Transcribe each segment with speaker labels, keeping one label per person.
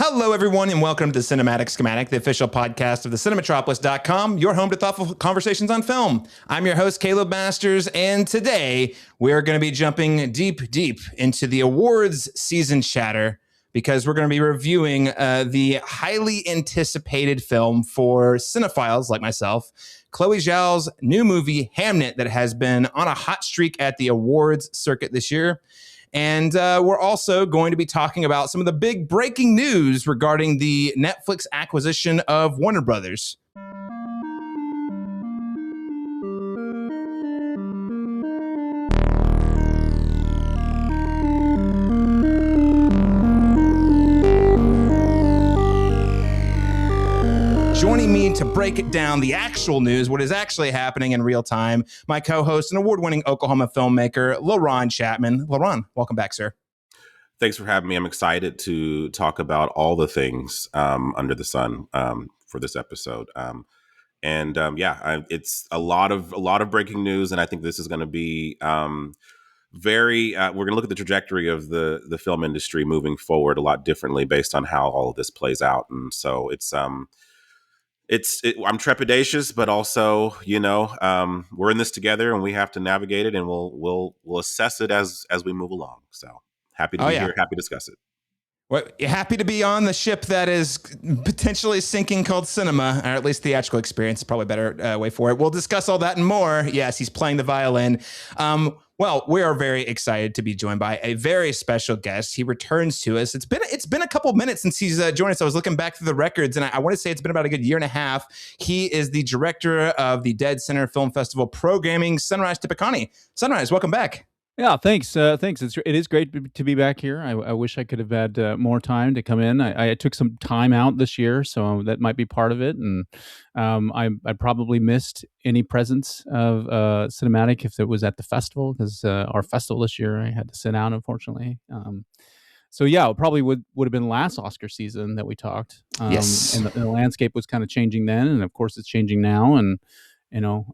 Speaker 1: Hello, everyone, and welcome to Cinematic Schematic, the official podcast of the Cinematropolis.com, your home to thoughtful conversations on film. I'm your host, Caleb Masters, and today we're going to be jumping deep into the awards season chatter because we're going to be reviewing the highly anticipated film for cinephiles like myself, Chloé Zhao's new movie, Hamnet, that has been on a hot streak at the awards circuit this year. And we're also going to be talking about some of the big breaking news regarding the Netflix acquisition of Warner Brothers. Joining me to break it down, the actual news, what is actually happening in real time, my co-host and award-winning Oklahoma filmmaker, Laron Chapman. Laron, welcome back, sir.
Speaker 2: Thanks for having me. I'm excited to talk about all the things under the sun for this episode. It's a lot of breaking news, and I think this is going to be we're going to look at the trajectory of the film industry moving forward a lot differently based on how all of this plays out. And so I'm trepidatious, but also, we're in this together and we have to navigate it, and we'll assess it as we move along. So happy to be here, happy to discuss it.
Speaker 1: Well, happy to be on the ship that is potentially sinking called cinema, or at least theatrical experience is probably a better way for it. We'll discuss all that and more. Yes, he's playing the violin. Well, we are very excited to be joined by a very special guest. He returns to us. It's been a couple minutes since he's joined us. I was looking back through the records, and I want to say it's been about a good year and a half. He is the director of the deadCenter Film Festival programming, Sunrise Tippeconnie. Sunrise, welcome back.
Speaker 3: Yeah, thanks. It is great to be back here. I wish I could have had more time to come in. I took some time out this year, so that might be part of it. And I probably missed any presence of Cinematic if it was at the festival, because our festival this year I had to sit out, unfortunately. So yeah, it probably would have been last Oscar season that we talked.
Speaker 1: Yes,
Speaker 3: and the landscape was kind of changing then, and of course it's changing now. And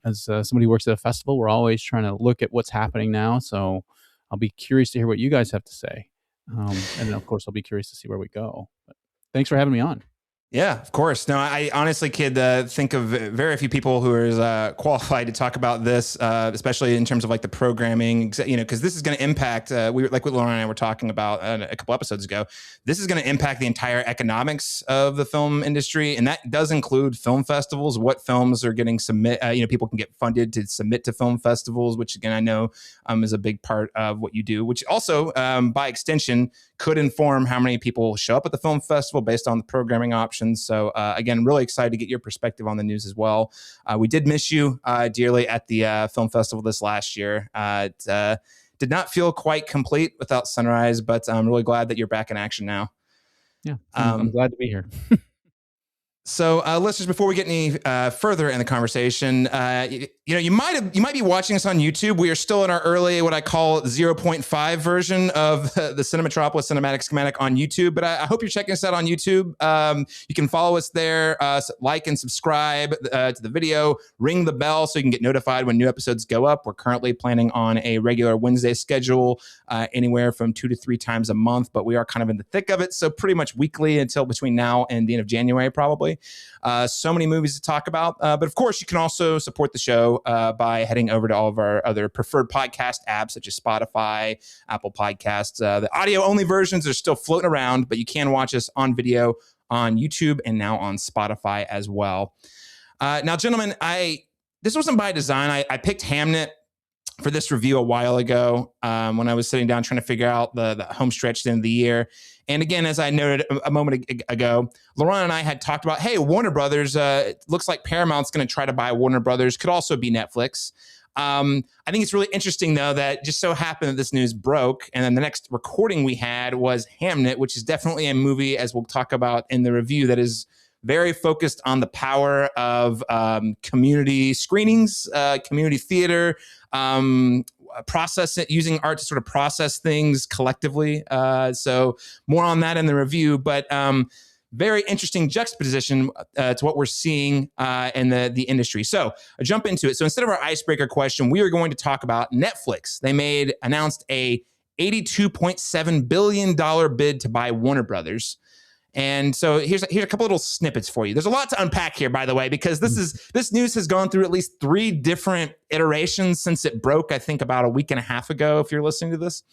Speaker 3: as somebody who works at a festival, we're always trying to look at what's happening now. So I'll be curious to hear what you guys have to say. And then, of course, I'll be curious to see where we go. But thanks for having me on.
Speaker 1: Yeah, of course. No, I honestly could think of very few people who are qualified to talk about this, especially in terms of like the programming, because this is going to impact, like what Laron and I were talking about a couple episodes ago, this is going to impact the entire economics of the film industry. And that does include film festivals, what films are getting people can get funded to submit to film festivals, which again, I know is a big part of what you do, which also by extension could inform how many people show up at the film festival based on the programming options. So again, really excited to get your perspective on the news as well. We did miss you dearly at the film festival this last year. It did not feel quite complete without Sunrise, but I'm really glad that you're back in action now.
Speaker 3: Yeah, I'm glad to be here.
Speaker 1: So, listeners, before we get any further in the conversation, you might be watching us on YouTube. We are still in our early, what I call 0.5 version of the Cinematropolis Cinematic Schematic on YouTube. But I hope you're checking us out on YouTube. You can follow us there, like and subscribe to the video, ring the bell so you can get notified when new episodes go up. We're currently planning on a regular Wednesday schedule, anywhere from 2 to 3 times a month, but we are kind of in the thick of it. So pretty much weekly until between now and the end of January, probably. So many movies to talk about. But of course, you can also support the show by heading over to all of our other preferred podcast apps, such as Spotify, Apple Podcasts. The audio-only versions are still floating around, but you can watch us on video on YouTube and now on Spotify as well. Now, gentlemen, this wasn't by design. I picked Hamnet for this review a while ago when I was sitting down trying to figure out the home stretch at the end of the year. And again, as I noted a moment ago, Laron and I had talked about, hey, Warner Brothers, it looks like Paramount's going to try to buy Warner Brothers, could also be Netflix. I think it's really interesting, though, that just so happened that this news broke. And then the next recording we had was Hamnet, which is definitely a movie, as we'll talk about in the review, that is very focused on the power of community screenings, community theater, process it, using art to sort of process things collectively. So more on that in the review, but very interesting juxtaposition to what we're seeing in the industry. So I jump into it. So instead of our icebreaker question, we are going to talk about Netflix. They announced a $82.7 billion bid to buy Warner Brothers. And so here's a couple little snippets for you. There's a lot to unpack here, by the way, because this news has gone through at least 3 different iterations since it broke, I think about a week and a half ago, if you're listening to this.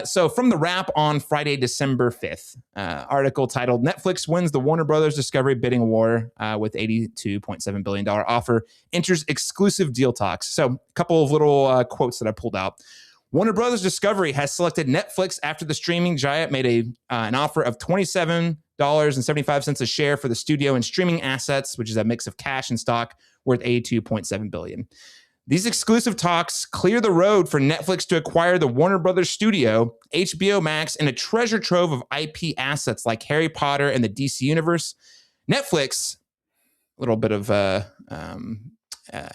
Speaker 1: So from the Wrap on Friday, December 5th, article titled Netflix wins the Warner Brothers Discovery bidding war with $82.7 billion offer, enters exclusive deal talks. So a couple of little quotes that I pulled out. Warner Brothers Discovery has selected Netflix after the streaming giant made an offer of $27.75 a share for the studio and streaming assets, which is a mix of cash and stock, worth $82.7 billion. These exclusive talks clear the road for Netflix to acquire the Warner Brothers studio, HBO Max, and a treasure trove of IP assets like Harry Potter and the DC Universe. Netflix, a little bit of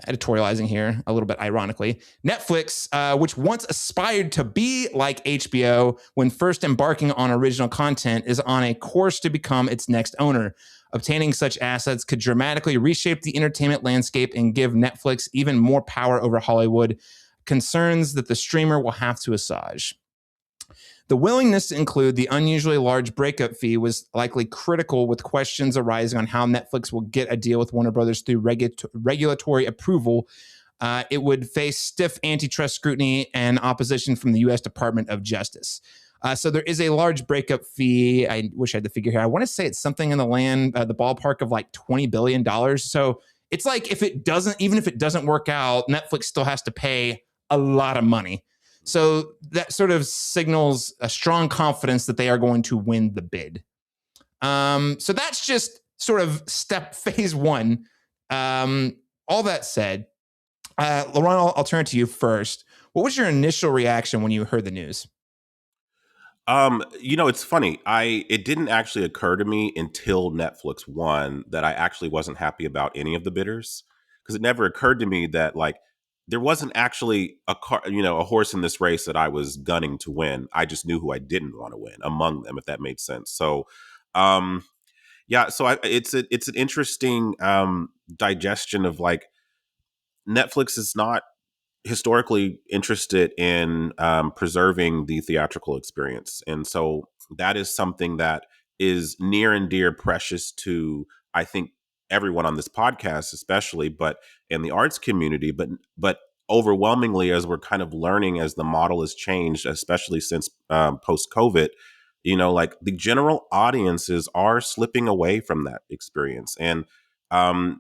Speaker 1: editorializing here, a little bit ironically. Netflix, which once aspired to be like HBO when first embarking on original content, is on a course to become its next owner. Obtaining such assets could dramatically reshape the entertainment landscape and give Netflix even more power over Hollywood, concerns that the streamer will have to assuage. The willingness to include the unusually large breakup fee was likely critical, with questions arising on how Netflix will get a deal with Warner Brothers through regulatory approval. It would face stiff antitrust scrutiny and opposition from the U.S. Department of Justice. So there is a large breakup fee. I wish I had the figure here. I want to say it's something in the ballpark of like $20 billion. So it's like even if it doesn't work out, Netflix still has to pay a lot of money. So that sort of signals a strong confidence that they are going to win the bid. So that's just sort of phase 1. All that said, Laron, I'll turn to you first. What was your initial reaction when you heard the news?
Speaker 2: It's funny. It didn't actually occur to me until Netflix won that I actually wasn't happy about any of the bidders, because it never occurred to me that there wasn't actually a horse in this race that I was gunning to win. I just knew who I didn't want to win among them, if that made sense. So, it's an interesting digestion of Netflix is not historically interested in preserving the theatrical experience. And so that is something that is near and dear precious to, I think, everyone on this podcast, especially, but in the arts community, but overwhelmingly, as we're kind of learning as the model has changed, especially since post-COVID, the general audiences are slipping away from that experience. And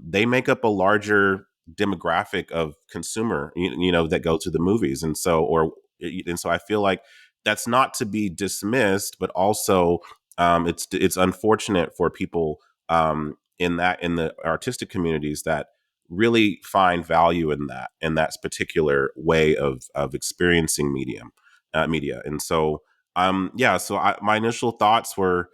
Speaker 2: they make up a larger demographic of consumer, that go to the movies. And so I feel like that's not to be dismissed, but also it's unfortunate for people in the artistic communities that really find value in that particular way of experiencing media. And so my initial thoughts were,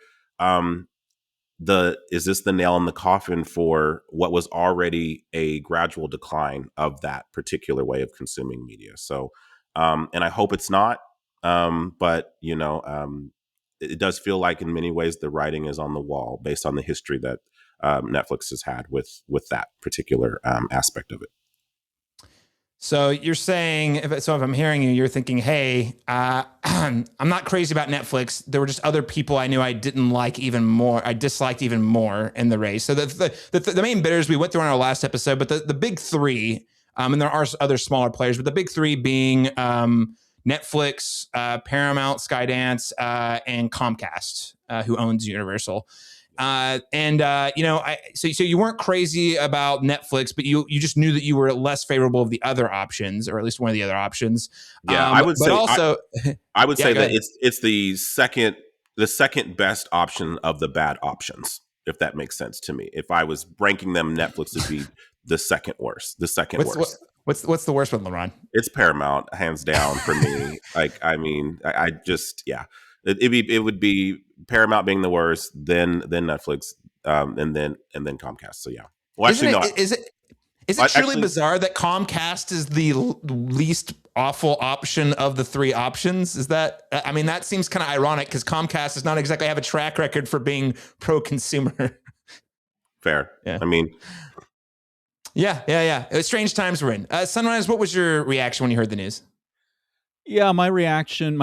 Speaker 2: is this the nail in the coffin for what was already a gradual decline of that particular way of consuming media? So, and I hope it's not, but it does feel like in many ways the writing is on the wall based on the history that Netflix has had with that particular aspect of it.
Speaker 1: So you're saying, if I'm hearing you, you're thinking, hey, I'm not crazy about Netflix. There were just other people I knew I didn't like even more. I disliked even more in the race. So the main bidders we went through on our last episode, but the big 3, and there are other smaller players, but the big 3 being Netflix, Paramount, Skydance, and Comcast, who owns Universal. So you weren't crazy about Netflix, but you just knew that you were less favorable of the other options, or at least one of the other options.
Speaker 2: Yeah, I would say that it's the second best option of the bad options, if that makes sense to me. If I was ranking them, Netflix would be the second worst. Worst.
Speaker 1: What's the worst one, Laron?
Speaker 2: It's Paramount, hands down for me. It would be Paramount being the worst, then Netflix, and then Comcast. So yeah. Well,
Speaker 1: is it truly bizarre that Comcast is the least awful option of the 3 options? Is that? I mean, that seems kind of ironic because Comcast does not exactly have a track record for being pro-consumer.
Speaker 2: Fair.
Speaker 1: Yeah.
Speaker 2: I mean.
Speaker 1: Yeah. Strange times we're in. Sunrise, what was your reaction when you heard the news?
Speaker 3: Yeah, my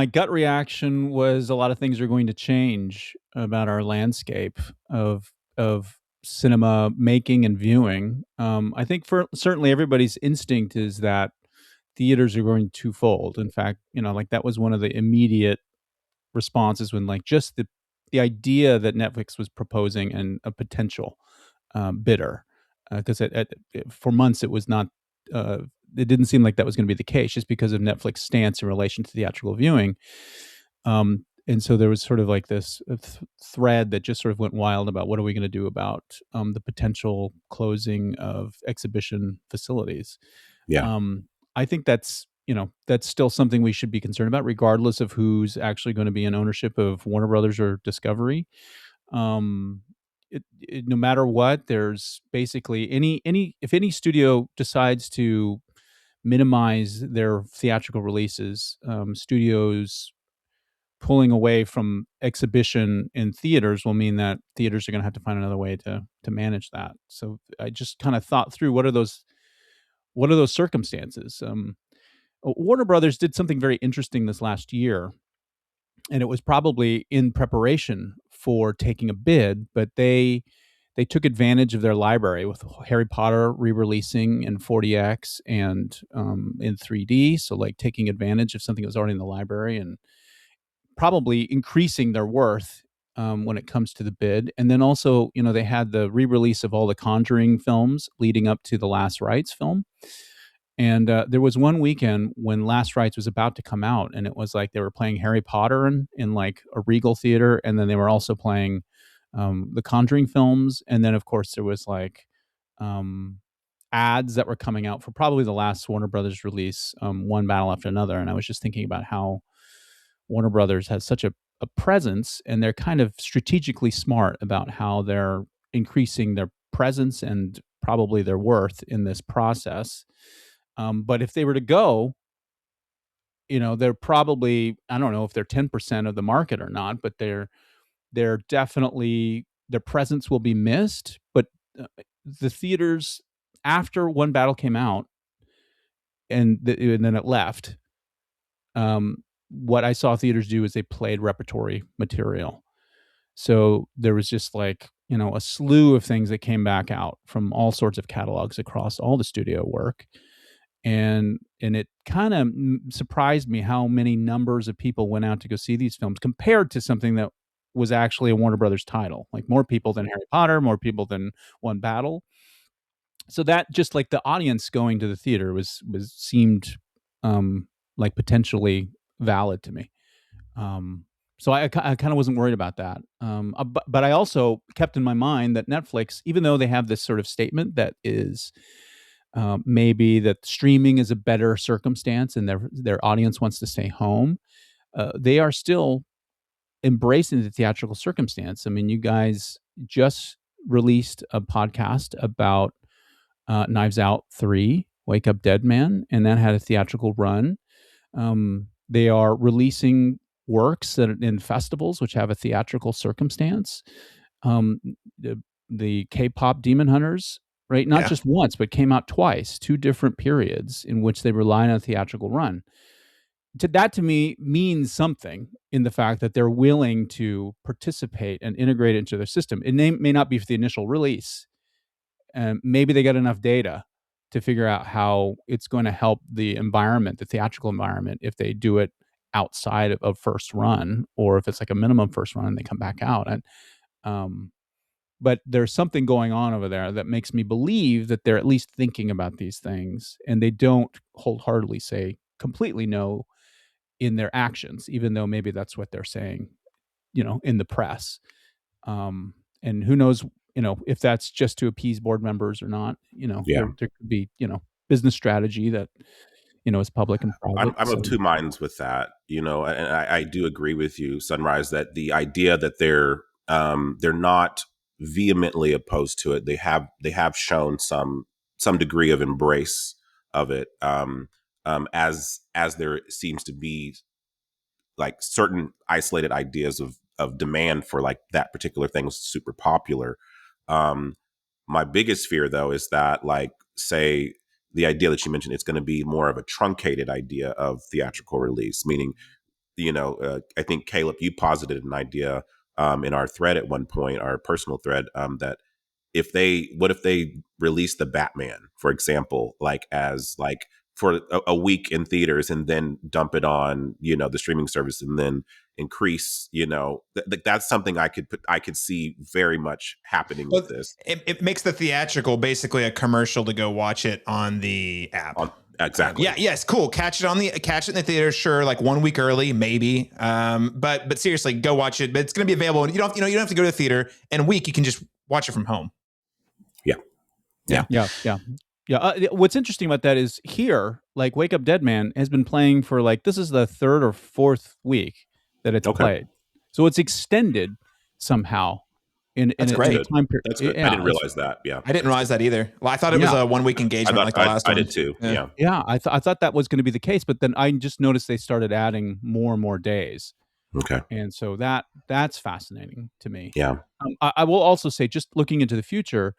Speaker 3: gut reaction was a lot of things are going to change about our landscape of cinema making and viewing. I think for certainly everybody's instinct is that theaters are going to fold. In fact, like that was one of the immediate responses when like just the idea that Netflix was proposing and a potential bidder, because for months it was not. Uh, it didn't seem like that was going to be the case, just because of Netflix stance in relation to theatrical viewing. And so there was sort of like this thread that just sort of went wild about what are we going to do about the potential closing of exhibition facilities.
Speaker 2: Yeah.
Speaker 3: I think that's still something we should be concerned about, regardless of who's actually going to be in ownership of Warner Brothers or Discovery. Um, no matter what, there's basically if any studio decides to minimize their theatrical releases, studios pulling away from exhibition in theaters will mean that theaters are going to have to find another way to manage that. So I just kind of thought through what are those circumstances. Warner Brothers did something very interesting this last year, and it was probably in preparation for taking a bid, but they took advantage of their library with Harry Potter re-releasing in 40x and in 3D. So like taking advantage of something that was already in the library and probably increasing their worth when it comes to the bid. And then also, they had the re-release of all the Conjuring films leading up to the Last Rites film. And there was one weekend when Last Rites was about to come out, and it was like they were playing Harry Potter in like a Regal theater, and then they were also playing the Conjuring films, and then of course there was like um, ads that were coming out for probably the last Warner Brothers release, one battle after another. And I was just thinking about how Warner Brothers has such a presence, and they're kind of strategically smart about how they're increasing their presence and probably their worth in this process. But if they were to go, they're probably, I don't know if they're 10% of the market or not, but they're definitely, their presence will be missed. But the theaters, after One Battle came out and then it left, what I saw theaters do is they played repertory material. So there was just like, a slew of things that came back out from all sorts of catalogs across all the studio work. And it kind of surprised me how many numbers of people went out to go see these films compared to something that was actually a Warner Brothers title. Like more people than Harry Potter, more people than One Battle. So that just like the audience going to the theater was seemed like potentially valid to me. So I kind of wasn't worried about that. But I also kept in my mind that Netflix, even though they have this sort of statement that is maybe that streaming is a better circumstance and their audience wants to stay home, they are still embracing the theatrical circumstance. I mean, you guys just released a podcast about Knives Out 3, Wake Up Dead Man, and that had a theatrical run. They are releasing works in festivals which have a theatrical circumstance. Um, the K-pop Demon Hunters, right? Not just once, but came out twice, two different periods in which they relied on a theatrical run. That to me means something in the fact that they're willing to participate and integrate it into their system. It may not be for the initial release, and maybe they got enough data to figure out how it's going to help the environment, the theatrical environment, if they do it outside of first run, or if it's like a minimum first run and they come back out. And but there's something going on over there that makes me believe that they're at least thinking about these things, and they don't wholeheartedly say completely no in their actions, even though maybe that's what they're saying, in the press. And who knows, if that's just to appease board members or not.
Speaker 2: Yeah.
Speaker 3: There could be, business strategy that, is public and private.
Speaker 2: I'm of two minds with that, and I do agree with you, Sunrise, that the idea that they're not vehemently opposed to it. They have shown some degree of embrace of it, as there seems to be like certain isolated ideas of demand for like that particular thing was super popular. My biggest fear though is that, like, say the idea that you mentioned, it's going to be more of a truncated idea of theatrical release, meaning, I think Caleb, you posited an idea in our thread at one point, our personal thread, that what if they release the Batman, for example, like for a week in theaters and then dump it on, the streaming service and then increase, that's something I could see very much happening with this.
Speaker 1: It makes the theatrical basically a commercial to go watch it on the app.
Speaker 2: Exactly.
Speaker 1: Yes, cool. Catch it in the theater, sure, like 1 week early, maybe. But seriously, go watch it. But it's going to be available. You don't have to go to the theater. In a week, you can just watch it from home.
Speaker 3: Yeah. What's interesting about that is here, like Wake Up Dead Man has been playing for this is the third or fourth week that it's played. So it's extended somehow in a time period.
Speaker 2: That's good. I didn't realize that. Yeah.
Speaker 1: I didn't realize that either. Well, I thought it was a 1 week engagement like the last one.
Speaker 2: I did too. Yeah.
Speaker 3: Yeah. I thought that was going to be the case, but then I just noticed they started adding more and more days.
Speaker 2: Okay.
Speaker 3: And so that's fascinating to me.
Speaker 2: Yeah.
Speaker 3: I will also say, just looking into the future,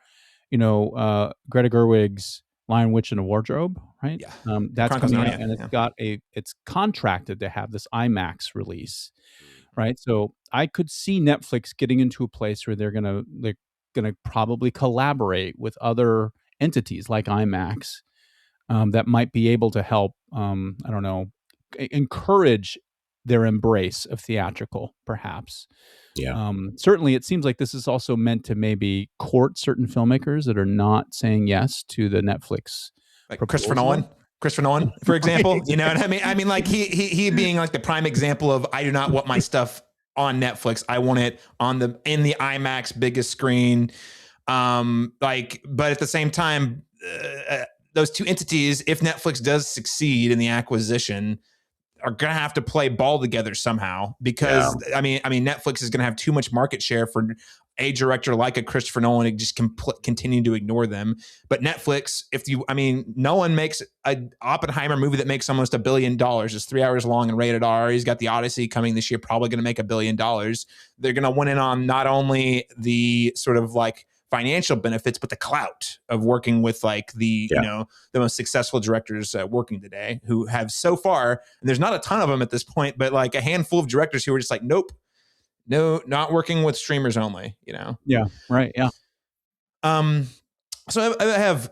Speaker 3: Greta Gerwig's Lion, Witch, and a Wardrobe, right?
Speaker 1: Yeah.
Speaker 3: That's coming out, and it's contracted to have this IMAX release, right? So I could see Netflix getting into a place where they're gonna probably collaborate with other entities like IMAX that might be able to help. I don't know, encourage their embrace of theatrical, perhaps.
Speaker 2: Yeah.
Speaker 3: Certainly, it seems like this is also meant to maybe court certain filmmakers that are not saying yes to the Netflix,
Speaker 1: like Christopher Nolan, for example. You know what I mean? I mean, like he being like the prime example of, I do not want my stuff on Netflix. I want it in the IMAX biggest screen. But at the same time, those two entities, if Netflix does succeed in the acquisition, are going to have to play ball together somehow, because I mean, Netflix is going to have too much market share for a director like a Christopher Nolan to just continue to ignore them. But Netflix, Nolan makes an Oppenheimer movie that makes almost $1 billion. It's 3 hours long and rated R. He's got the Odyssey coming this year, probably going to make $1 billion. They're going to win in on not only the sort of like financial benefits, but the clout of working with the most successful directors working today, who have so far, and there's not a ton of them at this point, but like a handful of directors who are just like, nope, no, not working with streamers only,
Speaker 3: Yeah. Right. Yeah.
Speaker 1: So I have,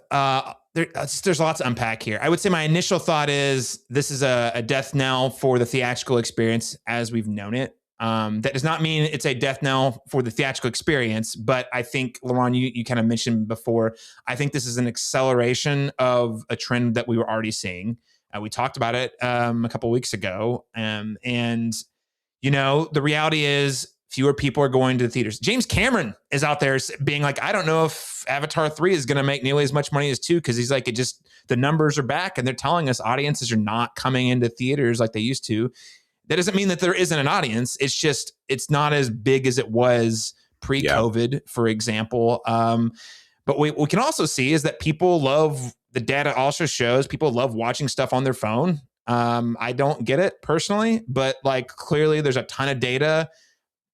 Speaker 1: there's lots to unpack here. I would say my initial thought is this is a death knell for the theatrical experience as we've known it. That does not mean it's a death knell for the theatrical experience, but I think, Laron, you kind of mentioned before, I think this is an acceleration of a trend that we were already seeing. We talked about it a couple of weeks ago, and the reality is fewer people are going to the theaters. James Cameron is out there being like, I don't know if Avatar 3 is going to make nearly as much money as 2, because he's like, the numbers are back, and they're telling us audiences are not coming into theaters like they used to. That doesn't mean that there isn't an audience. It's just, it's not as big as it was pre-COVID, for example. But we can also see is that people love, the data also shows people love watching stuff on their phone. I don't get it personally, but clearly there's a ton of data.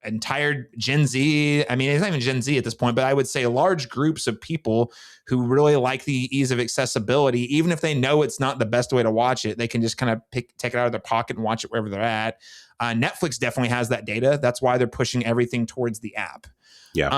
Speaker 1: Entire Gen Z, I mean, it's not even Gen Z at this point, but I would say large groups of people who really like the ease of accessibility. Even if they know it's not the best way to watch it, they can just kind of take it out of their pocket and watch it wherever they're at. Netflix definitely has that data. That's why they're pushing everything towards the app.
Speaker 2: Yeah.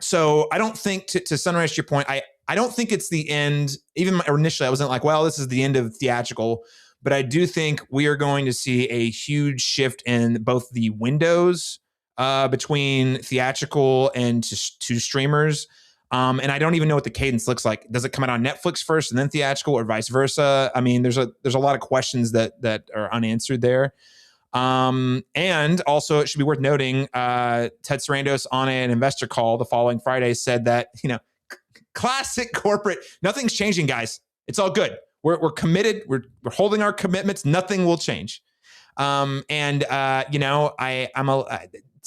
Speaker 1: So I don't think, to summarize your point, I don't think it's the end. Even initially, I wasn't like, well, this is the end of theatrical. But I do think we are going to see a huge shift in both the windows between theatrical and to streamers. And I don't even know what the cadence looks like. Does it come out on Netflix first and then theatrical, or vice versa? I mean, there's a lot of questions that are unanswered there. And also, it should be worth noting, Ted Sarandos on an investor call the following Friday said that, classic corporate, nothing's changing, guys. It's all good. We're committed. We're holding our commitments. Nothing will change. I'm it's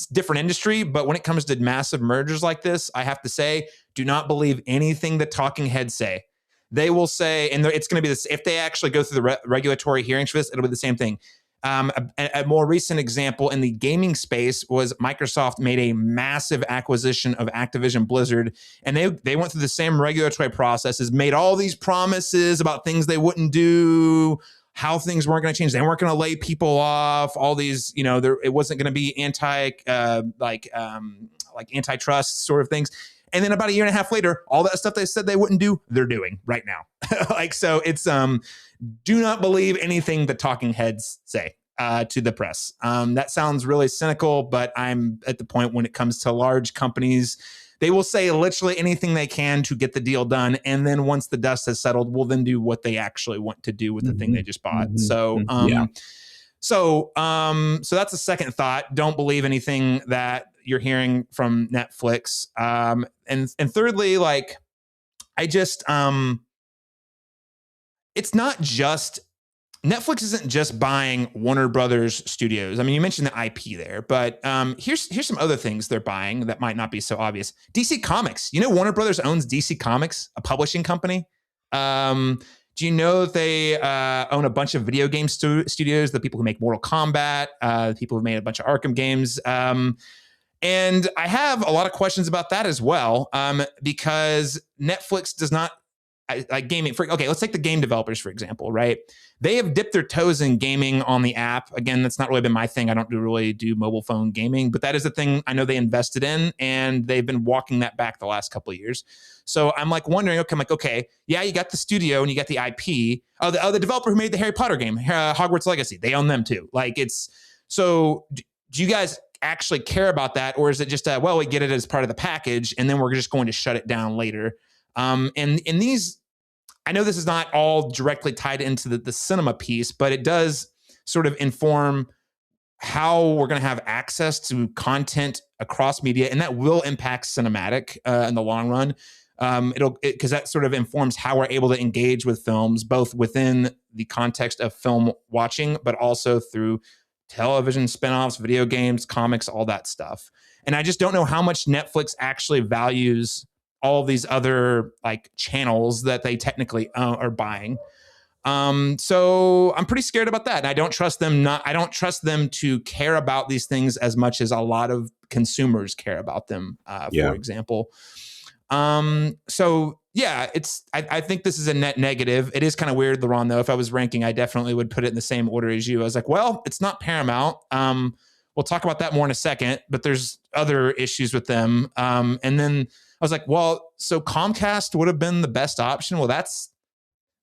Speaker 1: a different industry, but when it comes to massive mergers like this, I have to say, do not believe anything the talking heads say. They will say, and it's going to be this, if they actually go through the regulatory hearings for this, it'll be the same thing. A more recent example in the gaming space was Microsoft made a massive acquisition of Activision Blizzard, and they went through the same regulatory processes, made all these promises about things they wouldn't do, how things weren't going to change. They weren't going to lay people off. All these, it wasn't going to be antitrust sort of things. And then about a year and a half later, all that stuff they said they wouldn't do, they're doing right now. So it's do not believe anything the talking heads say to the press. That sounds really cynical, but I'm at the point when it comes to large companies, they will say literally anything they can to get the deal done. And then once the dust has settled, we'll then do what they actually want to do with the thing they just bought. So, So that's a second thought. Don't believe anything that you're hearing from Netflix. And thirdly, it's not just Netflix isn't just buying Warner Brothers studios. I mean, you mentioned the IP there, but here's some other things they're buying that might not be so obvious. DC Comics. Warner Brothers owns DC Comics, a publishing company. Do you know that they own a bunch of video game studios, the people who make Mortal Kombat, the people who made a bunch of Arkham games? And I have a lot of questions about that as well, because Netflix does not like gaming. Okay, let's take the game developers, for example, right? They have dipped their toes in gaming on the app. Again, that's not really been my thing. I don't really do mobile phone gaming, but that is a thing I know they invested in, and they've been walking that back the last couple of years. So I'm wondering, okay, yeah, you got the studio and you got the IP. The developer who made the Harry Potter game, Hogwarts Legacy, they own them too. So do you guys actually care about that, or is it just we get it as part of the package and then we're just going to shut it down later? And in these, I know this is not all directly tied into the cinema piece, but it does sort of inform how we're going to have access to content across media, and that will impact cinematic in the long run. Because that sort of informs how we're able to engage with films, both within the context of film watching, but also through television spinoffs, video games, comics, all that stuff. And I just don't know how much Netflix actually values all these other channels that they technically are buying. So I'm pretty scared about that. And I don't trust them to care about these things as much as a lot of consumers care about them, for example. So yeah, I think this is a net negative. It is kind of weird, Laron, though. If I was ranking, I definitely would put it in the same order as you. I was like, well, it's not Paramount. We'll talk about that more in a second, but there's other issues with them. And then I was like, well, so Comcast would have been the best option. Well, that's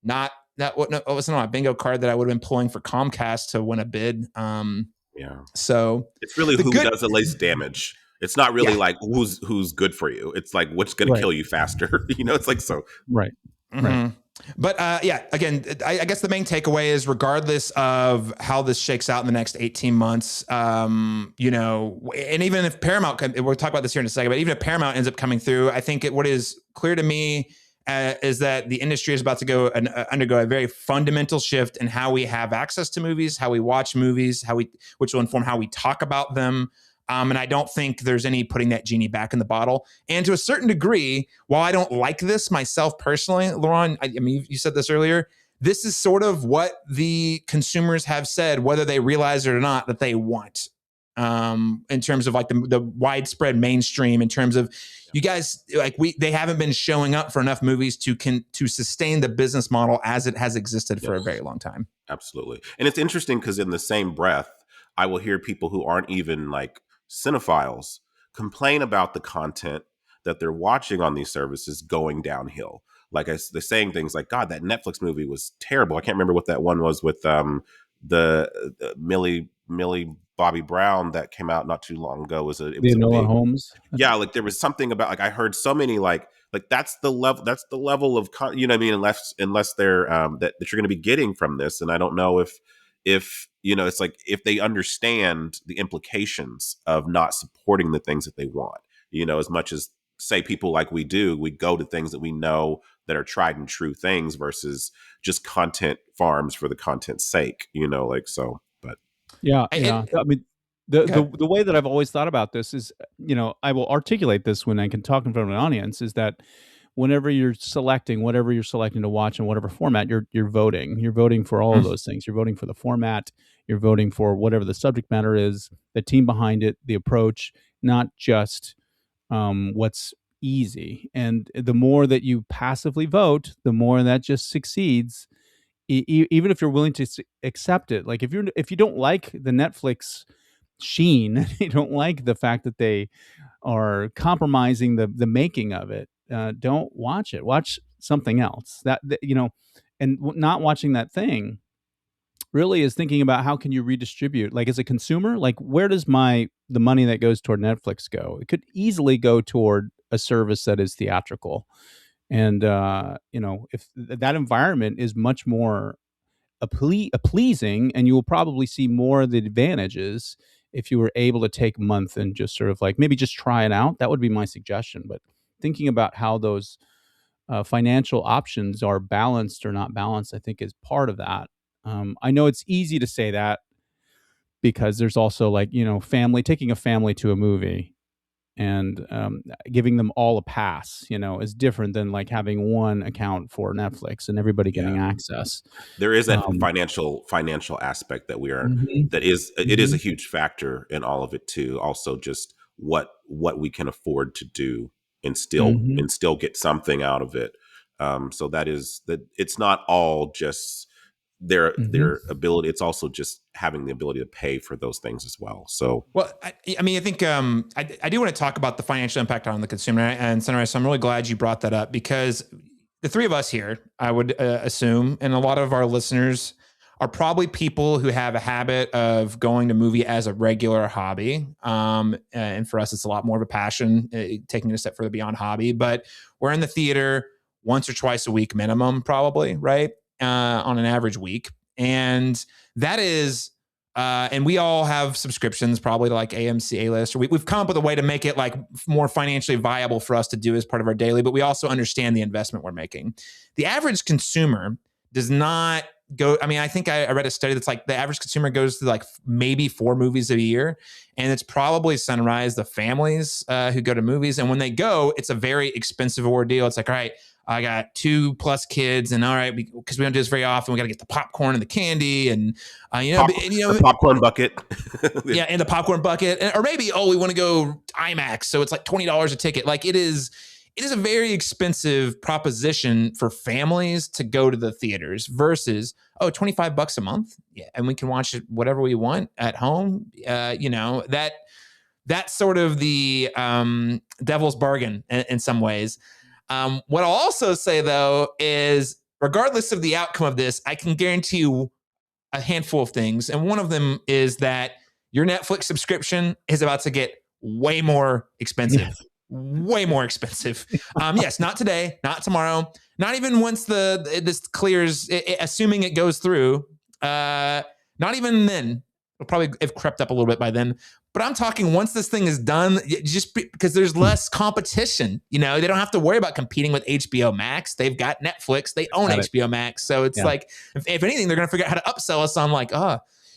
Speaker 1: not that. It wasn't on my bingo card that I would have been pulling for Comcast to win a bid. So
Speaker 2: it's really who does the least damage. It's not really who's good for you. It's what's going to kill you faster. It's so.
Speaker 3: Right.
Speaker 1: Mm-hmm. Right. But again, I guess the main takeaway is regardless of how this shakes out in the next 18 months, and even if Paramount, we'll talk about this here in a second, but even if Paramount ends up coming through, I think what is clear to me is that the industry is about to undergo a very fundamental shift in how we have access to movies, how we watch movies, which will inform how we talk about them. And I don't think there's any putting that genie back in the bottle. And to a certain degree, while I don't like this myself personally, Laron, I mean, you said this earlier, this is sort of what the consumers have said, whether they realize it or not, that they want. In terms of the widespread mainstream, in terms of you guys, they haven't been showing up for enough movies to sustain the business model as it has existed for a very long time.
Speaker 2: Absolutely. And it's interesting because in the same breath, I will hear people who aren't even cinephiles complain about the content that they're watching on these services going downhill. They're saying things like, God, that Netflix movie was terrible. I can't remember what that one was with the Millie Bobby Brown that came out not too long ago. It was
Speaker 3: Enola Holmes.
Speaker 2: Yeah, there was something about I heard so many that's the level of unless they're that you're going to be getting from this. And I don't know if it's if they understand the implications of not supporting the things that they want, as much as say people like we go to things that we know that are tried and true things versus just content farms for the content's sake, but
Speaker 3: yeah. I mean, the way that I've always thought about this is, I will articulate this when I can talk in front of an audience, is that whenever you're selecting whatever you're selecting to watch in whatever format, you're voting. You're voting for all of those things. You're voting for the format. You're voting for whatever the subject matter is, the team behind it, the approach, not just what's easy. And the more that you passively vote, the more that just succeeds. Even if you're willing to accept it, like if you don't like the Netflix sheen, you don't like the fact that they are compromising the making of it, don't watch it. Watch something else. Not watching that thing really is thinking about how can you redistribute. Like as a consumer, like where does the money that goes toward Netflix go? It could easily go toward a service that is theatrical, and if that environment is much more pleasing, and you will probably see more of the advantages if you were able to take a month and just sort of like maybe just try it out. That would be my suggestion. But thinking about how those financial options are balanced or not balanced, I think is part of that. I know it's easy to say that because there's also like, taking a family to a movie and giving them all a pass, is different than like having one account for Netflix and everybody getting access.
Speaker 2: There is that financial aspect that it is a huge factor in all of it too. Also, just what we can afford to do and still get something out of it. So that it's not all just their ability. It's also just having the ability to pay for those things as well. So,
Speaker 1: well, I think I do want to talk about the financial impact on the consumer and Sunrise. So I'm really glad you brought that up because the three of us here, I would assume, and a lot of our listeners are probably people who have a habit of going to movie as a regular hobby. And for us, it's a lot more of a passion, taking it a step further beyond hobby. But we're in the theater once or twice a week minimum, probably, right? On an average week. And that is, and we all have subscriptions probably to like AMC, A-List, or we've come up with a way to make it like more financially viable for us to do as part of our daily, but we also understand the investment we're making. The average consumer does not go, I think I read a study that's like the average consumer goes to like maybe 4 movies a year. And it's probably Sunrise, the families who go to movies. And when they go, it's a very expensive ordeal. It's like, all right, I got 2+ kids, and all right, because we don't do this very often, we got to get the popcorn and the candy, and
Speaker 2: the popcorn bucket.
Speaker 1: Yeah, and the popcorn bucket, or maybe we want to go IMAX, so it's like $20 a ticket. Like it is a very expensive proposition for families to go to the theaters versus $25 a month, yeah, and we can watch it whatever we want at home. That's sort of the devil's bargain in some ways. What I'll also say, though, is regardless of the outcome of this, I can guarantee you a handful of things. And one of them is that your Netflix subscription is about to get way more expensive. Yes. Way more expensive. Yes, not today, not tomorrow, not even once this clears, assuming it goes through. Not even then. It'll probably have crept up a little bit by then. But I'm talking once this thing is done, just because there's less competition. They don't have to worry about competing with HBO Max. They've got Netflix. They own HBO Max. So it's like, if anything, they're going to figure out how to upsell us on like,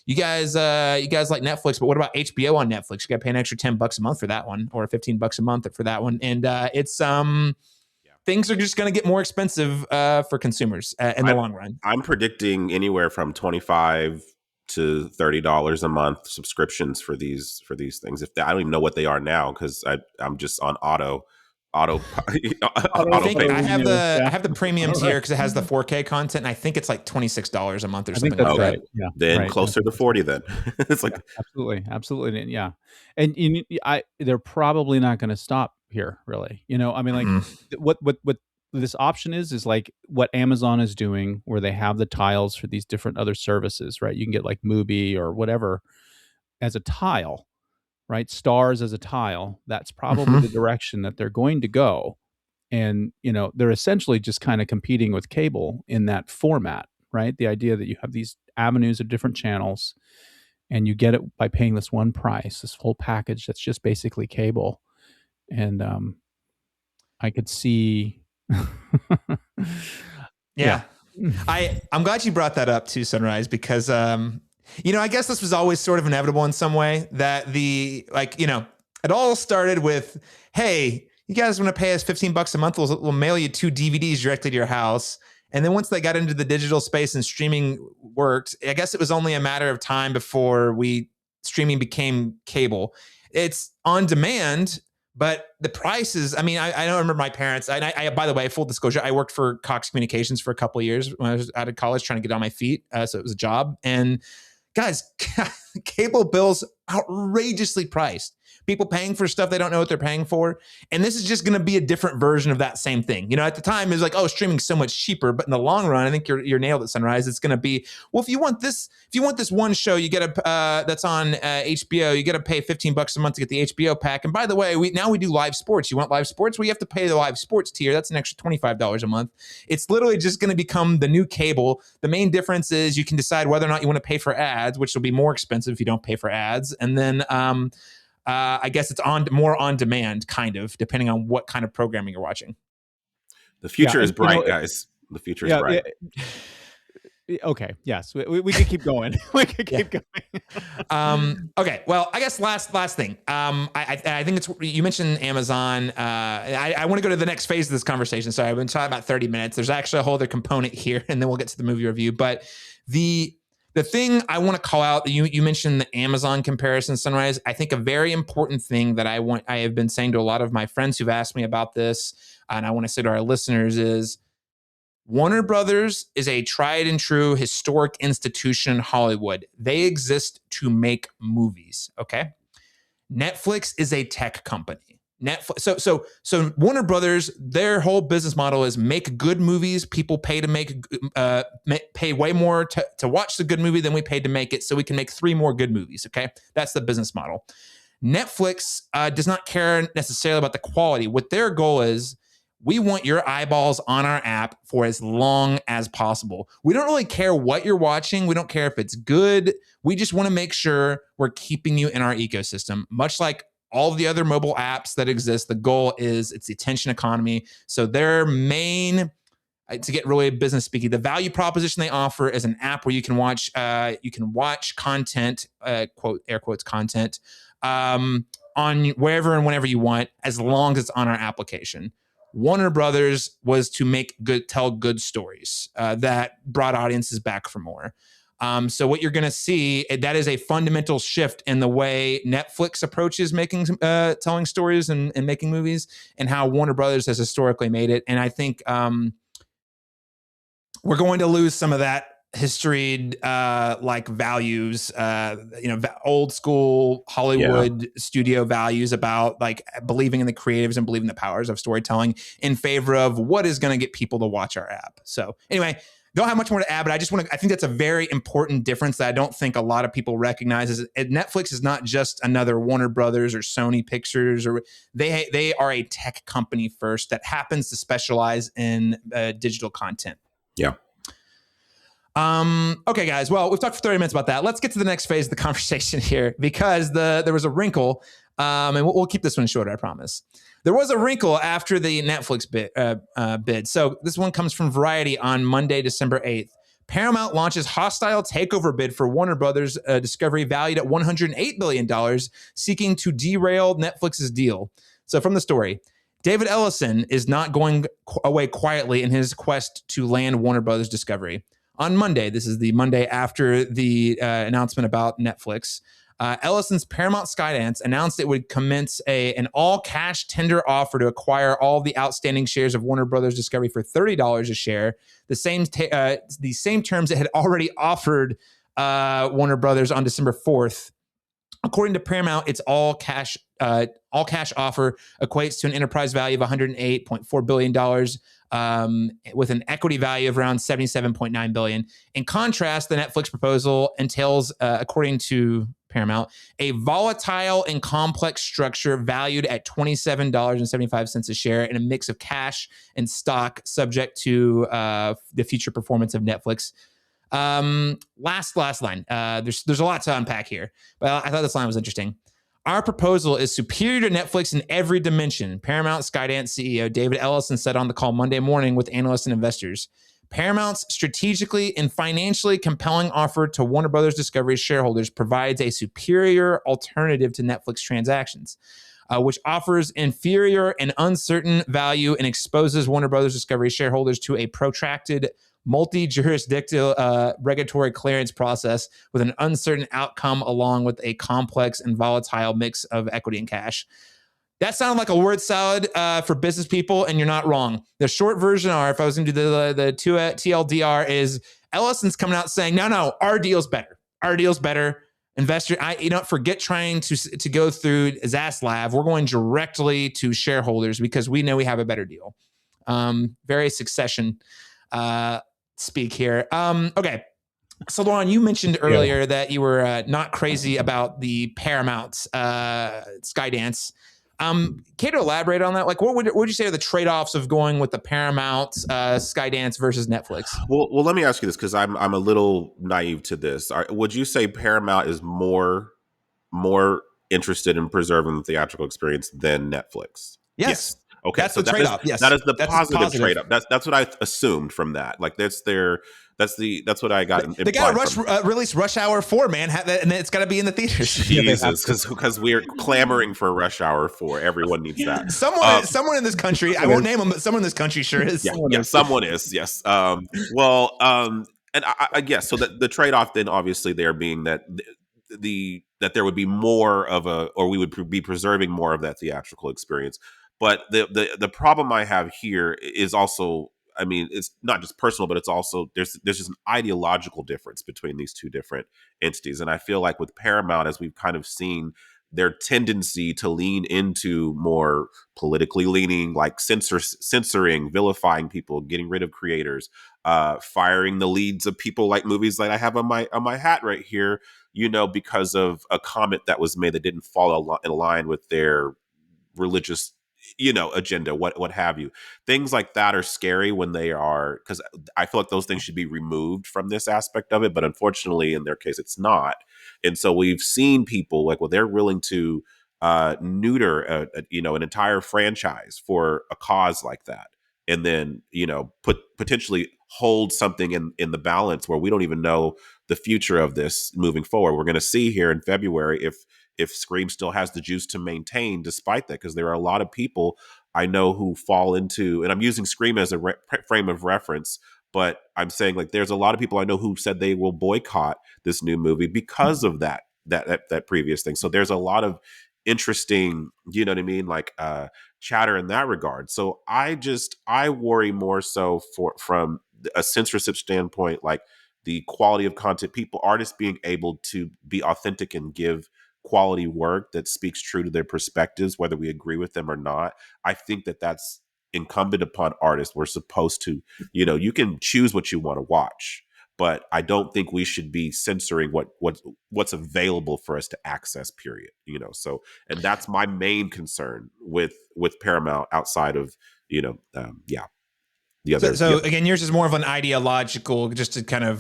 Speaker 1: you guys like Netflix, but what about HBO on Netflix? You got to pay an extra $10 a month for that one, or $15 a month for that one. And it's things are just going to get more expensive for consumers in the long run.
Speaker 2: I'm predicting anywhere from $25 to $30 a month subscriptions for these things. I don't even know what they are now because I'm just on auto pay.
Speaker 1: I have the premium tier because it has the 4K content, and I think it's like $26 a month or something like that.
Speaker 2: Yeah, then closer to 40. Then it's like
Speaker 3: absolutely, yeah. And they're probably not going to stop here, really. What this option is like what Amazon is doing, where they have the tiles for these different other services, right? You can get like Mubi or whatever as a tile, right? Stars as a tile. That's probably the direction that they're going to go. And, they're essentially just kind of competing with cable in that format, right? The idea that you have these avenues of different channels and you get it by paying this one price, this whole package that's just basically cable. And I could see...
Speaker 1: Yeah. I'm glad you brought that up too, Sunrise, because I guess this was always sort of inevitable in some way that it all started with, hey, you guys want to pay us $15 a month, we'll mail you 2 DVDs directly to your house. And then once they got into the digital space and streaming worked, I guess it was only a matter of time before streaming became cable. It's on demand, but the prices, I mean, I don't remember my parents. I by the way, full disclosure, I worked for Cox Communications for a couple of years when I was out of college trying to get on my feet. So it was a job. And guys, cable bills outrageously priced. People paying for stuff they don't know what they're paying for. And this is just going to be a different version of that same thing. You know, at the time, it was like, oh, streaming's so much cheaper. But in the long run, I think you're nailed at Sunrise. It's going to be, well, if you want this one show, you get that's on HBO, you got to pay $15 a month to get the HBO pack. And by the way, we do live sports. You want live sports? Well, you have to pay the live sports tier. That's an extra $25 a month. It's literally just going to become the new cable. The main difference is you can decide whether or not you want to pay for ads, which will be more expensive if you don't pay for ads. And then, I guess it's more on demand, kind of, depending on what kind of programming you're watching.
Speaker 2: The future is bright, guys. The future is bright.
Speaker 3: Okay. Yes, we could keep going. We could keep going.
Speaker 1: Okay. Well, I guess last thing. I think you mentioned Amazon. I want to go to the next phase of this conversation. Sorry, I've been talking about 30 minutes. There's actually a whole other component here, and then we'll get to the movie review. But the thing I want to call out, you mentioned the Amazon comparison, Sunrise. I think a very important thing that I have been saying to a lot of my friends who've asked me about this, and I want to say to our listeners is, Warner Brothers is a tried and true historic institution in Hollywood. They exist to make movies, okay? Netflix is a tech company. So Warner Brothers, their whole business model is make good movies. People pay to pay way more to watch the good movie than we paid to make it, so we can make 3 more good movies. Okay, that's the business model. Netflix does not care necessarily about the quality. What their goal is, we want your eyeballs on our app for as long as possible. We don't really care what you're watching. We don't care if it's good. We just want to make sure we're keeping you in our ecosystem, much like all of the other mobile apps that exist. The goal is it's the attention economy. So their main, to get really business speaking, the value proposition they offer is an app where you can watch content, quote, air quotes, content, on wherever and whenever you want, as long as it's on our application. Warner Brothers was to tell good stories that brought audiences back for more. So what you're going to see, that is a fundamental shift in the way Netflix approaches telling stories and making movies, and how Warner Brothers has historically made it. And I think we're going to lose some of that history, like values, old school Hollywood studio values about like believing in the creatives and believing the powers of storytelling in favor of what is going to get people to watch our app. So anyway, don't have much more to add, but I think that's a very important difference that I don't think a lot of people recognize. Is Netflix is not just another Warner Brothers or Sony Pictures, or they are a tech company first that happens to specialize in digital content.
Speaker 2: Yeah.
Speaker 1: Okay, guys. Well, we've talked for 30 minutes about that. Let's get to the next phase of the conversation here, because there was a wrinkle, and we'll keep this one short, I promise. There was a wrinkle after the Netflix bid. So this one comes from Variety on Monday, December 8th. Paramount launches hostile takeover bid for Warner Brothers Discovery valued at $108 billion, seeking to derail Netflix's deal. So from the story, David Ellison is not going away quietly in his quest to land Warner Brothers Discovery. On Monday, this is the Monday after the announcement about Netflix, Ellison's Paramount Skydance announced it would commence an all-cash tender offer to acquire all the outstanding shares of Warner Brothers Discovery for $30 a share, the same terms it had already offered Warner Brothers on December 4th. According to Paramount, its all-cash offer equates to an enterprise value of $108.4 billion, with an equity value of around $77.9 billion. In contrast, the Netflix proposal entails, according to Paramount, a volatile and complex structure valued at $27.75 a share in a mix of cash and stock, subject to the future performance of Netflix. Last line. There's a lot to unpack here, but I thought this line was interesting. Our proposal is superior to Netflix in every dimension, Paramount Skydance CEO David Ellison said on the call Monday morning with analysts and investors. Paramount's strategically and financially compelling offer to Warner Brothers Discovery shareholders provides a superior alternative to Netflix transactions. which offers inferior and uncertain value and exposes Warner Brothers Discovery shareholders to a protracted multi-jurisdictional regulatory clearance process with an uncertain outcome, along with a complex and volatile mix of equity and cash. That sounded like a word salad for business people, and you're not wrong. The short version, or if I was going to do the TLDR, is Ellison's coming out saying, no, our deal's better. Our deal's better. Investor, forget trying to go through Zaslav. We're going directly to shareholders because we know we have a better deal. Very Succession speak here. Okay. So, Laron, you mentioned earlier that you were not crazy about the Paramount Skydance. Care to elaborate on that? Like, what would you say are the trade-offs of going with the Paramount Skydance versus Netflix?
Speaker 2: Well, let me ask you this, because I'm a little naive to this. Would you say Paramount is more interested in preserving the theatrical experience than Netflix?
Speaker 1: Yes.
Speaker 2: Okay,
Speaker 1: that's the trade-off. Yes,
Speaker 2: that is the positive trade-off. That's what I assumed from that. Like that's what I got.
Speaker 1: They got to release Rush Hour 4, man, and it's got to be in the theaters.
Speaker 2: Jesus, because we're clamoring for Rush Hour 4. Everyone needs that.
Speaker 1: Someone in this country, I won't name them, but someone in this country sure is.
Speaker 2: Yeah, someone is. Yes. And I guess so. That the trade-off then, obviously, there being that that there would be more of or we would be preserving more of that theatrical experience. But the problem I have here is also, I mean, it's not just personal, but it's also there's just an ideological difference between these two different entities. And I feel like with Paramount, as we've kind of seen their tendency to lean into more politically leaning, like censoring, vilifying people, getting rid of creators, firing the leads of people like movies like I have on my hat right here, because of a comment that was made that didn't fall in line with their religious agenda, what have you. Things like that are scary when they are, because I feel like those things should be removed from this aspect of it, but unfortunately in their case it's not. And so we've seen people like, well, they're willing to neuter an entire franchise for a cause like that, and then potentially hold something in the balance where we don't even know the future of this moving forward. We're going to see here in February if Scream still has the juice to maintain despite that, because there are a lot of people I know who fall into, and I'm using Scream as a frame of reference, but I'm saying like there's a lot of people I know who said they will boycott this new movie because of that previous thing. So there's a lot of interesting, like chatter in that regard. So I worry more so from a censorship standpoint, like the quality of content, artists being able to be authentic and give quality work that speaks true to their perspectives, whether we agree with them or not. I think that's incumbent upon artists. We're supposed to, you can choose what you want to watch, but I don't think we should be censoring what's available for us to access, period. So, and that's my main concern with Paramount outside of, the other.
Speaker 1: So again, yours is more of an ideological, just to kind of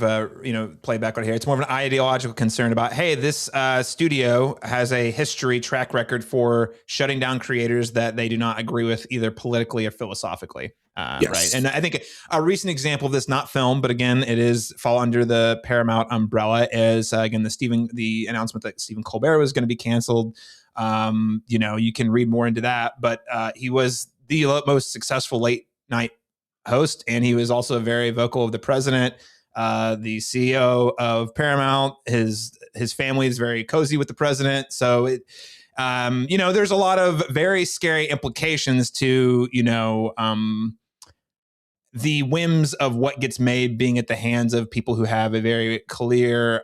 Speaker 1: play back on here. It's more of an ideological concern about, hey, this studio has a track record for shutting down creators that they do not agree with, either politically or philosophically.
Speaker 2: Yes.
Speaker 1: Right. And I think a recent example of this, not film, but again, it is fall under the Paramount umbrella, is again the announcement that Stephen Colbert was going to be canceled. You can read more into that, but he was the most successful late night host, and he was also very vocal of the president, the CEO of Paramount. His family is very cozy with the president, so it there's a lot of very scary implications to the whims of what gets made being at the hands of people who have a very clear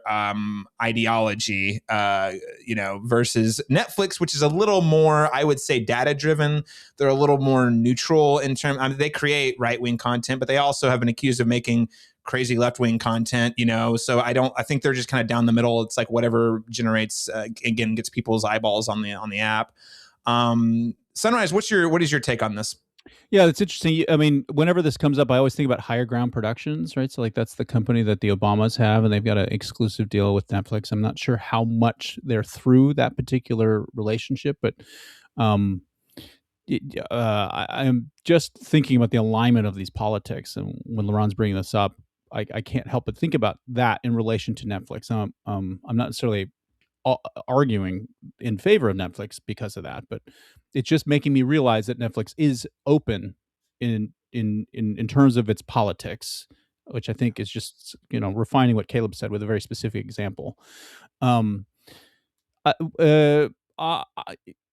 Speaker 1: ideology, versus Netflix, which is a little more, I would say, data driven. They're a little more neutral in terms. They create right wing content, but they also have been accused of making crazy left wing content. So I think they're just kind of down the middle. It's like whatever generates again gets people's eyeballs on the app. Sunrise, what is your take on this?
Speaker 3: Yeah, it's interesting. I mean, whenever this comes up, I always think about Higher Ground Productions, right? So, like, that's the company that the Obamas have, and they've got an exclusive deal with Netflix. I'm not sure how much they're through that particular relationship, but I'm just thinking about the alignment of these politics. And when Laron's bringing this up, I can't help but think about that in relation to Netflix. I'm not necessarily arguing in favor of Netflix because of that, but it's just making me realize that Netflix is open in terms of its politics, which I think is just, refining what Caleb said with a very specific example. Um,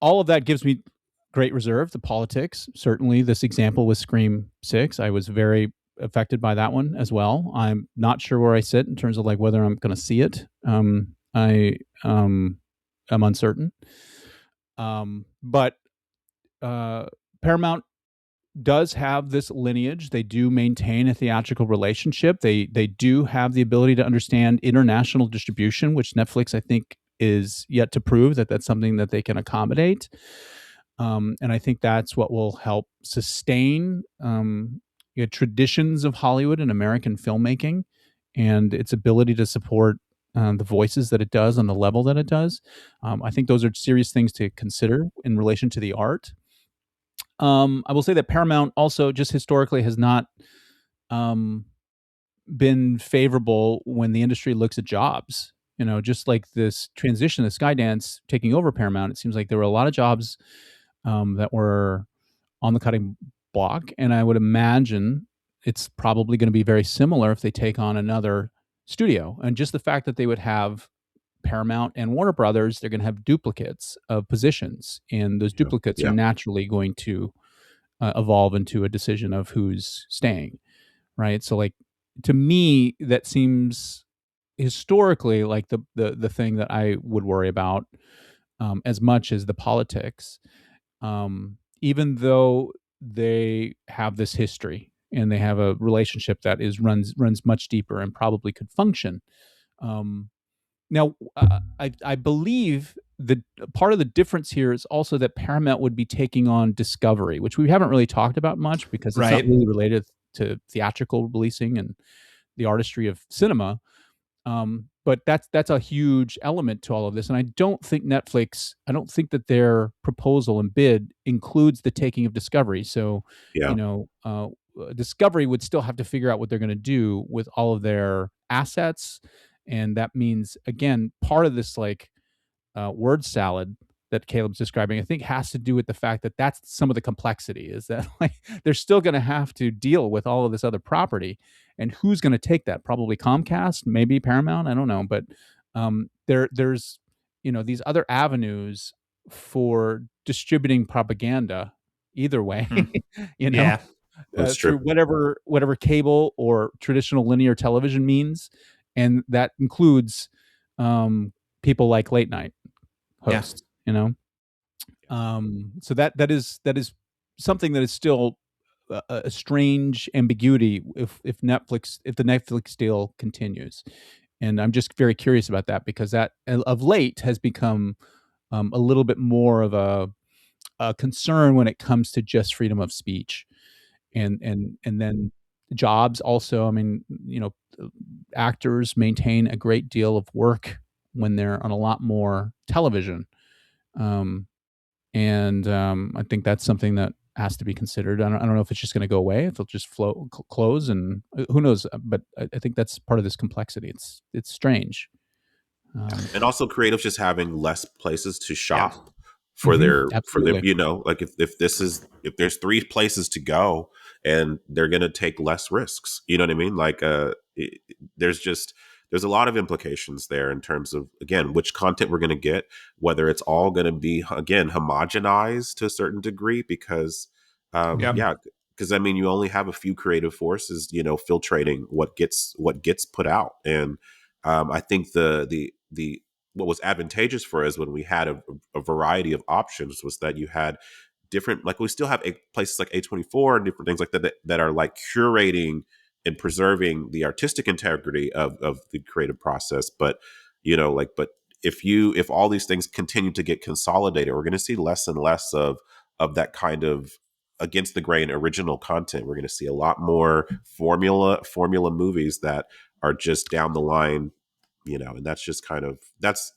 Speaker 3: all of that gives me great reserve. The politics, certainly, this example with Scream 6, I was very affected by that one as well. I'm not sure where I sit in terms of like whether I'm going to see it. I am uncertain. But Paramount does have this lineage. They do maintain a theatrical relationship. They do have the ability to understand international distribution, which Netflix, I think, is yet to prove that that's something that they can accommodate. And I think that's what will help sustain traditions of Hollywood and American filmmaking, and its ability to support the voices that it does on the level that it does. I think those are serious things to consider in relation to the art. I will say that Paramount also just historically has not been favorable when the industry looks at jobs. Just like this transition to Skydance taking over Paramount, it seems like there were a lot of jobs that were on the cutting block. And I would imagine it's probably going to be very similar if they take on another studio. And just the fact that they would have Paramount and Warner Brothers, they're going to have duplicates of positions. And those duplicates are naturally going to evolve into a decision of who's staying. Right. So like, to me, that seems historically like the thing that I would worry about as much as the politics. Even though they have this history and they have a relationship that runs much deeper and probably could function. Now, I believe the part of the difference here is also that Paramount would be taking on Discovery, which we haven't really talked about much because it's not really related to theatrical releasing and the artistry of cinema. But that's a huge element to all of this. And I don't think that their proposal and bid includes the taking of Discovery. So, Discovery would still have to figure out what they're going to do with all of their assets. And that means, again, part of this word salad that Caleb's describing, I think has to do with the fact that that's some of the complexity is that they're still going to have to deal with all of this other property. And who's going to take that? Probably Comcast, maybe Paramount. I don't know. But there's these other avenues for distributing propaganda either way.
Speaker 2: That's
Speaker 3: through
Speaker 2: true.
Speaker 3: whatever cable or traditional linear television means, and that includes people like late night hosts. So that is something that is still a strange ambiguity if the Netflix deal continues, and I'm just very curious about that because that of late has become a little bit more of a concern when it comes to just freedom of speech, and then jobs also. I mean, actors maintain a great deal of work when they're on a lot more television. I think that's something that has to be considered. I don't know if it's just going to go away, if it'll just close, and who knows. But I think that's part of this complexity. It's strange.
Speaker 2: And also creatives just having less places to shop for their like if there's 3 places to go and they're going to take less risks. You know what I mean? Like there's a lot of implications there in terms of, again, which content we're going to get, whether it's all going to be, again, homogenized to a certain degree because, because I mean, you only have a few creative forces, filtrating what gets put out. And I think the what was advantageous for us when we had a variety of options was that you had different, like we still have places like A24 and different things like that are like curating and preserving the artistic integrity of the creative process. But, but if all these things continue to get consolidated, we're going to see less and less of that kind of against the grain original content. We're going to see a lot more formula movies that are just down the line, and that's just kind of, that's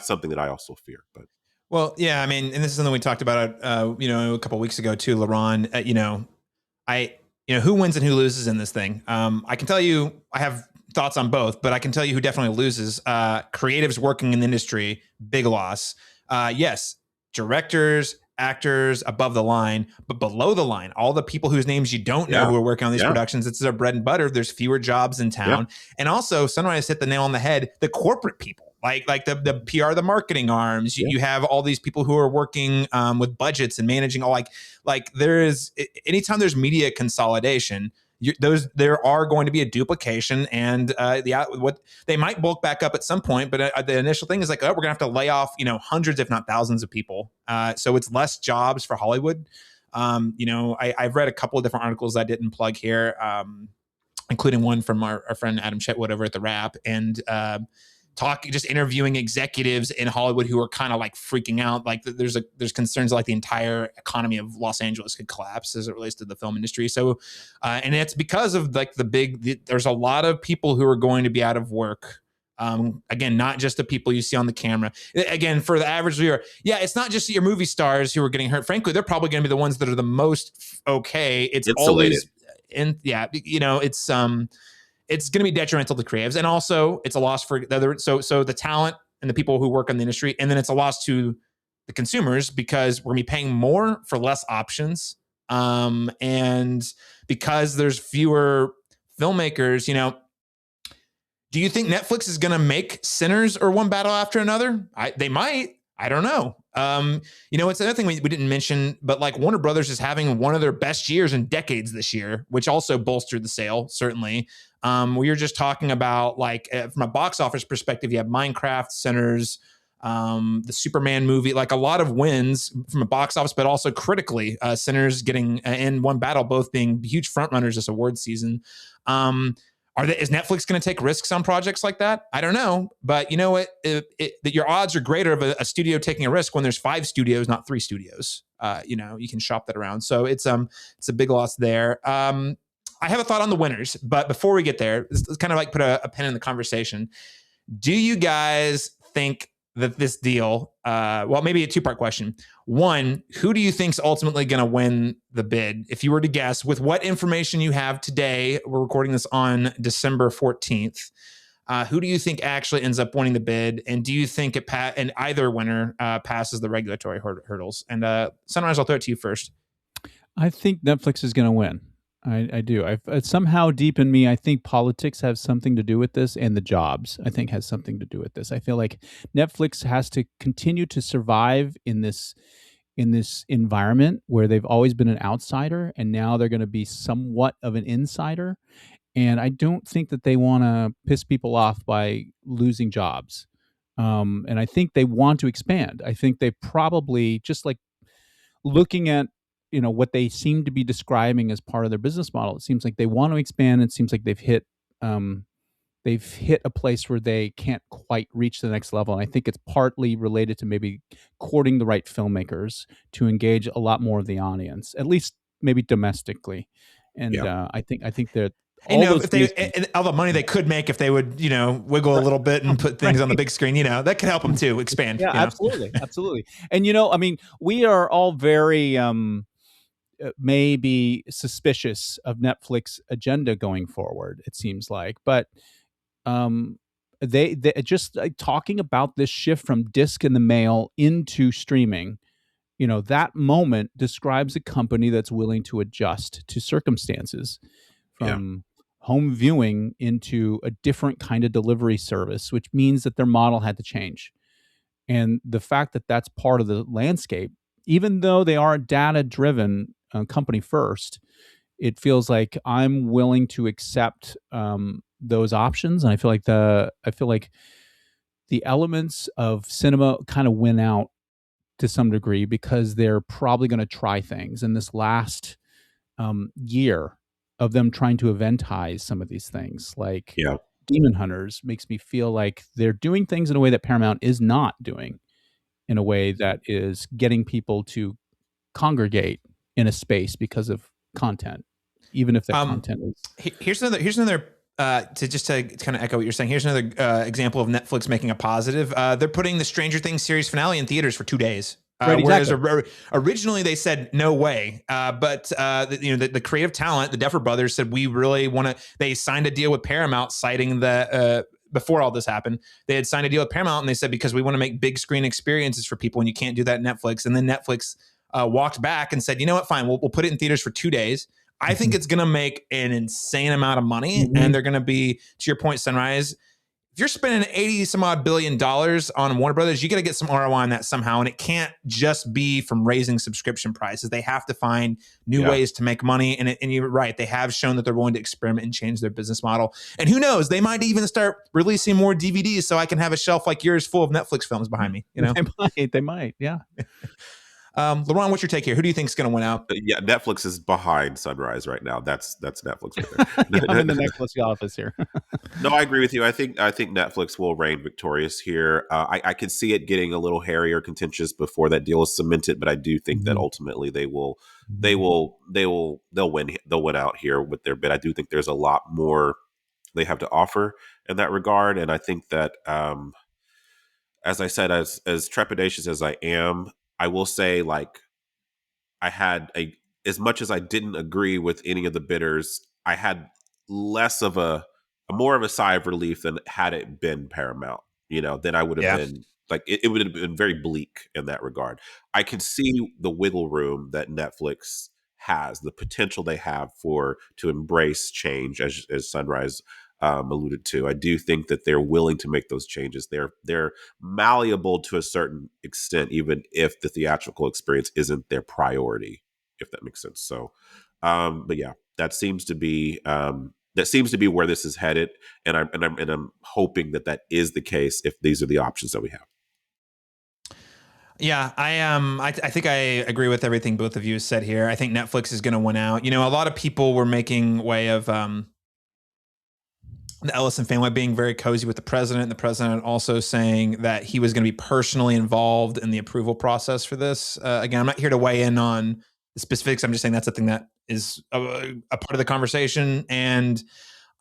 Speaker 2: something that I also fear. But
Speaker 1: well, yeah, I mean, and this is something we talked about, a couple of weeks ago too, Laron. Who wins and who loses in this thing? I can tell you, I have thoughts on both, but I can tell you who definitely loses. Creatives working in the industry, big loss. Yes, directors, actors above the line, but below the line, all the people whose names you don't know who are working on these productions, it's their bread and butter. There's fewer jobs in town. And also, Sunrise hit the nail on the head, the corporate people. Like the PR, the marketing arms. You have all these people who are working with budgets and managing all like there is anytime there's media consolidation, there are going to be a duplication, and what they might bulk back up at some point. But the initial thing is like, we're gonna have to lay off hundreds, if not thousands, of people. So it's less jobs for Hollywood. I've read a couple of different articles I didn't plug here, including one from our friend Adam Chetwood over at The Wrap, and just interviewing executives in Hollywood who are kind of like freaking out. Like there's concerns like the entire economy of Los Angeles could collapse as it relates to the film industry. So, and it's because of like there's a lot of people who are going to be out of work. Again, not just the people you see on the camera. Again, for the average viewer, it's not just your movie stars who are getting hurt. Frankly, they're probably going to be the ones that are the most okay. It's
Speaker 2: insulated.
Speaker 1: It's going to be detrimental to creatives, and also it's a loss for the other. So the talent and the people who work in the industry, and then it's a loss to the consumers because we're going to be paying more for less options, and because there's fewer filmmakers. Do you think Netflix is going to make Sinners or One Battle After Another? They might. I don't know. It's another thing we didn't mention, but like Warner Brothers is having one of their best years in decades this year, which also bolstered the sale, certainly. We were just talking about like from a box office perspective, you have Minecraft, Sinners, the Superman movie, like a lot of wins from a box office, but also critically, Sinners getting and One Battle both being huge frontrunners this award season. Is Netflix going to take risks on projects like that? I don't know, but you know what? Your odds are greater of a studio taking a risk when there's 5 studios, not 3 studios. You can shop that around. So it's a big loss there. I have a thought on the winners, but before we get there, let's kind of like put a pin in the conversation. Do you guys think that this deal, maybe a 2-part question. One, who do you think's ultimately going to win the bid? If you were to guess, with what information you have today, we're recording this on December 14th. Who do you think actually ends up winning the bid? And do you think and either winner passes the regulatory hurdles? And Sunrise, I'll throw it to you first.
Speaker 3: I think Netflix is going to win. I do. Somehow deep in me, I think politics has something to do with this, and the jobs, I think, has something to do with this. I feel like Netflix has to continue to survive in this environment where they've always been an outsider, and now they're going to be somewhat of an insider. And I don't think that they want to piss people off by losing jobs. And I think they want to expand. I think they probably, just like looking at what they seem to be describing as part of their business model, it seems like they want to expand. It seems like they've hit a place where they can't quite reach the next level. And I think it's partly related to maybe courting the right filmmakers to engage a lot more of the audience, at least maybe domestically. And I think that
Speaker 1: all the money they could make if they would, wiggle a little bit and put things on the big screen, that could help them to expand.
Speaker 3: Yeah, absolutely. And, we are all very maybe suspicious of Netflix agenda going forward, it seems like. But they just talking about this shift from disc in the mail into streaming, that moment describes a company that's willing to adjust to circumstances from home viewing into a different kind of delivery service, which means that their model had to change. And the fact that that's part of the landscape, even though they are a data-driven company first, it feels like I'm willing to accept those options. And I feel like the elements of cinema kind of win out to some degree because they're probably going to try things. And this last year of them trying to eventize some of these things, like Demon Hunters, makes me feel like they're doing things in a way that Paramount is not doing, in a way that is getting people to congregate in a space because of content, even if that content is.
Speaker 1: Here's another to kind of echo what you're saying. Here's another example of Netflix making a positive. They're putting the Stranger Things series finale in theaters for 2 days.
Speaker 3: Right,
Speaker 1: Whereas
Speaker 3: exactly.
Speaker 1: originally they said no way, but the creative talent, the Duffer Brothers, said we really want to. They signed a deal with Paramount, citing the before all this happened, they had signed a deal with Paramount, and they said because we want to make big screen experiences for people, and you can't do that at Netflix. And then Netflix walked back and said, you know what, fine, we'll put it in theaters for 2 days. I think it's going to make an insane amount of money, and they're going to be, to your point, Sunrise. If you're spending 80 some odd $billion on Warner Brothers, you got to get some ROI on that somehow. And it can't just be from raising subscription prices. They have to find new ways to make money. And you're right. They have shown that they're willing to experiment and change their business model. And who knows, they might even start releasing more DVDs so I can have a shelf like yours full of Netflix films behind me. You know,
Speaker 3: They might. Yeah.
Speaker 1: Laron, what's your take here? Who do you think is going to win out?
Speaker 2: Yeah, Netflix is behind Sunrise right now. That's Netflix right there.
Speaker 3: I'm in the Netflix office here.
Speaker 2: No, I agree with you. I think Netflix will reign victorious here. I could see it getting a little hairy or contentious before that deal is cemented, but I do think that ultimately they'll win out here with their bid. I do think there's a lot more they have to offer in that regard, and I think that as I said, as trepidatious as I am, I will say, like, I had as much as I didn't agree with any of the bidders, I had less of more of a sigh of relief than had it been Paramount. Then I would have been like, it would have been very bleak in that regard. I can see the wiggle room that Netflix has, the potential they have to embrace change, as Sunrise alluded to. I do think that they're willing to make those changes. They're malleable to a certain extent, even if the theatrical experience isn't their priority, if that makes sense. So, but yeah, that seems to be where this is headed, and I'm hoping that is the case if these are the options that we have.
Speaker 1: Yeah, I think I agree with everything both of you said here. I think Netflix is going to win out. A lot of people were making way of the Ellison family being very cozy with the president. The president also saying that he was going to be personally involved in the approval process for this. Again, I'm not here to weigh in on the specifics. I'm just saying that's something that is a part of the conversation. And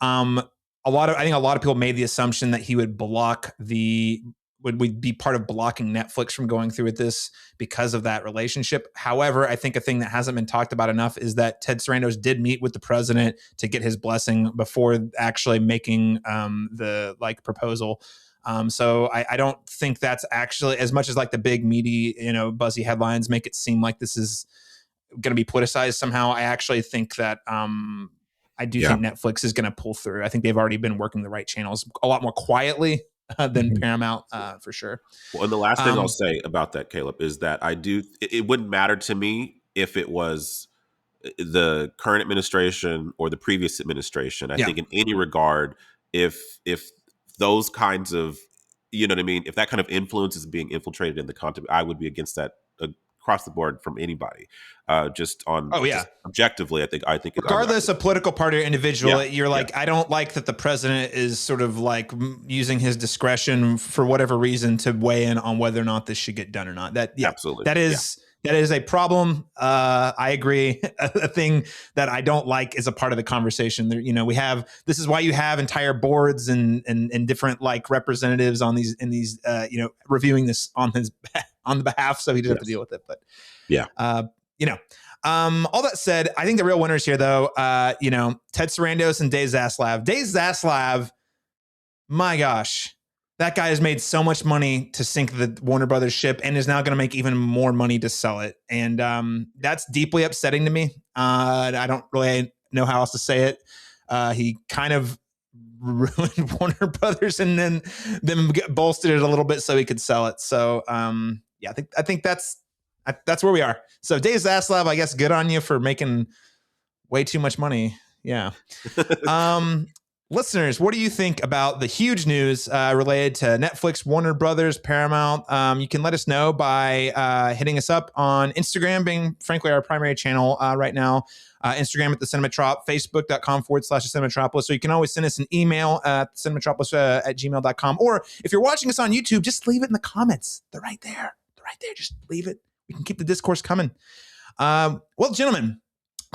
Speaker 1: I think a lot of people made the assumption that he would would be part of blocking Netflix from going through with this because of that relationship. However, I think a thing that hasn't been talked about enough is that Ted Sarandos did meet with the president to get his blessing before actually making the proposal. So I don't think that's actually, as much as like the big meaty, buzzy headlines make it seem like this is going to be politicized somehow. I actually think that I do think Netflix is going to pull through. I think they've already been working the right channels a lot more quietly than Paramount, for sure.
Speaker 2: Well, and the last thing I'll say about that, Caleb, is that it wouldn't matter to me if it was the current administration or the previous administration. I think in any regard, if those kinds of, you know what I mean, if that kind of influence is being infiltrated in the content, I would be against that across the board from anybody. Just objectively, I think
Speaker 1: regardless of political party or individual, you're like, I don't like that the president is sort of like using his discretion for whatever reason to weigh in on whether or not this should get done or not. Absolutely. That is a problem. I agree. A thing that I don't like is a part of the conversation. There, this is why you have entire boards and different representatives on these reviewing this on the behalf, so he doesn't have to deal with it. But all that said, I think the real winners here, though, Ted Sarandos and Dave Zaslav. Dave Zaslav, my gosh, that guy has made so much money to sink the Warner Brothers ship and is now going to make even more money to sell it. And that's deeply upsetting to me. I don't really know how else to say it. He kind of ruined Warner Brothers and then bolstered it a little bit so he could sell it. So I think that's where we are. So Dave Zaslav, I guess, good on you for making way too much money. Yeah. Listeners, what do you think about the huge news related to Netflix, Warner Brothers, Paramount? You can let us know by hitting us up on Instagram, being frankly our primary channel right now. Instagram at the Cinematrop, Facebook.com/Cinematropolis. So you can always send us an email at cinematropolis@gmail.com. Or if you're watching us on YouTube, just leave it in the comments. They're right there. Just leave it. We can keep the discourse coming. Well, gentlemen,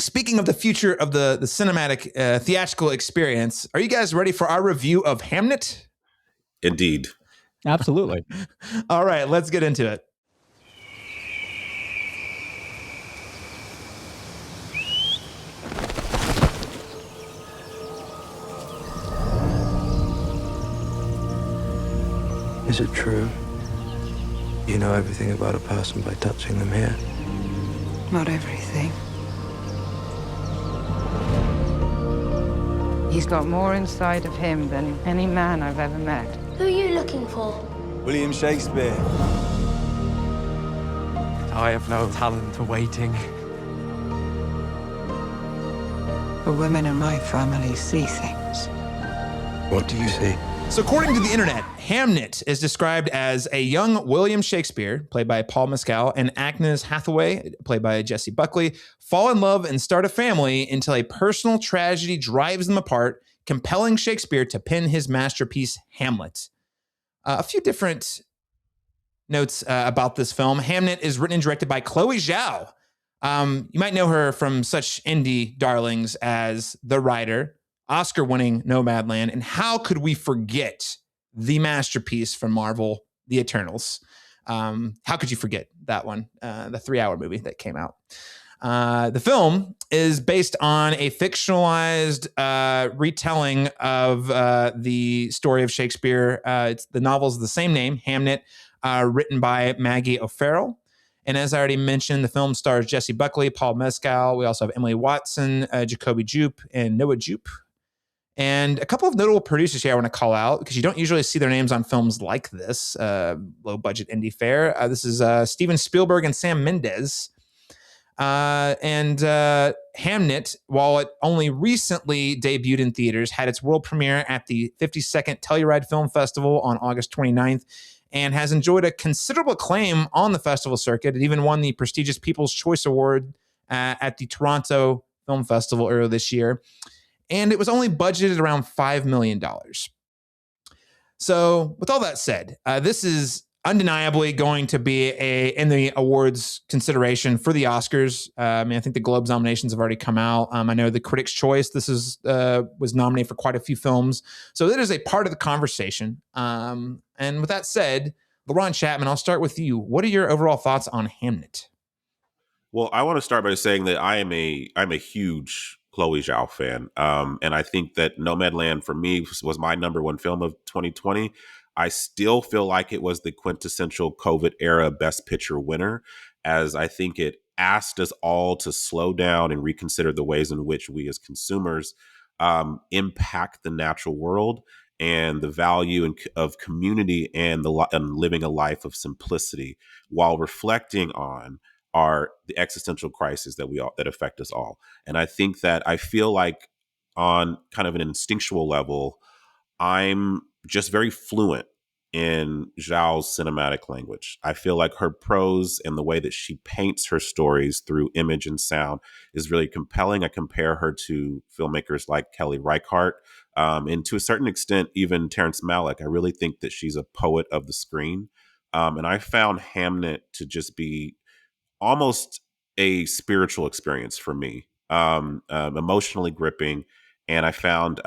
Speaker 1: speaking of the future of the cinematic theatrical experience, are you guys ready for our review of Hamnet?
Speaker 2: Indeed.
Speaker 3: Absolutely.
Speaker 1: All right, let's get into it.
Speaker 4: Is it true? You know everything about a person by touching them here?
Speaker 5: Not everything. He's got more inside of him than any man I've ever met.
Speaker 6: Who are you looking for?
Speaker 7: William Shakespeare.
Speaker 8: I have no talent for waiting.
Speaker 5: The women in my family see things.
Speaker 4: What do you see?
Speaker 1: So according to the internet, Hamnet is described as a young William Shakespeare, played by Paul Mescal, and Agnes Hathaway, played by Jessie Buckley, fall in love and start a family until a personal tragedy drives them apart, compelling Shakespeare to pen his masterpiece, Hamlet. A few different notes about this film. Hamnet is written and directed by Chloé Zhao. You might know her from such indie darlings as The Rider, Oscar-winning Nomadland, and how could we forget the masterpiece from Marvel, The Eternals? How could you forget that one? The 3-hour movie that came out. The film is based on a fictionalized retelling of the story of Shakespeare. The novel is the same name, Hamnet, written by Maggie O'Farrell. And as I already mentioned, the film stars Jessie Buckley, Paul Mescal. We also have Emily Watson, Jacoby Jupe, and Noah Jupe. And a couple of notable producers here I want to call out because you don't usually see their names on films like this, low-budget indie fare. This is Steven Spielberg and Sam Mendes. And Hamnet, while it only recently debuted in theaters, had its world premiere at the 52nd Telluride Film Festival on August 29th and has enjoyed a considerable acclaim on the festival circuit. It even won the prestigious People's Choice Award at the Toronto Film Festival earlier this year. And it was only budgeted around $5 million. So with all that said, this is undeniably going to be in the awards consideration for the Oscars. I think the Globes nominations have already come out. I know the Critics' Choice, this was nominated for quite a few films. So it is a part of the conversation. And with that said, Laron Chapman, I'll start with you. What are your overall thoughts on Hamnet?
Speaker 2: Well, I want to start by saying that I'm a huge Chloé Zhao fan. And I think that Nomadland for me was my number one film of 2020. I still feel like it was the quintessential COVID era Best Picture winner, as I think it asked us all to slow down and reconsider the ways in which we as consumers impact the natural world and the value of community and living a life of simplicity while reflecting on the existential crises that affect us all. And I think that I feel like on kind of an instinctual level, I'm just very fluent in Zhao's cinematic language. I feel like her prose and the way that she paints her stories through image and sound is really compelling. I compare her to filmmakers like Kelly Reichardt, and to a certain extent, even Terrence Malick. I really think that she's a poet of the screen. And I found Hamnet to just be almost a spiritual experience for me, emotionally gripping. And I found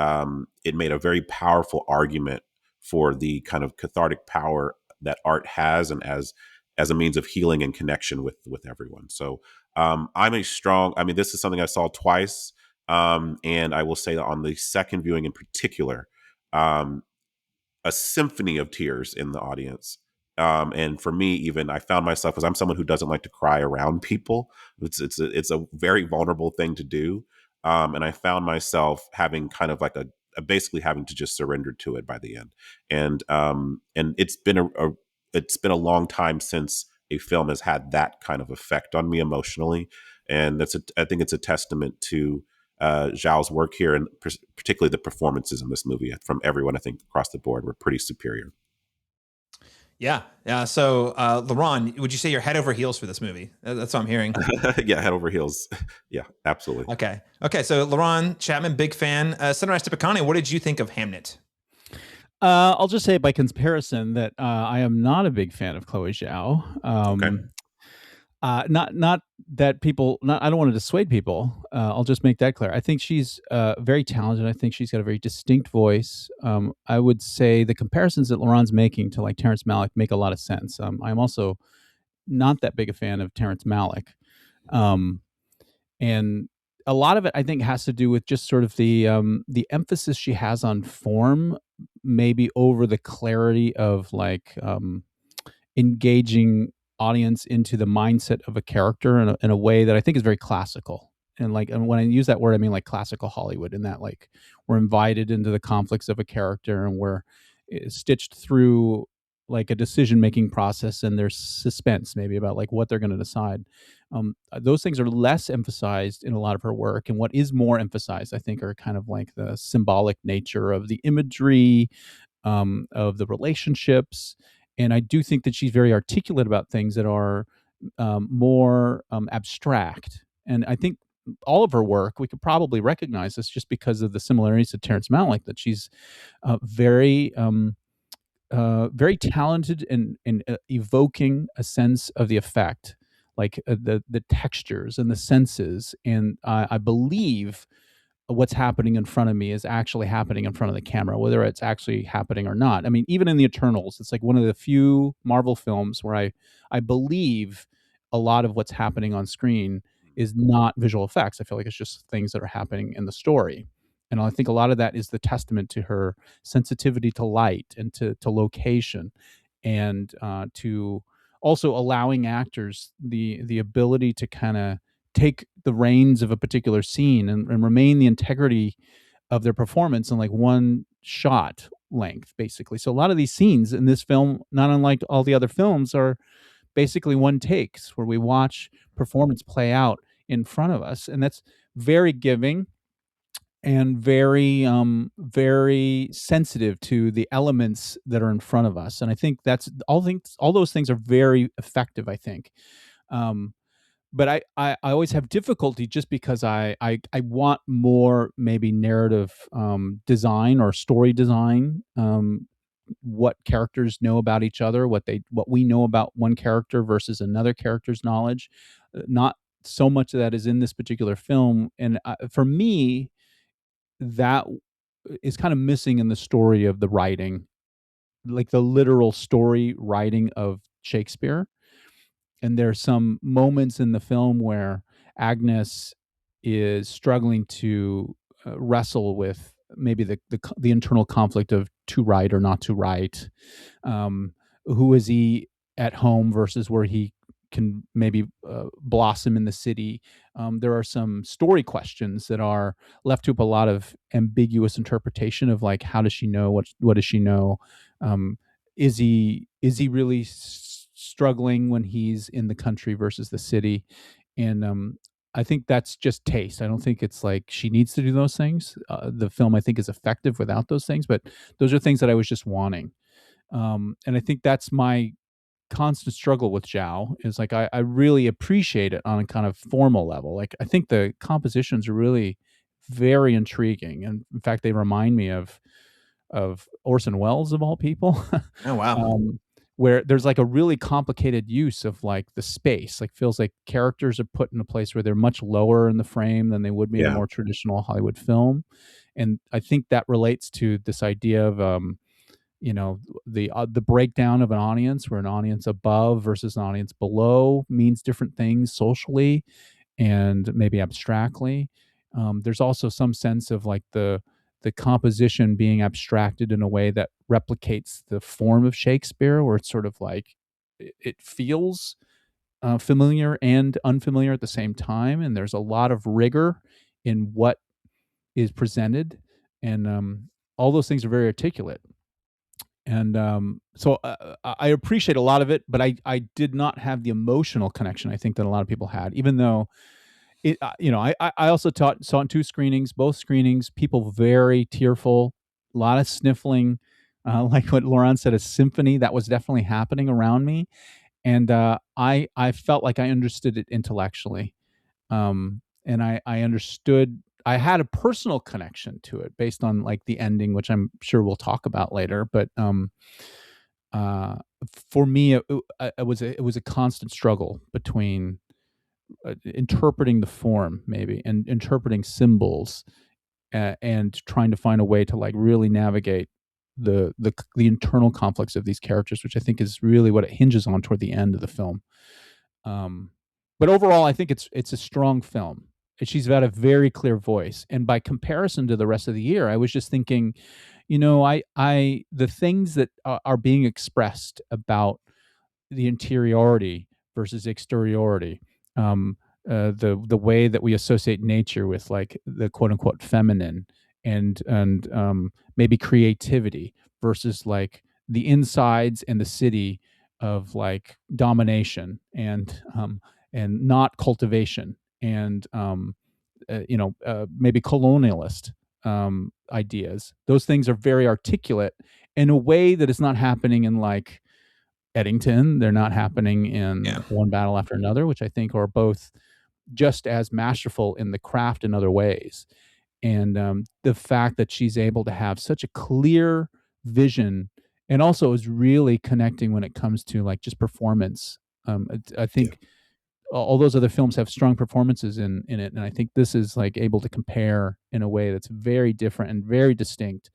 Speaker 2: it made a very powerful argument for the kind of cathartic power that art has, and as a means of healing and connection with everyone. So this is something I saw twice. And I will say that on the second viewing in particular, a symphony of tears in the audience. And for me, even I found myself, because I'm someone who doesn't like to cry around people. It's a very vulnerable thing to do. And I found myself having kind of like basically having to just surrender to it by the end. And it's been a long time since a film has had that kind of effect on me emotionally. And I think it's a testament to Zhao's work here, and particularly the performances in this movie from everyone. I think across the board were pretty superior.
Speaker 1: Yeah. So, Laron, would you say you're head over heels for this movie? That's what I'm hearing.
Speaker 2: Yeah, head over heels. Yeah, absolutely.
Speaker 1: Okay. So, Laron Chapman, big fan. Sunrise Tippeconnie, what did you think of Hamnet?
Speaker 3: I'll just say by comparison that I am not a big fan of Chloé Zhao.
Speaker 2: Okay.
Speaker 3: Not that people. I don't want to dissuade people. I'll just make that clear. I think she's very talented. I think she's got a very distinct voice. I would say the comparisons that Laron's making to like Terrence Malick make a lot of sense. I'm also not that big a fan of Terrence Malick, and a lot of it I think has to do with just sort of the emphasis she has on form, maybe over the clarity of like engaging audience into the mindset of a character in a way that I think is very classical. And when I use that word, I mean like classical Hollywood, in that like we're invited into the conflicts of a character and we're stitched through like a decision making process, and there's suspense maybe about like what they're going to decide. Those things are less emphasized in a lot of her work, and what is more emphasized, I think, are kind of like the symbolic nature of the imagery, of the relationships. And I do think that she's very articulate about things that are more abstract. And I think all of her work, we could probably recognize this just because of the similarities to Terrence Malick, that she's very talented in evoking a sense of the effect, like the textures and the senses. And I believe what's happening in front of me is actually happening in front of the camera, whether it's actually happening or not. I mean, even in the Eternals, it's like one of the few Marvel films where I believe a lot of what's happening on screen is not visual effects. I feel like it's just things that are happening in the story. And I think a lot of that is the testament to her sensitivity to light and to location, and to also allowing actors the ability to kind of take the reins of a particular scene and remain the integrity of their performance in like one shot length, basically. So a lot of these scenes in this film, not unlike all the other films, are basically one takes where we watch performance play out in front of us. And that's very giving and very sensitive to the elements that are in front of us. And I think that's all those things are very effective, I think. But I always have difficulty just because I want more maybe narrative design or story design, what characters know about each other, what we know about one character versus another character's knowledge. Not so much of that is in this particular film, and for me, that is kind of missing in the story of the writing, like the literal story writing of Shakespeare. And there's some moments in the film where Agnes is struggling to wrestle with maybe the internal conflict of to write or not to write. Who is he at home versus where he can maybe blossom in the city? There are some story questions that are left to a lot of ambiguous interpretation of like, how does she know? What does she know? Is he really struggling when he's in the country versus the city? And I think that's just taste. I don't think it's like she needs to do those things. The film, I think, is effective without those things, but those are things that I was just wanting. And I think that's my constant struggle with Zhao, is like I really appreciate it on a kind of formal level. Like I think the compositions are really very intriguing, and in fact, they remind me of Orson Welles of all people.
Speaker 1: Oh wow.
Speaker 3: Where there's like a really complicated use of like the space, like feels like characters are put in a place where they're much lower in the frame than they would be in a more traditional Hollywood film. And I think that relates to this idea of the breakdown of an audience, where an audience above versus an audience below means different things socially and maybe abstractly. There's also some sense of like the composition being abstracted in a way that replicates the form of Shakespeare, where it's sort of like it feels familiar and unfamiliar at the same time. And there's a lot of rigor in what is presented. And all those things are very articulate. And so I appreciate a lot of it, but I did not have the emotional connection I think that a lot of people had, even though I also saw it in two screenings, both screenings, people very tearful, a lot of sniffling, like what Laron said, a symphony that was definitely happening around me. And I felt like I understood it intellectually. And I understood, I had a personal connection to it based on like the ending, which I'm sure we'll talk about later. But for me, it was a constant struggle between interpreting the form maybe and interpreting symbols, and trying to find a way to like really navigate the internal conflicts of these characters, which I think is really what it hinges on toward the end of the film. But overall, I think it's a strong film. she's got a very clear voice. And by comparison to the rest of the year, I was just thinking, the things that are being expressed about the interiority versus exteriority, the way that we associate nature with like the quote unquote feminine, and maybe creativity versus like the insides and the city of like domination and not cultivation, and maybe colonialist ideas. Those things are very articulate in a way that is not happening in like Eddington. They're not happening in One Battle After Another, which I think are both just as masterful in the craft in other ways. And the fact that she's able to have such a clear vision, and also is really connecting when it comes to like just performance. I think all those other films have strong performances in it, and I think this is like able to compare in a way that's very different and very distinct.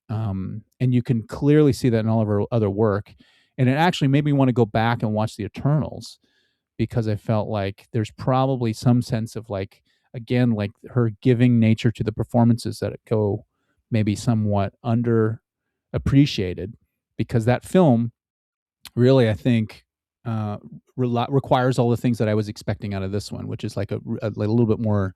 Speaker 3: And you can clearly see that in all of her other work. And it actually made me want to go back and watch The Eternals, because I felt like there's probably some sense of like, again, like her giving nature to the performances that go maybe somewhat underappreciated, because that film really, I think, requires all the things that I was expecting out of this one, which is like a little bit more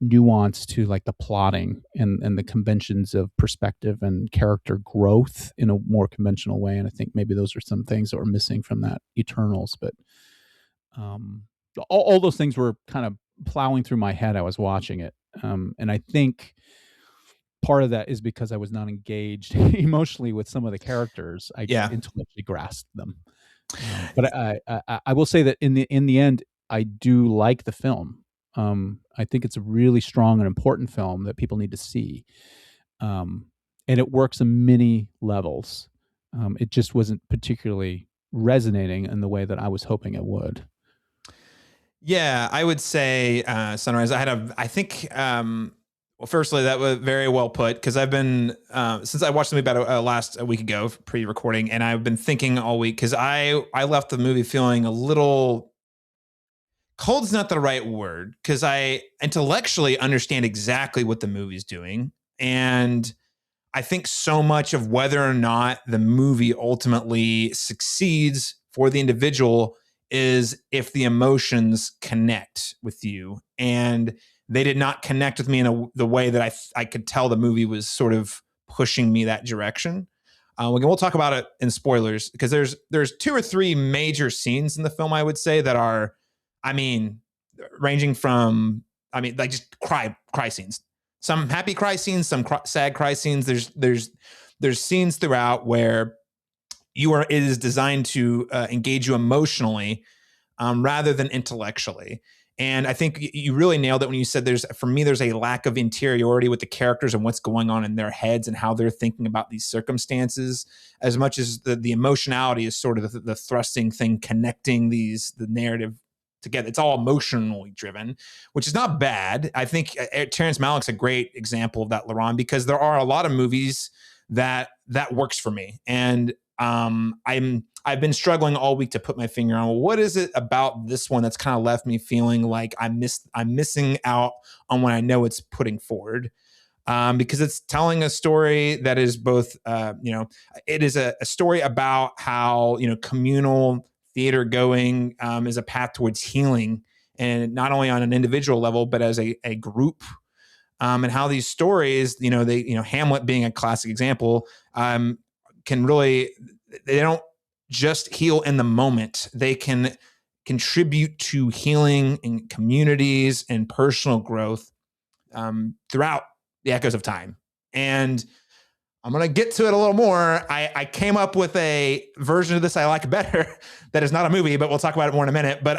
Speaker 3: nuance to like the plotting and the conventions of perspective and character growth in a more conventional way. And I think maybe those are some things that were missing from that Eternals. But all those things were kind of plowing through my head. I was watching it. And I think part of that is because I was not engaged emotionally with some of the characters. I intellectually grasped them. But I will say that in the end, I do like the film. I think it's a really strong and important film that people need to see. And it works on many levels. It just wasn't particularly resonating in the way that I was hoping it would.
Speaker 1: Yeah, I would say Sunrise. I think, well, firstly, that was very well put, because I've been, since I watched the movie about last week ago, pre-recording, and I've been thinking all week, because I left the movie feeling a little, cold's not the right word, because I intellectually understand exactly what the movie's doing. And I think so much of whether or not the movie ultimately succeeds for the individual is if the emotions connect with you. And they did not connect with me in the way that I could tell the movie was sort of pushing me that direction. We'll talk about it in spoilers, because there's 2 or 3 major scenes in the film, I would say, that are, ranging from, like just cry scenes. Some happy cry scenes, some sad cry scenes. There's scenes throughout where it is designed to engage you emotionally rather than intellectually. And I think you really nailed it when you said there's a lack of interiority with the characters and what's going on in their heads and how they're thinking about these circumstances, as much as the emotionality is sort of the thrusting thing connecting the narrative together. It's all emotionally driven, which is not bad. I think Terrence Malick's a great example of that, Laron, because there are a lot of movies that works for me. And I've been struggling all week to put my finger on, well, what is it about this one that's kind of left me feeling like I'm missing out on what I know it's putting forward. Because it's telling a story that is both, it is a story about how, communal theater going is a path towards healing, and not only on an individual level, but as a group. And how these stories, Hamlet being a classic example, can really, they don't just heal in the moment. They can contribute to healing in communities and personal growth throughout the echoes of time. And I'm going to get to it a little more. I came up with a version of this I like better that is not a movie, but we'll talk about it more in a minute. But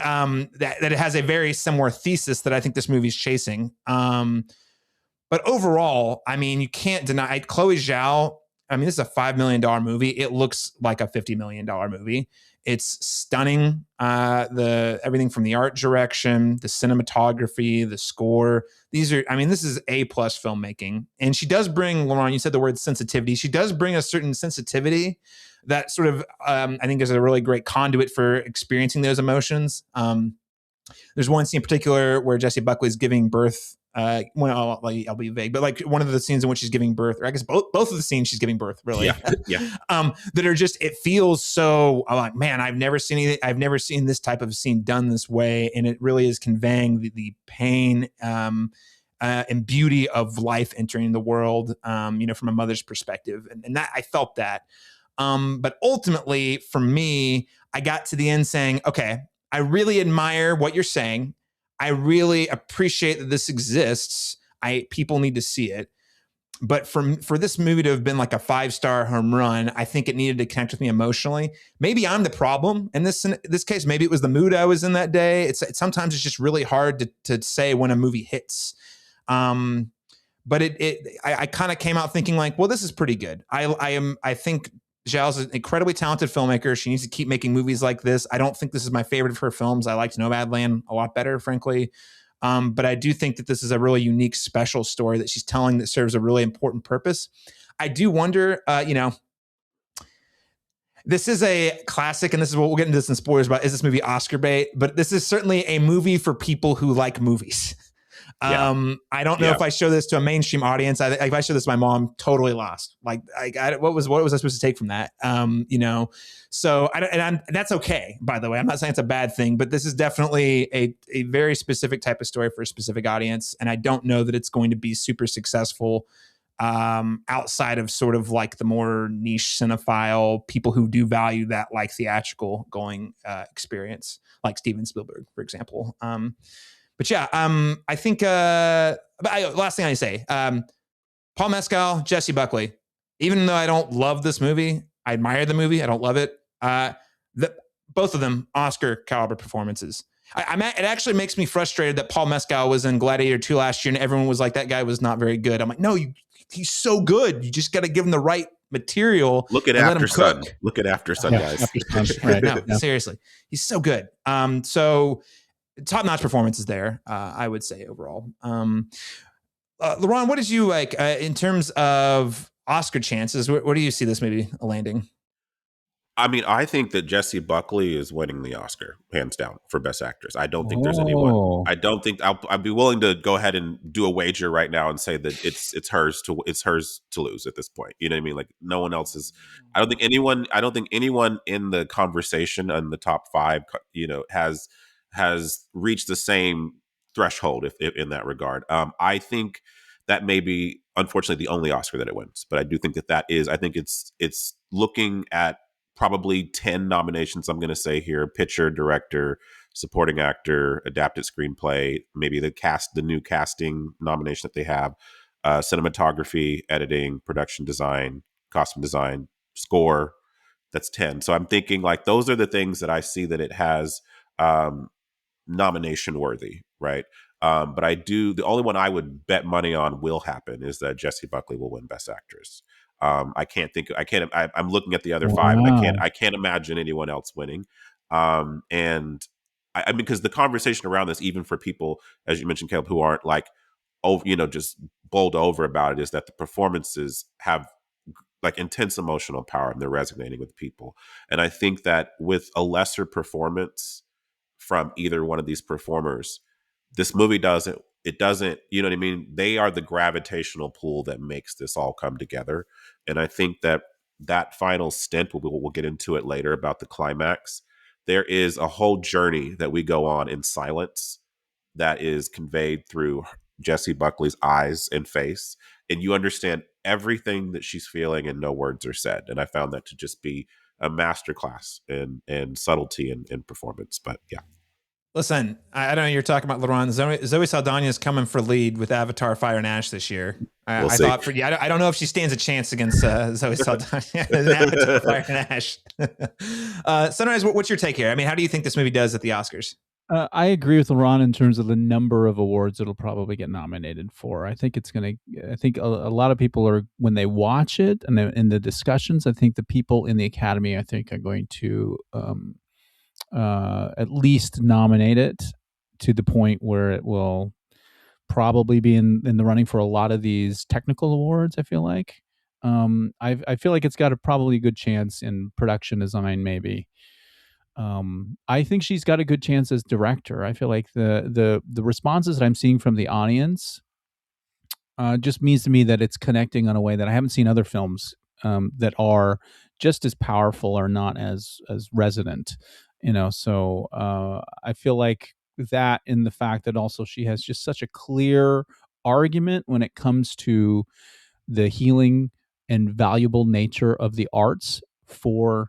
Speaker 1: that it has a very similar thesis that I think this movie's chasing. But overall, you can't deny Chloé Zhao. This is a $5 million movie. It looks like a $50 million movie. It's stunning. Everything from the art direction, the cinematography, the score. This is A+ filmmaking. And she does bring, Laron, you said the word sensitivity. She does bring a certain sensitivity that sort of, I think is a really great conduit for experiencing those emotions. There's one scene in particular where Jessie Buckley's giving birth. I'll be vague, but like one of the scenes in which she's giving birth, or I guess both of the scenes she's giving birth, really, that are just, it feels so, I'm like, man, I've never seen this type of scene done this way, and it really is conveying the pain and beauty of life entering the world, from a mother's perspective, and that I felt that. But ultimately, for me, I got to the end saying, okay, I really admire what you're saying. I really appreciate that this exists. People need to see it. But for this movie to have been like a 5-star home run, I think it needed to connect with me emotionally. Maybe I'm the problem in this case. Maybe it was the mood I was in that day. Sometimes it's just really hard to say when a movie hits. But I kind of came out thinking like, well, this is pretty good. I think Zhao's an incredibly talented filmmaker. She needs to keep making movies like this. I don't think this is my favorite of her films. I liked Nomadland a lot better, frankly. But I do think that this is a really unique, special story that she's telling that serves a really important purpose. I do wonder, this is a classic, and this is what we'll get into this in spoilers about. Is this movie Oscar bait? But this is certainly a movie for people who like movies. I don't know if I show this to a mainstream audience. If I show this to my mom, totally lost. Like, what was I supposed to take from that? So that's okay. By the way, I'm not saying it's a bad thing, but this is definitely a very specific type of story for a specific audience, and I don't know that it's going to be super successful outside of sort of like the more niche cinephile people who do value that like theatrical going experience, like Steven Spielberg, for example. But yeah, I think last thing I say, Paul Mescal, Jessie Buckley. Even though I don't love this movie, I admire the movie. I don't love it. Both of them Oscar caliber performances. It actually makes me frustrated that Paul Mescal was in Gladiator 2 last year, and everyone was like, that guy was not very good. I'm like, no, he's so good. You just got to give him the right material.
Speaker 2: Look at After Sun. Look at After Sun, guys.
Speaker 1: Right. No, seriously, he's so good. So top-notch performances there, I would say overall. Laron, what did you like in terms of Oscar chances? Where do you see this maybe landing?
Speaker 2: I mean, I think that Jessie Buckley is winning the Oscar, hands down, for Best Actress. I don't think there's anyone. I don't think I'd be willing to go ahead and do a wager right now and say that it's hers to lose at this point. You know what I mean? Like, no one else is. I don't think anyone in the conversation on the top 5, has reached the same threshold if in that regard. I think that may be, unfortunately, the only Oscar that it wins. But I do think that is. I think it's looking at probably 10 nominations. I'm going to say here: picture, director, supporting actor, adapted screenplay, maybe the new casting nomination that they have, cinematography, editing, production design, costume design, score. That's 10. So I'm thinking like those are the things that I see that it has nomination worthy, right? But the only one I would bet money on will happen is that Jessie Buckley will win Best Actress. I'm looking at the other 5, and I can't imagine anyone else winning. And I mean, because the conversation around this, even for people, as you mentioned, Caleb, who aren't like, just bowled over about it, is that the performances have like intense emotional power and they're resonating with people. And I think that with a lesser performance from either one of these performers, this movie doesn't, you know what I mean? They are the gravitational pull that makes this all come together. And I think that final stint, we'll get into it later about the climax. There is a whole journey that we go on in silence that is conveyed through Jessie Buckley's eyes and face. And you understand everything that she's feeling and no words are said. And I found that to just be a masterclass in subtlety and performance. But yeah.
Speaker 1: Listen, I don't know. You're talking about Laron. Zoe Saldana is coming for lead with Avatar: Fire and Ash this year. I thought I don't know if she stands a chance against Zoe Saldana in Avatar: Fire and Ash. Sunrise, what's your take here? I mean, how do you think this movie does at the Oscars?
Speaker 3: I agree with Laron in terms of the number of awards it'll probably get nominated for. I think it's going to. I think a lot of people are, when they watch it and in the discussions, I think the people in the Academy, I think, are going to at least nominate it to the point where it will probably be in the running for a lot of these technical awards. I feel like I feel like it's got probably a good chance in production design, maybe. I think she's got a good chance as director. I feel like the responses that I'm seeing from the audience just means to me that it's connecting on a way that I haven't seen other films that are just as powerful or not as resonant. So I feel like that, in the fact that also she has just such a clear argument when it comes to the healing and valuable nature of the arts for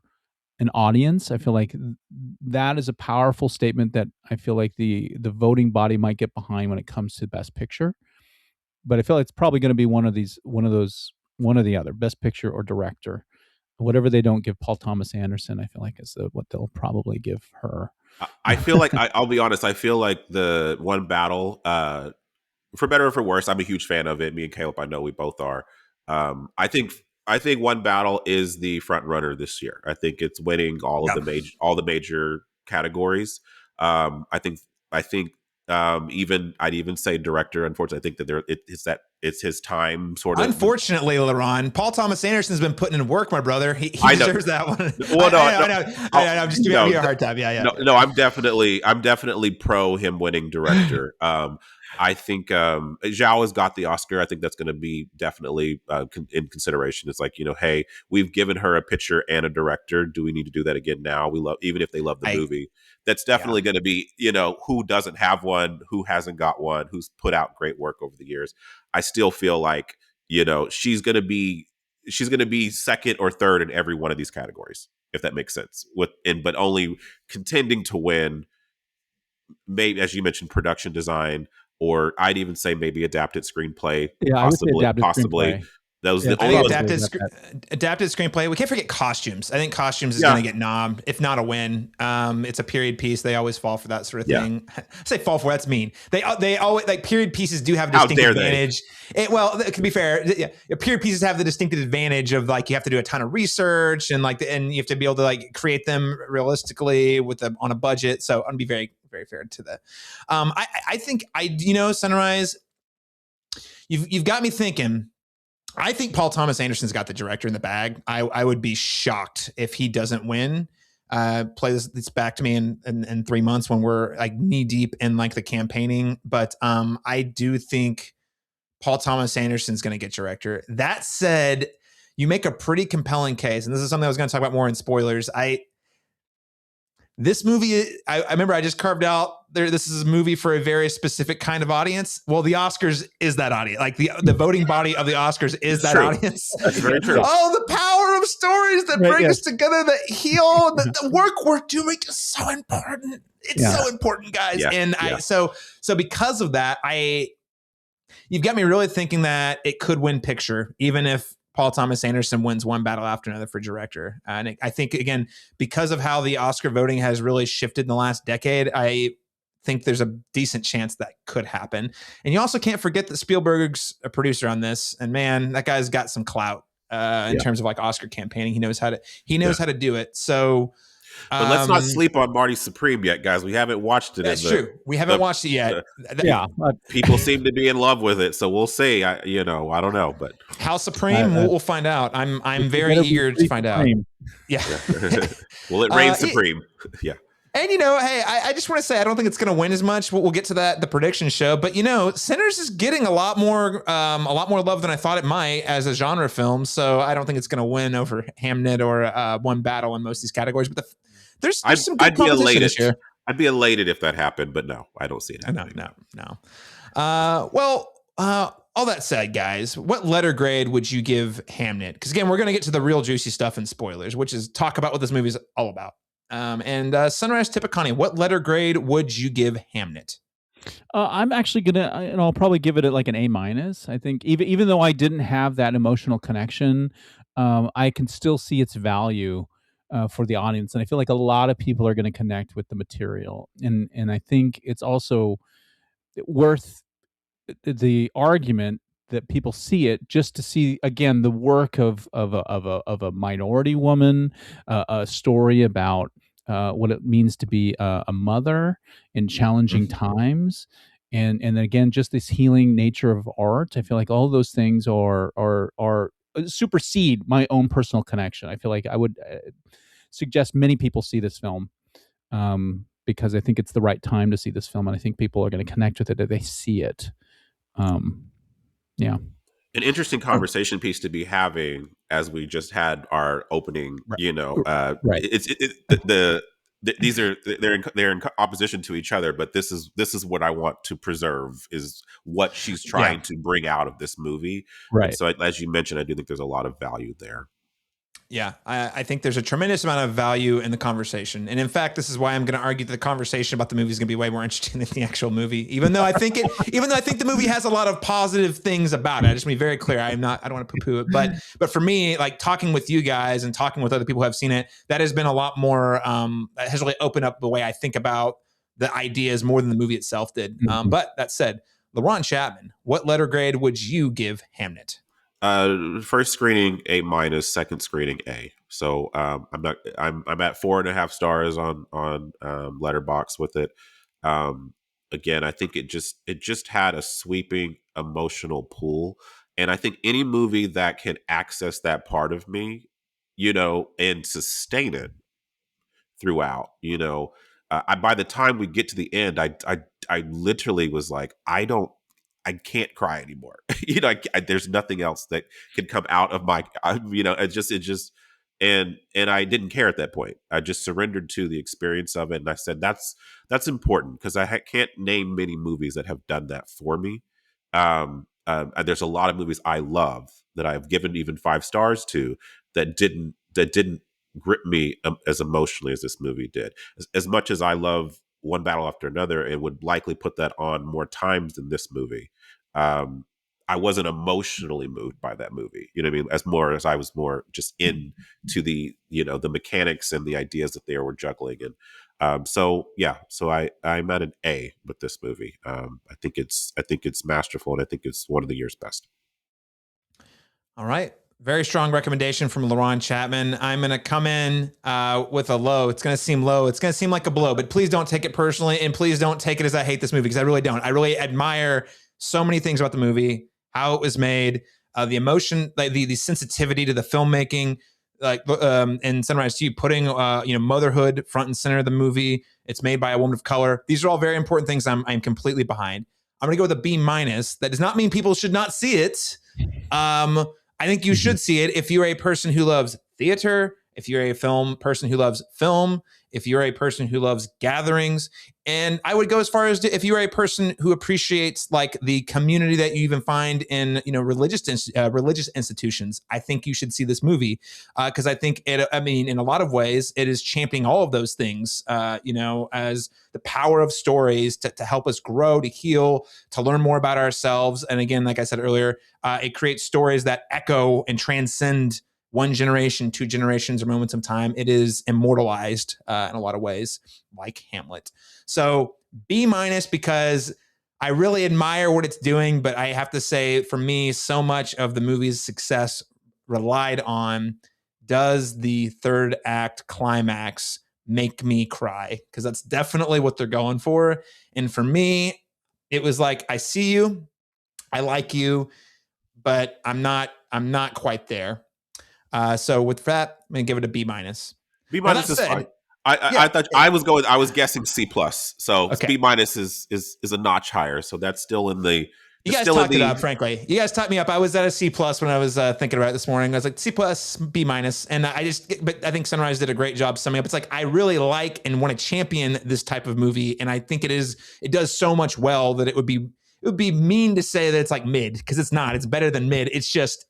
Speaker 3: an audience. I feel like that is a powerful statement that I feel like the voting body might get behind when it comes to Best Picture. But I feel like it's probably going to be one of the other, Best Picture or Director. Whatever they don't give Paul Thomas Anderson, I feel like is what they'll probably give her.
Speaker 2: I feel like I'll be honest. I feel like the One Battle, for better or for worse, I'm a huge fan of it. Me and Caleb, I know we both are. I think One Battle is the front runner this year. I think it's winning all of the major categories. I think even I'd even say director. Unfortunately, I think that it's his time. Sort of.
Speaker 1: Unfortunately, Laron, Paul Thomas Anderson's been putting in work, my brother. He deserves that one.
Speaker 2: Well,
Speaker 1: I know. I'm just giving you a hard time. Yeah.
Speaker 2: No, I'm definitely pro him winning director. I think Zhao has got the Oscar. I think that's going to be definitely in consideration. It's like, hey, we've given her a picture and a director. Do we need to do that again now? Even if they love the movie. That's definitely going to be, who doesn't have one, who hasn't got one, who's put out great work over the years. I still feel like, she's going to be second or third in every one of these categories, if that makes sense. But only contending to win, maybe, as you mentioned, production design, or I'd even say maybe adapted screenplay.
Speaker 3: Yeah,
Speaker 2: possibly.
Speaker 3: Screenplay.
Speaker 2: Those the only
Speaker 1: adapted screenplay. We can't forget costumes. I think costumes is going to get nommed, if not a win. It's a period piece. They always fall for that sort of thing. I say fall for, that's mean. They always, like, period pieces do have a distinct advantage. To be fair, period pieces have the distinctive advantage of, like, you have to do a ton of research and you have to be able to, like, create them realistically on a budget. So I'm gonna be very, very fair to that. I think Sunrise, you've got me thinking. I think Paul Thomas Anderson's got the director in the bag. I would be shocked if he doesn't win. Play this back to me in 3 months when we're, like, knee deep in, like, the campaigning. But I do think Paul Thomas Anderson's going to get director. That said, you make a pretty compelling case, and this is something I was going to talk about more in spoilers. This movie, I remember I just carved out there. This is a movie for a very specific kind of audience. Well, the Oscars is that audience. Like, the voting body of the Oscars is that audience.
Speaker 2: That's very true.
Speaker 1: Oh, the power of stories that bring us together, that heal. The work we're doing is so important. It's so important, guys.
Speaker 2: Yeah.
Speaker 1: And so because of that, you've got me really thinking that it could win picture, even if Paul Thomas Anderson wins one battle after another for director. And I think, again, because of how the Oscar voting has really shifted in the last decade, I think there's a decent chance that could happen. And you also can't forget that Spielberg's a producer on this. And, man, that guy's got some clout in terms of, like, Oscar campaigning. He knows how to do it. So,
Speaker 2: but let's not sleep on Marty Supreme yet, guys. We haven't watched it.
Speaker 1: That's true. We haven't watched it yet.
Speaker 2: People seem to be in love with it, so we'll see. I don't know, but
Speaker 1: how Supreme, we'll find out. I'm very eager to find out. Yeah.
Speaker 2: Will it reign supreme? Yeah.
Speaker 1: And, hey, I just want to say, I don't think it's going to win as much. We'll get to that, the prediction show. But, Sinners is getting a lot more love than I thought it might as a genre film. So I don't think it's going to win over Hamnet or One Battle in most of these categories. But there's some good competition this year.
Speaker 2: I'd be elated if that happened, but no, I don't see it happening.
Speaker 1: No. All that said, guys, what letter grade would you give Hamnet? Because, again, we're going to get to the real juicy stuff in spoilers, which is talk about what this movie is all about. Sunrise Tippeconnie, what letter grade would you give Hamnet?
Speaker 3: I'm actually and I'll probably give it like an A-. I think even though I didn't have that emotional connection, I can still see its value for the audience, and I feel like a lot of people are going to connect with the material, and I think it's also worth the argument that people see it just to see, again, the work of a minority woman, a story about what it means to be a mother in challenging times, and then again, just this healing nature of art. I feel like all those things are supersede my own personal connection. I feel like I would suggest many people see this film. because I think it's the right time to see this film, and I think people are going to connect with it if they see it. Yeah.
Speaker 2: An interesting conversation piece to be having as we just had our opening.
Speaker 3: Right.
Speaker 2: These are they're in opposition to each other, but this is what I want to preserve, is what she's trying to bring out of this movie.
Speaker 3: Right.
Speaker 2: And so, as you mentioned, I do think there's a lot of value there.
Speaker 1: Yeah, I think there's a tremendous amount of value in the conversation. And in fact, this is why I'm going to argue that the conversation about the movie is going to be way more interesting than the actual movie, even though I think the movie has a lot of positive things about it. I just want to be very clear. I don't want to poo-poo it, but for me, like talking with you guys and talking with other people who have seen it, that has been a lot more, that has really opened up the way I think about the ideas more than the movie itself did. But that said, Laron Chapman, what letter grade would you give Hamnet?
Speaker 2: First screening A-, second screening A. So I'm at 4.5 stars on Letterboxd with it. Again, I think it just had a sweeping emotional pull, and I think any movie that can access that part of me, and sustain it throughout, by the time we get to the end, I literally was like, I can't cry anymore. There's nothing else that can come out of my, and I didn't care at that point. I just surrendered to the experience of it, and I said that's important, because I can't name many movies that have done that for me. And there's a lot of movies I love that I've given even 5 stars to that didn't grip me as emotionally as this movie did. As much as I love One Battle After Another, and would likely put that on more times than this movie, I wasn't emotionally moved by that movie. You know what I mean? As I was more just into the the mechanics and the ideas that they were juggling. And so I'm at an A with this movie. I think it's masterful, and I think it's one of the year's best.
Speaker 1: All right. Very strong recommendation from Laron Chapman. I'm going to come in with a low. It's going to seem low. It's going to seem like a blow, but please don't take it personally, and please don't take it as I hate this movie, because I really don't. I really admire so many things about the movie, how it was made, the emotion, like the sensitivity to the filmmaking, like and Sunrise Too, putting motherhood front and center of the movie. It's made by a woman of color. These are all very important things I'm completely behind. I'm going to go with a B-. That does not mean people should not see it. I think you should see it if you're a person who loves theater, if you're a person who loves film, if you're a person who loves gatherings. And I would go as far as if you're a person who appreciates like the community that you even find in religious institutions. I think you should see this movie because I think in a lot of ways it is championing all of those things. As the power of stories to help us grow, to heal, to learn more about ourselves. And again, like I said earlier, it creates stories that echo and transcend one generation, 2 generations, or moments of time. It is immortalized in a lot of ways, like Hamlet. So B- because I really admire what it's doing, but I have to say, for me, so much of the movie's success relied on, does the third act climax make me cry? Because that's definitely what they're going for. And for me, it was like, I see you, I like you, but I'm not quite there. So with that, I'm gonna give it a B-.
Speaker 2: B- is fine. I was guessing C+. So okay. B- is a notch higher. So that's still in the.
Speaker 1: You guys talked it up, frankly. You guys talked me up. I was at a C+ when I was thinking about it this morning. I was like C+, B-, and but I think Sunrise did a great job summing up. It's like, I really like and want to champion this type of movie, and I think it does so much well that it would be mean to say that it's like mid, because it's not. It's better than mid. It's just,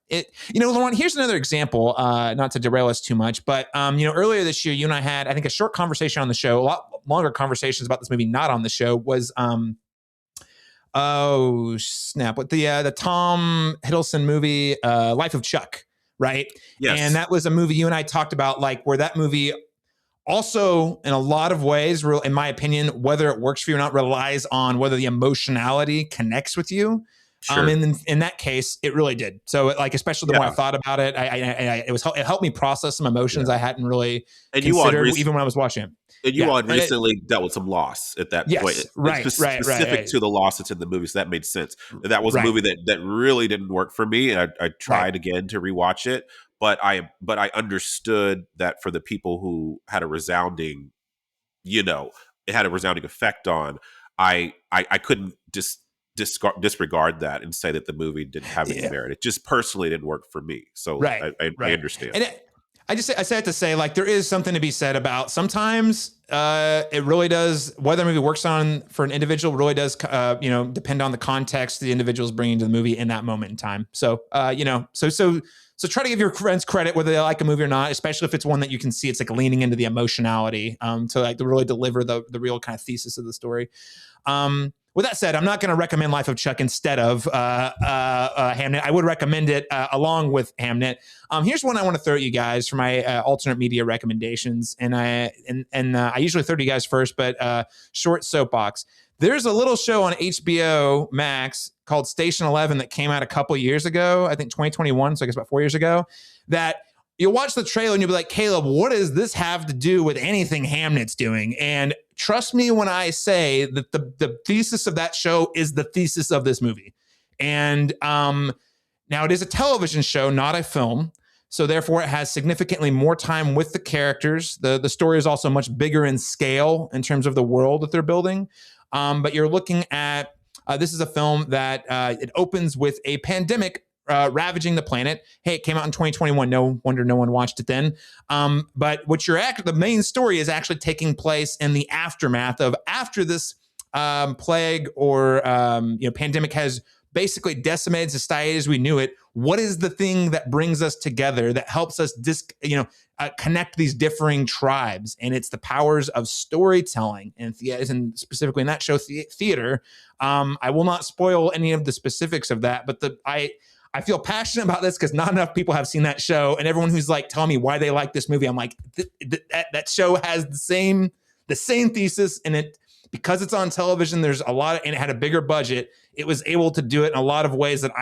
Speaker 1: Laron, here's another example, not to derail us too much, but, earlier this year, you and I had, I think, a short conversation on the show, a lot longer conversations about this movie, not on the show, was, oh, snap, what the Tom Hiddleston movie, Life of Chuck, right?
Speaker 2: Yes.
Speaker 1: And that was a movie you and I talked about, like, where that movie also, in a lot of ways, in my opinion, whether it works for you or not, relies on whether the emotionality connects with you.
Speaker 2: Sure.
Speaker 1: In that case, it really did. So, like, especially the more I thought about it, it helped me process some emotions I hadn't really considered even when I was watching it.
Speaker 2: And you all had recently dealt with some loss at that point. Specific to the loss that's in the movie, so that made sense. That was a movie that really didn't work for me, and I tried again to rewatch it, but I understood that for the people who had a resounding it had a resounding effect on, I couldn't disregard that and say that the movie didn't have any merit. It just personally didn't work for me. So
Speaker 1: Right.
Speaker 2: I understand.
Speaker 1: And I say it to say, like, there is something to be said about sometimes it really does, whether a movie works on for an individual really does, depend on the context the individual is bringing to the movie in that moment in time. So, so try to give your friends credit whether they like a movie or not, especially if it's one that you can see it's like leaning into the emotionality to like to really deliver the real kind of thesis of the story. With that said, I'm not going to recommend Life of Chuck instead of Hamnet. I would recommend it along with Hamnet. Here's one I want to throw at you guys for my alternate media recommendations, and I usually throw to you guys first, but short soapbox. There's a little show on HBO Max called Station 11 that came out a couple years ago, I think 2021, so I guess about 4 years ago, that you'll watch the trailer and you'll be like, Caleb, what does this have to do with anything Hamnet's doing? And trust me when I say that the thesis of that show is the thesis of this movie. And now it is a television show, not a film. So therefore, it has significantly more time with the characters. The story is also much bigger in scale in terms of the world that they're building. But you're looking at, this is a film that it opens with a pandemic ravaging the planet. Hey, it came out in 2021. No wonder no one watched it then. But what the main story is actually taking place in the aftermath of after this plague or pandemic has basically decimated society as we knew it. What is the thing that brings us together, that helps us connect these differing tribes? And it's the powers of storytelling and specifically in that show, theater. I will not spoil any of the specifics of that, but I feel passionate about this because not enough people have seen that show, and everyone who's like telling me why they like this movie, I'm like, that show has the same thesis, and it, because it's on television, there's a lot and it had a bigger budget. It was able to do it in a lot of ways that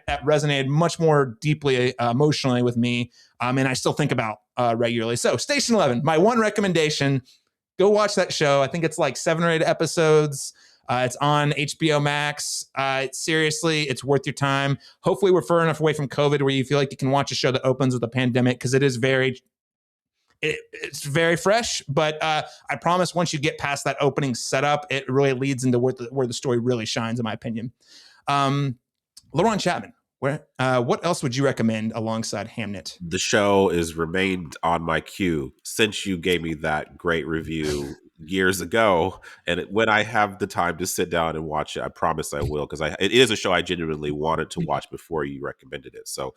Speaker 1: that resonated much more deeply emotionally with me, and I still think about regularly. So Station 11, my one recommendation, go watch that show. I think it's like 7 or 8 episodes. It's on HBO Max. Seriously, it's worth your time. Hopefully, we're far enough away from COVID where you feel like you can watch a show that opens with a pandemic, because it is it's very fresh. But I promise, once you get past that opening setup, it really leads into where the story really shines, in my opinion. Laron Chapman, what else would you recommend alongside Hamnet?
Speaker 2: The show has remained on my queue since you gave me that great review years ago, and when I have the time to sit down and watch it, I promise I will, because it is a show I genuinely wanted to watch before you recommended it. So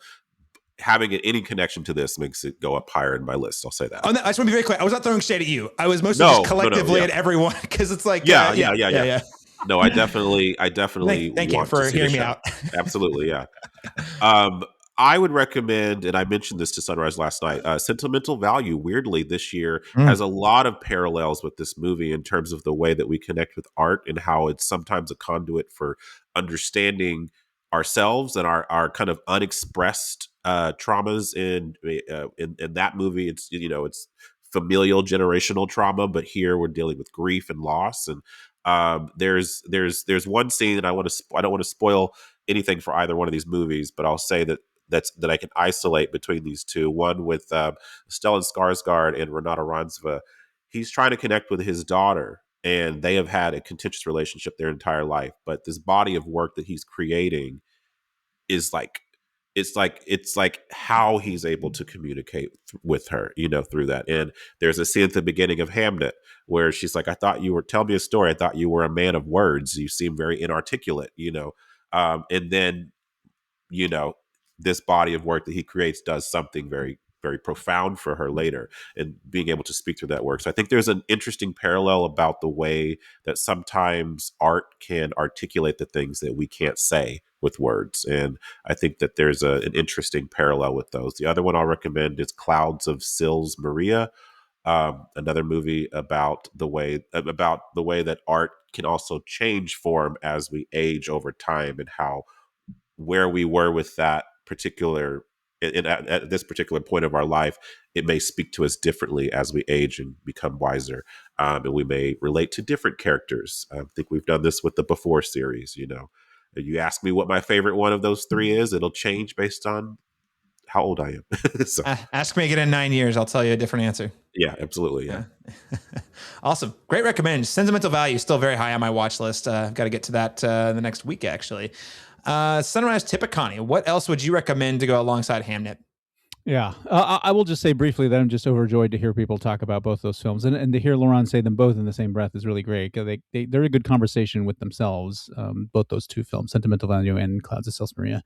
Speaker 2: having any connection to this makes it go up higher in my list. I'll say that.
Speaker 1: I just want to be very clear. I was not throwing shade at you. I was mostly just collectively at everyone, because it's like yeah.
Speaker 2: No, I definitely
Speaker 1: thank you for hearing me out.
Speaker 2: Absolutely, yeah. I would recommend, and I mentioned this to Sunrise last night, Sentimental Value, weirdly, this year has a lot of parallels with this movie in terms of the way that we connect with art and how it's sometimes a conduit for understanding ourselves and our kind of unexpressed traumas. In that movie, it's familial generational trauma, but here we're dealing with grief and loss. And there's one scene, and I don't want to spoil anything for either one of these movies, but I'll say that I can isolate between these two. One with Stellan Skarsgård and Renata Ransva. He's trying to connect with his daughter, and they have had a contentious relationship their entire life. But this body of work that he's creating is like, it's like how he's able to communicate with her, through that. And there's a scene at the beginning of Hamnet where she's like, tell me a story. I thought you were a man of words. You seem very inarticulate, and then, this body of work that he creates does something very, very profound for her later, and being able to speak through that work. So I think there's an interesting parallel about the way that sometimes art can articulate the things that we can't say with words. And I think that there's an interesting parallel with those. The other one I'll recommend is Clouds of Sils Maria, another movie about the way that art can also change form as we age over time, and how where we were with that particular at this particular point of our life, it may speak to us differently as we age and become wiser, and we may relate to different characters. I think we've done this with the Before series. You ask me what my favorite one of those three is, it'll change based on how old I am. So,
Speaker 1: ask me again in 9 years, I'll tell you a different answer.
Speaker 2: Yeah, absolutely. Yeah.
Speaker 1: Awesome. Great recommend. Sentimental Value is still very high on my watch list. I've got to get to that the next week, actually. Sunrise Tippeconnie. What else would you recommend to go alongside Hamnet?
Speaker 3: Yeah, I will just say briefly that I'm just overjoyed to hear people talk about both those films, and to hear Laron say them both in the same breath is really great. 'Cause they're a good conversation with themselves. Both those two films, Sentimental Value and Clouds of Sils Maria,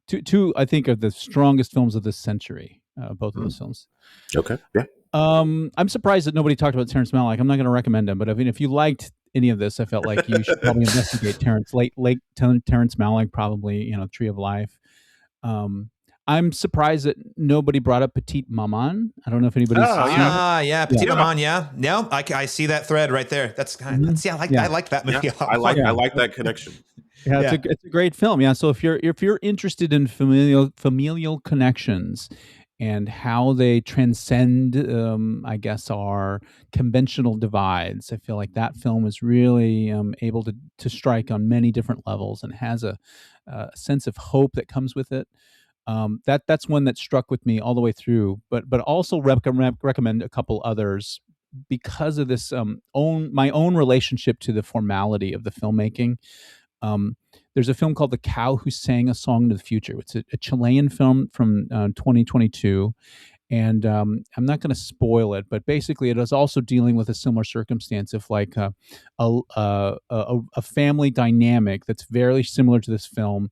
Speaker 3: two I think are the strongest films of this century. Both of those films.
Speaker 2: Okay. Yeah.
Speaker 3: I'm surprised that nobody talked about Terrence Malick. I'm not going to recommend him, but I mean, if you liked any of this, I felt like you should probably investigate Terrence Malick, probably, Tree of Life. I'm surprised that nobody brought up Petite Maman. I don't know if anybody's seen it.
Speaker 1: Yeah, Petite Maman. Yeah, no, I see that thread right there. That's kind of I like that movie.
Speaker 2: Yeah, I like that connection.
Speaker 3: Yeah, it's a great film. Yeah, so if you're interested in familial connections and how they transcend, I guess, our conventional divides, I feel like that film is really able to strike on many different levels and has a sense of hope that comes with it. That's one that struck with me all the way through, but also recommend a couple others because of this my own relationship to the formality of the filmmaking. There's a film called The Cow Who Sang a Song to the Future. It's a Chilean film from 2022. And I'm not going to spoil it, but basically it is also dealing with a similar circumstance of like a family dynamic that's very similar to this film,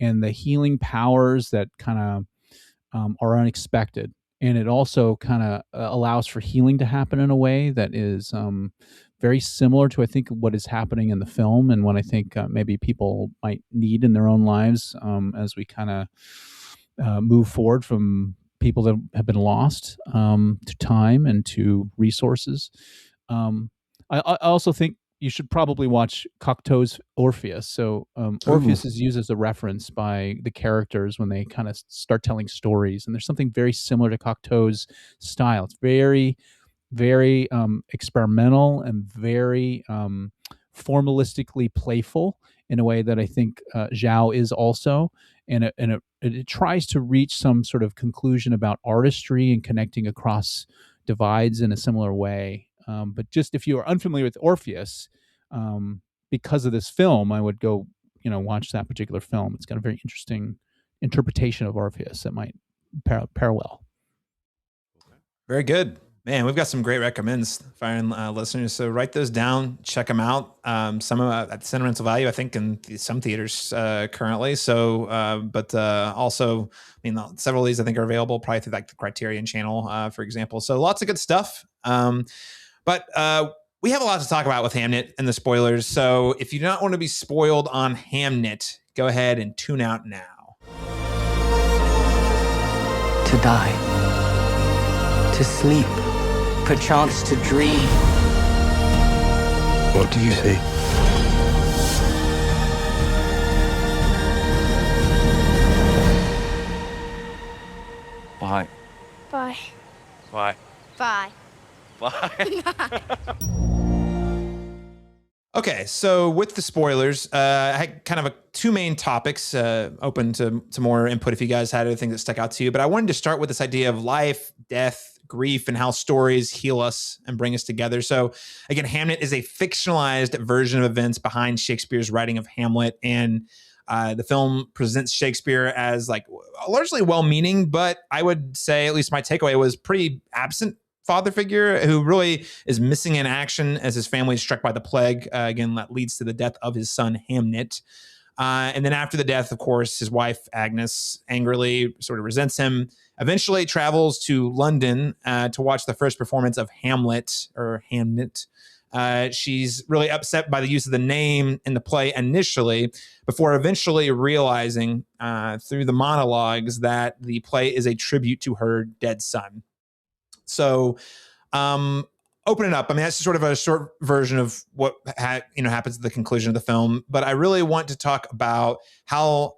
Speaker 3: and the healing powers that kind of are unexpected. And it also kind of allows for healing to happen in a way that is very similar to, I think, what is happening in the film, and what I think maybe people might need in their own lives as we kind of move forward from people that have been lost to time and to resources. I also think you should probably watch Cocteau's Orpheus. So Orpheus is used as a reference by the characters when they kind of start telling stories. And there's something very similar to Cocteau's style. It's very, very experimental and very formalistically playful in a way that I think Zhao is also. And it tries to reach some sort of conclusion about artistry and connecting across divides in a similar way. But just if you are unfamiliar with Orpheus, because of this film, I would go, watch that particular film. It's got a very interesting interpretation of Orpheus that might pair well.
Speaker 1: Very good. Man, we've got some great recommends, fine listeners. So write those down, check them out. Some of at Sentimental Value, I think, in some theaters currently. So, but also, several of these I think are available probably through like the Criterion channel, for example. So lots of good stuff. But we have a lot to talk about with Hamnet and the spoilers. So if you do not want to be spoiled on Hamnet, go ahead and tune out now.
Speaker 5: To die. To sleep. Perchance to dream.
Speaker 4: What do you see?
Speaker 8: Why?
Speaker 6: Bye.
Speaker 8: Why?
Speaker 6: Bye.
Speaker 8: Why?
Speaker 1: Okay, so with the spoilers, I had kind of two main topics open to more input if you guys had anything that stuck out to you. But I wanted to start with this idea of life, death, grief, and how stories heal us and bring us together. So again, Hamnet is a fictionalized version of events behind Shakespeare's writing of Hamlet. And the film presents Shakespeare as like largely well-meaning, but I would say, at least my takeaway was pretty absent father figure who really is missing in action as his family is struck by the plague. Again, that leads to the death of his son, Hamnet. And then after the death, of course, his wife, Agnes, angrily sort of resents him, eventually travels to London to watch the first performance of Hamlet, or Hamnet. She's really upset by the use of the name in the play initially, before eventually realizing through the monologues that the play is a tribute to her dead son. So, open it up. I mean, that's sort of a short version of what happens at the conclusion of the film. But I really want to talk about how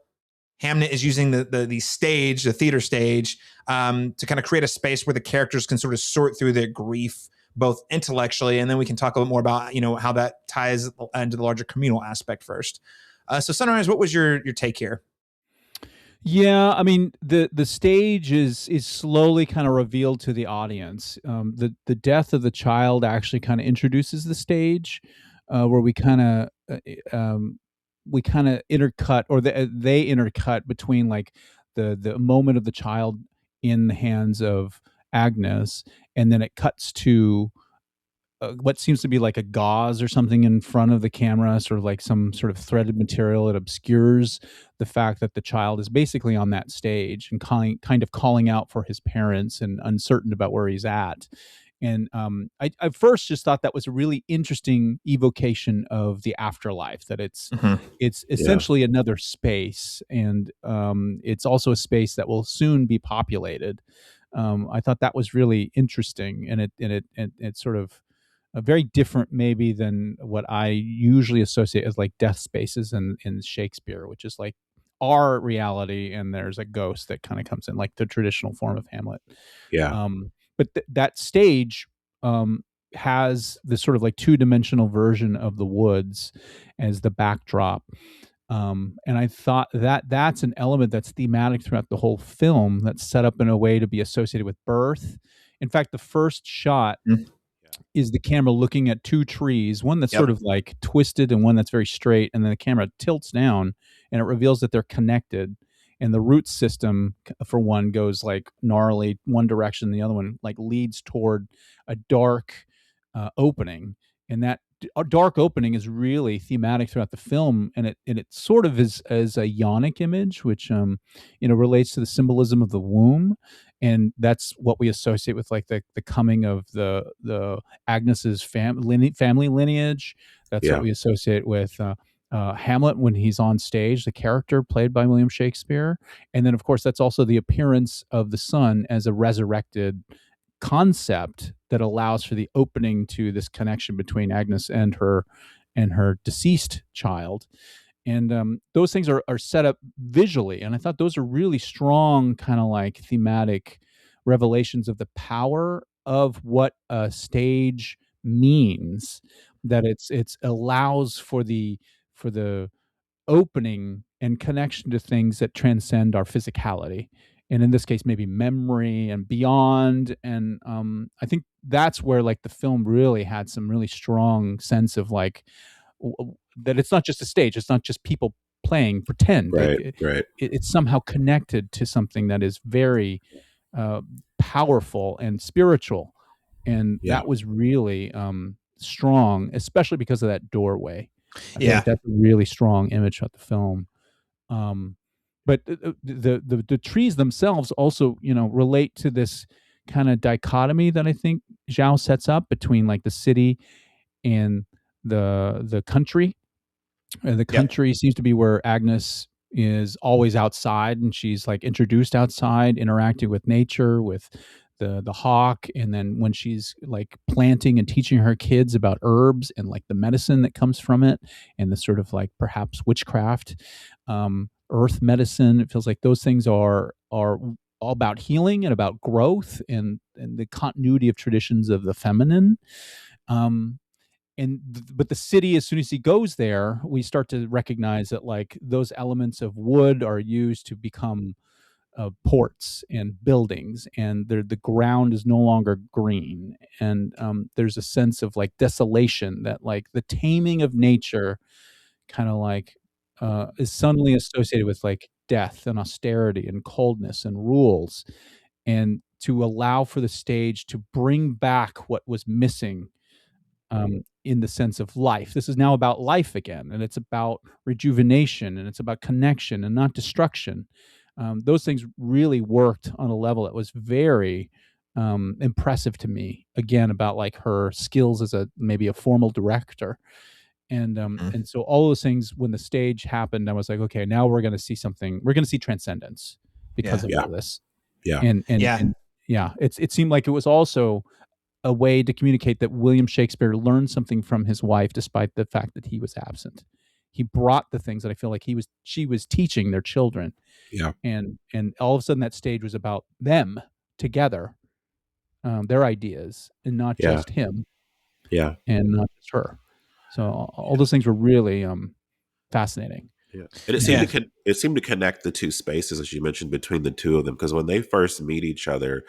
Speaker 1: Hamnet is using the stage, the theater stage, to kind of create a space where the characters can sort of sort through their grief, both intellectually, and then we can talk a little more about how that ties into the larger communal aspect first. So, Sunrise, what was your take here?
Speaker 3: Yeah, I mean the stage is slowly kind of revealed to the audience. The death of the child actually kind of introduces the stage, where we kind of intercut, or they intercut between like the moment of the child in the hands of Agnes, and then it cuts to what seems to be like a gauze or something in front of the camera, sort of like some sort of threaded material. It obscures the fact that the child is basically on that stage and kind of calling out for his parents and uncertain about where he's at. And I first just thought that was a really interesting evocation of the afterlife. That it's
Speaker 2: Yeah.
Speaker 3: essentially another space, and it's also a space that will soon be populated. I thought that was really interesting, and it sort of very different maybe than what I usually associate as like death spaces in Shakespeare, which is like our reality, and there's a ghost that kind of comes in, like the traditional form of Hamlet.
Speaker 2: Yeah.
Speaker 3: But that stage um, has this sort of like two-dimensional version of the woods as the backdrop. And I thought that that's an element that's thematic throughout the whole film, that's set up in a way to be associated with birth. In fact, the first shot
Speaker 1: Mm.
Speaker 3: is the camera looking at two trees, one that's
Speaker 1: Yep.
Speaker 3: sort of like twisted and one that's very straight, and then the camera tilts down and it reveals that they're connected. And the root system for one goes like gnarly one direction, the other one like leads toward a dark opening. And that dark opening is really thematic throughout the film, and it sort of is as a yonic image, which relates to the symbolism of the womb, and that's what we associate with like the coming of the Agnes's family lineage. That's what
Speaker 2: Yeah.
Speaker 3: we associate with Hamlet when he's on stage, the character played by William Shakespeare, and then of course that's also the appearance of the son as a resurrected concept that allows for the opening to this connection between Agnes and her deceased child. And those things are set up visually, and I thought those are really strong kind of like thematic revelations of the power of what a stage means, that it's allows for the opening and connection to things that transcend our physicality, and in this case maybe memory and beyond. And I think that's where like the film really had some really strong sense of like that it's not just a stage, it's not just people playing pretend, like
Speaker 2: Right. Right.
Speaker 3: it's somehow connected to something that is very uh, powerful and spiritual. And
Speaker 2: Yeah.
Speaker 3: that was really strong, especially because of that doorway. I feel
Speaker 1: Yeah.
Speaker 3: like that's a really strong image of the film. Um, but the trees themselves also, relate to this kind of dichotomy that I think Zhao sets up between like the city and the country. The
Speaker 1: Yep.
Speaker 3: country seems to be where Agnes is always outside, and she's like introduced outside, interacting with nature, with the hawk, and then when she's like planting and teaching her kids about herbs and like the medicine that comes from it, and the sort of like perhaps witchcraft, earth medicine. It feels like those things are all about healing and about growth, and the continuity of traditions of the feminine. Um, but the city, as soon as he goes there, we start to recognize that like those elements of wood are used to become ports and buildings, and the ground is no longer green, and there's a sense of like desolation, that like the taming of nature kind of like is suddenly associated with like death and austerity and coldness and rules, and to allow for the stage to bring back what was missing, in the sense of life. This is now about life again, and it's about rejuvenation, and it's about connection and not destruction. Those things really worked on a level that was very impressive to me. Again, about like her skills as a maybe a formal director,
Speaker 1: Mhm.
Speaker 3: and so all those things, when the stage happened, I was like, okay, now we're going to see something. We're going to see transcendence because
Speaker 1: Yeah.
Speaker 3: of
Speaker 2: Yeah.
Speaker 3: all this.
Speaker 2: Yeah.
Speaker 1: Yeah.
Speaker 3: And yeah, it seemed like it was also a way to communicate that William Shakespeare learned something from his wife, despite the fact that he was absent. He brought the things that I feel like she was teaching their children,
Speaker 2: Yeah.
Speaker 3: and all of a sudden that stage was about them together, their ideas, and not
Speaker 2: Yeah.
Speaker 3: just him,
Speaker 2: Yeah.
Speaker 3: and not just her. So all those things were really fascinating.
Speaker 2: Yeah, and it seemed to connect the two spaces, as you mentioned, between the two of them, because when they first meet each other,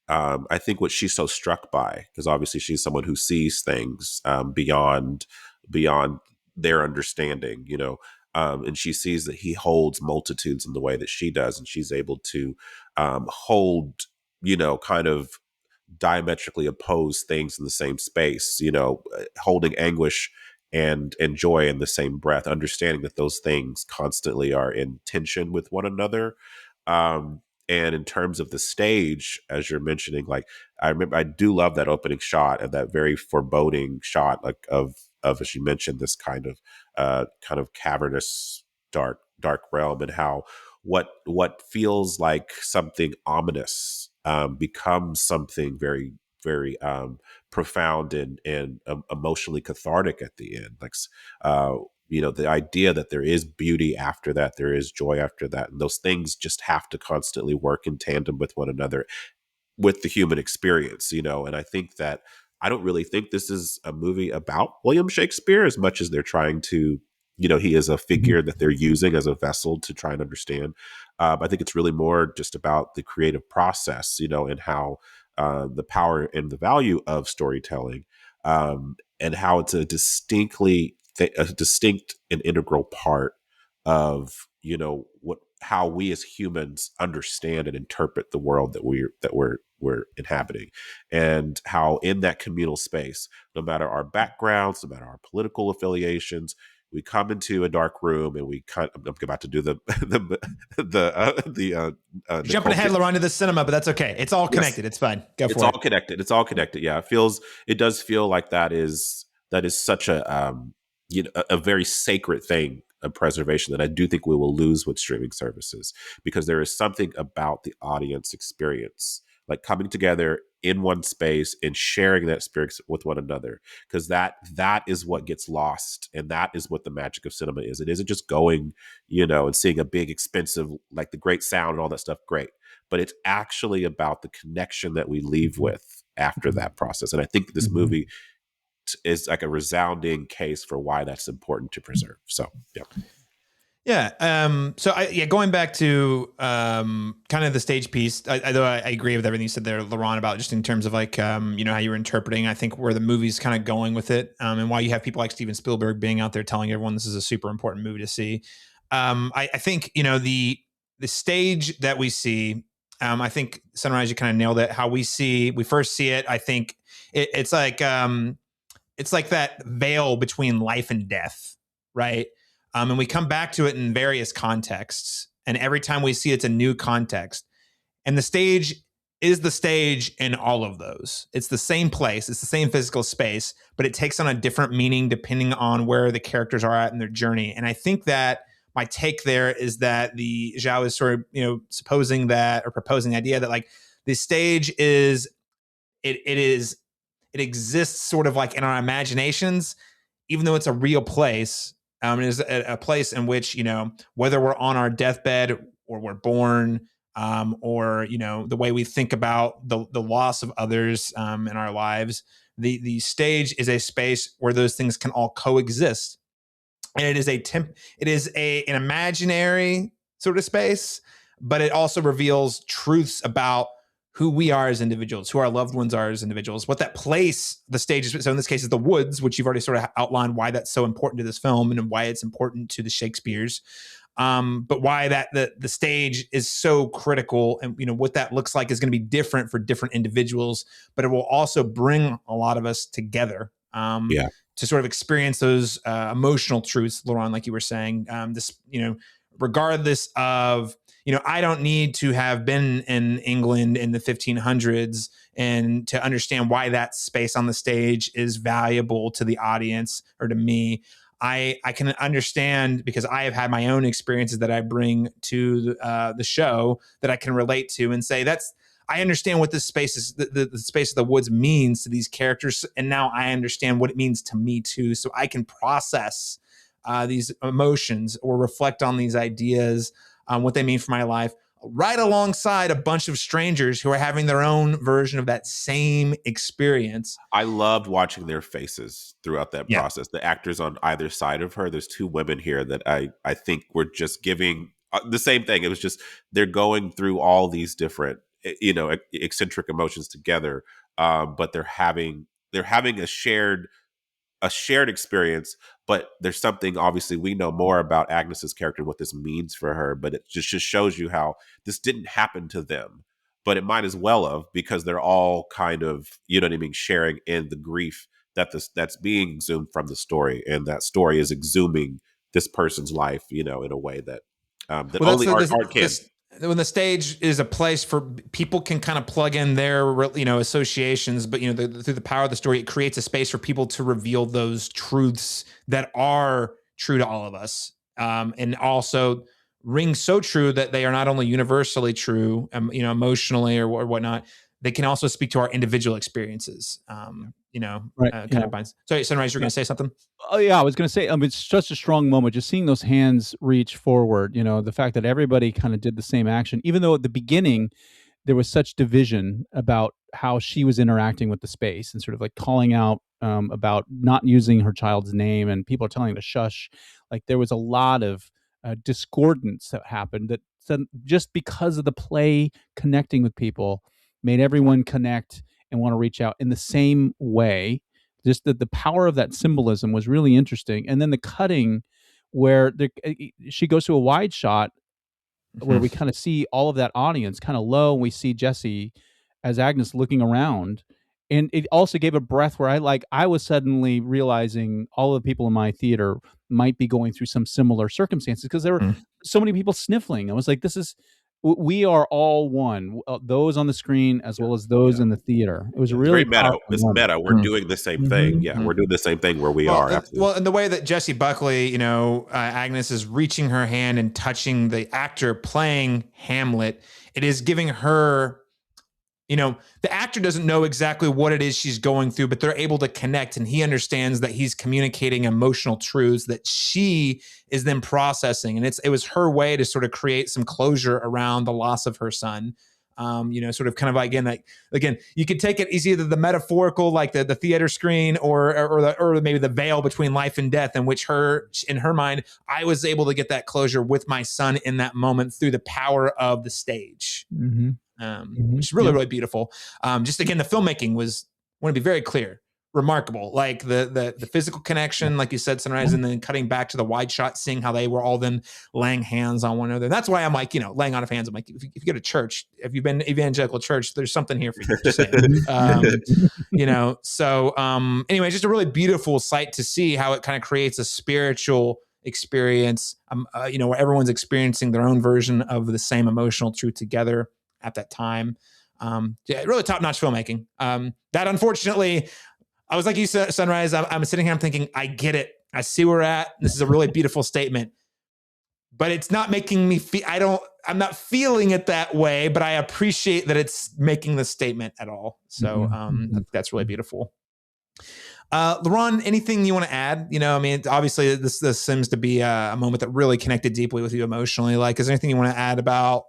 Speaker 2: I think what she's so struck by, because obviously she's someone who sees things beyond their understanding, and she sees that he holds multitudes in the way that she does, and she's able to hold, kind of diametrically opposed things in the same space, holding anguish and joy in the same breath, understanding that those things constantly are in tension with one another. And in terms of the stage, as you're mentioning, like I remember, I do love that opening shot and that very foreboding shot, like of as you mentioned, this kind of cavernous, dark realm, and how what feels like something ominous becomes something very, very profound and emotionally cathartic at the end. Like, the idea that there is beauty after that, there is joy after that, and those things just have to constantly work in tandem with one another, with the human experience, and I think that I don't really think this is a movie about William Shakespeare as much as they're trying to, he is a figure that they're using as a vessel to try and understand. I think it's really more just about the creative process, and how the power and the value of storytelling, and how it's a distinct and integral part of, how we as humans understand and interpret the world that we're inhabiting, and how in that communal space, no matter our backgrounds, no matter our political affiliations, we come into a dark room and I'm about to do the
Speaker 1: Jumping ahead, Laron, to the cinema, but that's okay. It's all connected. Yes. It's fine. Go for it.
Speaker 2: It's all connected. It's all connected. Yeah, it does feel like that is such a a very sacred thing of preservation that I do think we will lose with streaming services, because there is something about the audience experience, like coming together in one space and sharing that experience with one another, because that is what gets lost, and that is what the magic of cinema is. It isn't just going, and seeing a big expensive, like the great sound and all that stuff, great, but it's actually about the connection that we leave with after that process. And I think this movie is like a resounding case for why that's important to preserve. So, yeah.
Speaker 1: Yeah. Going back to kind of the stage piece, I agree with everything you said there, Laron, about just in terms of like, how you were interpreting, I think where the movie's kind of going with it, and why you have people like Steven Spielberg being out there telling everyone this is a super important movie to see. I think, the stage that we see, I think Sunrise, you kind of nailed it. How we first see it. I think it's like that veil between life and death, right? And we come back to it in various contexts. And every time we see it's a new context. And the stage is the stage in all of those. It's the same place. It's the same physical space, but it takes on a different meaning depending on where the characters are at in their journey. And I think that my take there is that the Zhao is sort of, proposing the idea that like the stage is, it exists sort of like in our imaginations, even though it's a real place. It is a place in which, whether we're on our deathbed or we're born, or, the way we think about the loss of others in our lives, the stage is a space where those things can all coexist. And it is an imaginary sort of space, but it also reveals truths about who we are as individuals, who our loved ones are as individuals, what that place, the stage is. So in this case, is the woods, which you've already sort of outlined why that's so important to this film and why it's important to the Shakespeares. But why the stage is so critical, and what that looks like is going to be different for different individuals, but it will also bring a lot of us together. To sort of experience those emotional truths, Laron, like you were saying, regardless of, I don't need to have been in England in the 1500s and to understand why that space on the stage is valuable to the audience or to me. I can understand because I have had my own experiences that I bring to the show that I can relate to and say I understand what this space is, the space of the woods means to these characters, and now I understand what it means to me too. So I can process these emotions or reflect on these ideas, what they mean for my life right alongside a bunch of strangers who are having their own version of that same experience.
Speaker 2: I loved watching their faces throughout that
Speaker 1: Yeah.
Speaker 2: process. The actors on either side of her. There's two women here that I think were just giving the same thing. It was just they're going through all these different eccentric emotions together, but they're having a shared experience, but there's something obviously we know more about Agnes's character and what this means for her, but it just shows you how this didn't happen to them, but it might as well have, because they're all kind of, you know what I mean, sharing in the grief that's being exhumed from the story, and that story is exhuming this person's life, in a way that that only art can.
Speaker 1: When the stage is a place for people can kind of plug in their associations, but through the power of the story, it creates a space for people to reveal those truths that are true to all of us, and also ring so true that they are not only universally true, emotionally or whatnot. They can also speak to our individual experiences. Kind of binds. Sorry, Sunrise, you're going to say something?
Speaker 3: Oh yeah, I was going to say, it's such a strong moment just seeing those hands reach forward. The fact that everybody kind of did the same action, even though at the beginning there was such division about how she was interacting with the space and sort of like calling out about not using her child's name, and people are telling her to shush. Like there was a lot of discordance that happened that just because of the play connecting with people made everyone connect and want to reach out in the same way. Just the power of that symbolism was really interesting. And then the cutting where she goes to a wide shot where we kind of see all of that audience kind of low, and we see Jesse as Agnes looking around. And it also gave a breath where I was suddenly realizing all of the people in my theater might be going through some similar circumstances, because there were so many people sniffling. I was like, we are all one, those on the screen as well as those in the theater. It was really
Speaker 2: meta. It's meta. We're doing the same thing. Yeah, we're doing the same thing where we are. Absolutely.
Speaker 1: Well, in the way that Jessie Buckley, Agnes is reaching her hand and touching the actor playing Hamlet, it is giving her, the actor doesn't know exactly what it is she's going through, but they're able to connect, and he understands that he's communicating emotional truths that she is then processing. And it was her way to sort of create some closure around the loss of her son. Sort of kind of again, you could take it as either the metaphorical, like the theater screen, or maybe the veil between life and death, in which in her mind, I was able to get that closure with my son in that moment through the power of the stage. Which is really, really beautiful. Just again, the filmmaking was, I want to be very clear, remarkable. Like the physical connection, like you said, Sunrise, and then cutting back to the wide shot, seeing how they were all then laying hands on one another. That's why I'm like, laying on of hands. I'm like, if you go to church, if you've been evangelical church, there's something here for you. Just saying. Anyway, just a really beautiful sight to see how it kind of creates a spiritual experience, where everyone's experiencing their own version of the same emotional truth together at that time. Really top-notch filmmaking. That unfortunately, I was like you said, Sunrise, I'm sitting here, I'm thinking, I get it. I see where we're at. This is a really beautiful statement, but it's not making me feel, I'm not feeling it that way, but I appreciate that it's making the statement at all. So that's really beautiful. Laron, anything you want to add? Obviously this seems to be a moment that really connected deeply with you emotionally. Like, is there anything you want to add about,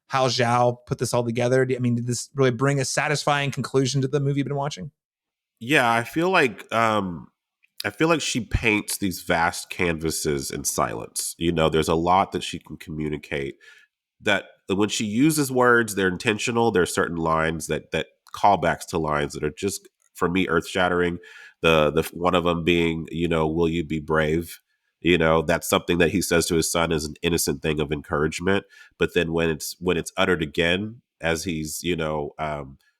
Speaker 1: how Zhao put this all together? Did this really bring a satisfying conclusion to the movie you've been watching?
Speaker 2: Yeah, I feel like she paints these vast canvases in silence. There's a lot that she can communicate, that when she uses words, they're intentional. There are certain lines that callbacks to lines that are just, for me, earth-shattering. The one of them being, will you be brave? That's something that he says to his son as an innocent thing of encouragement. But then when it's uttered again, as he's,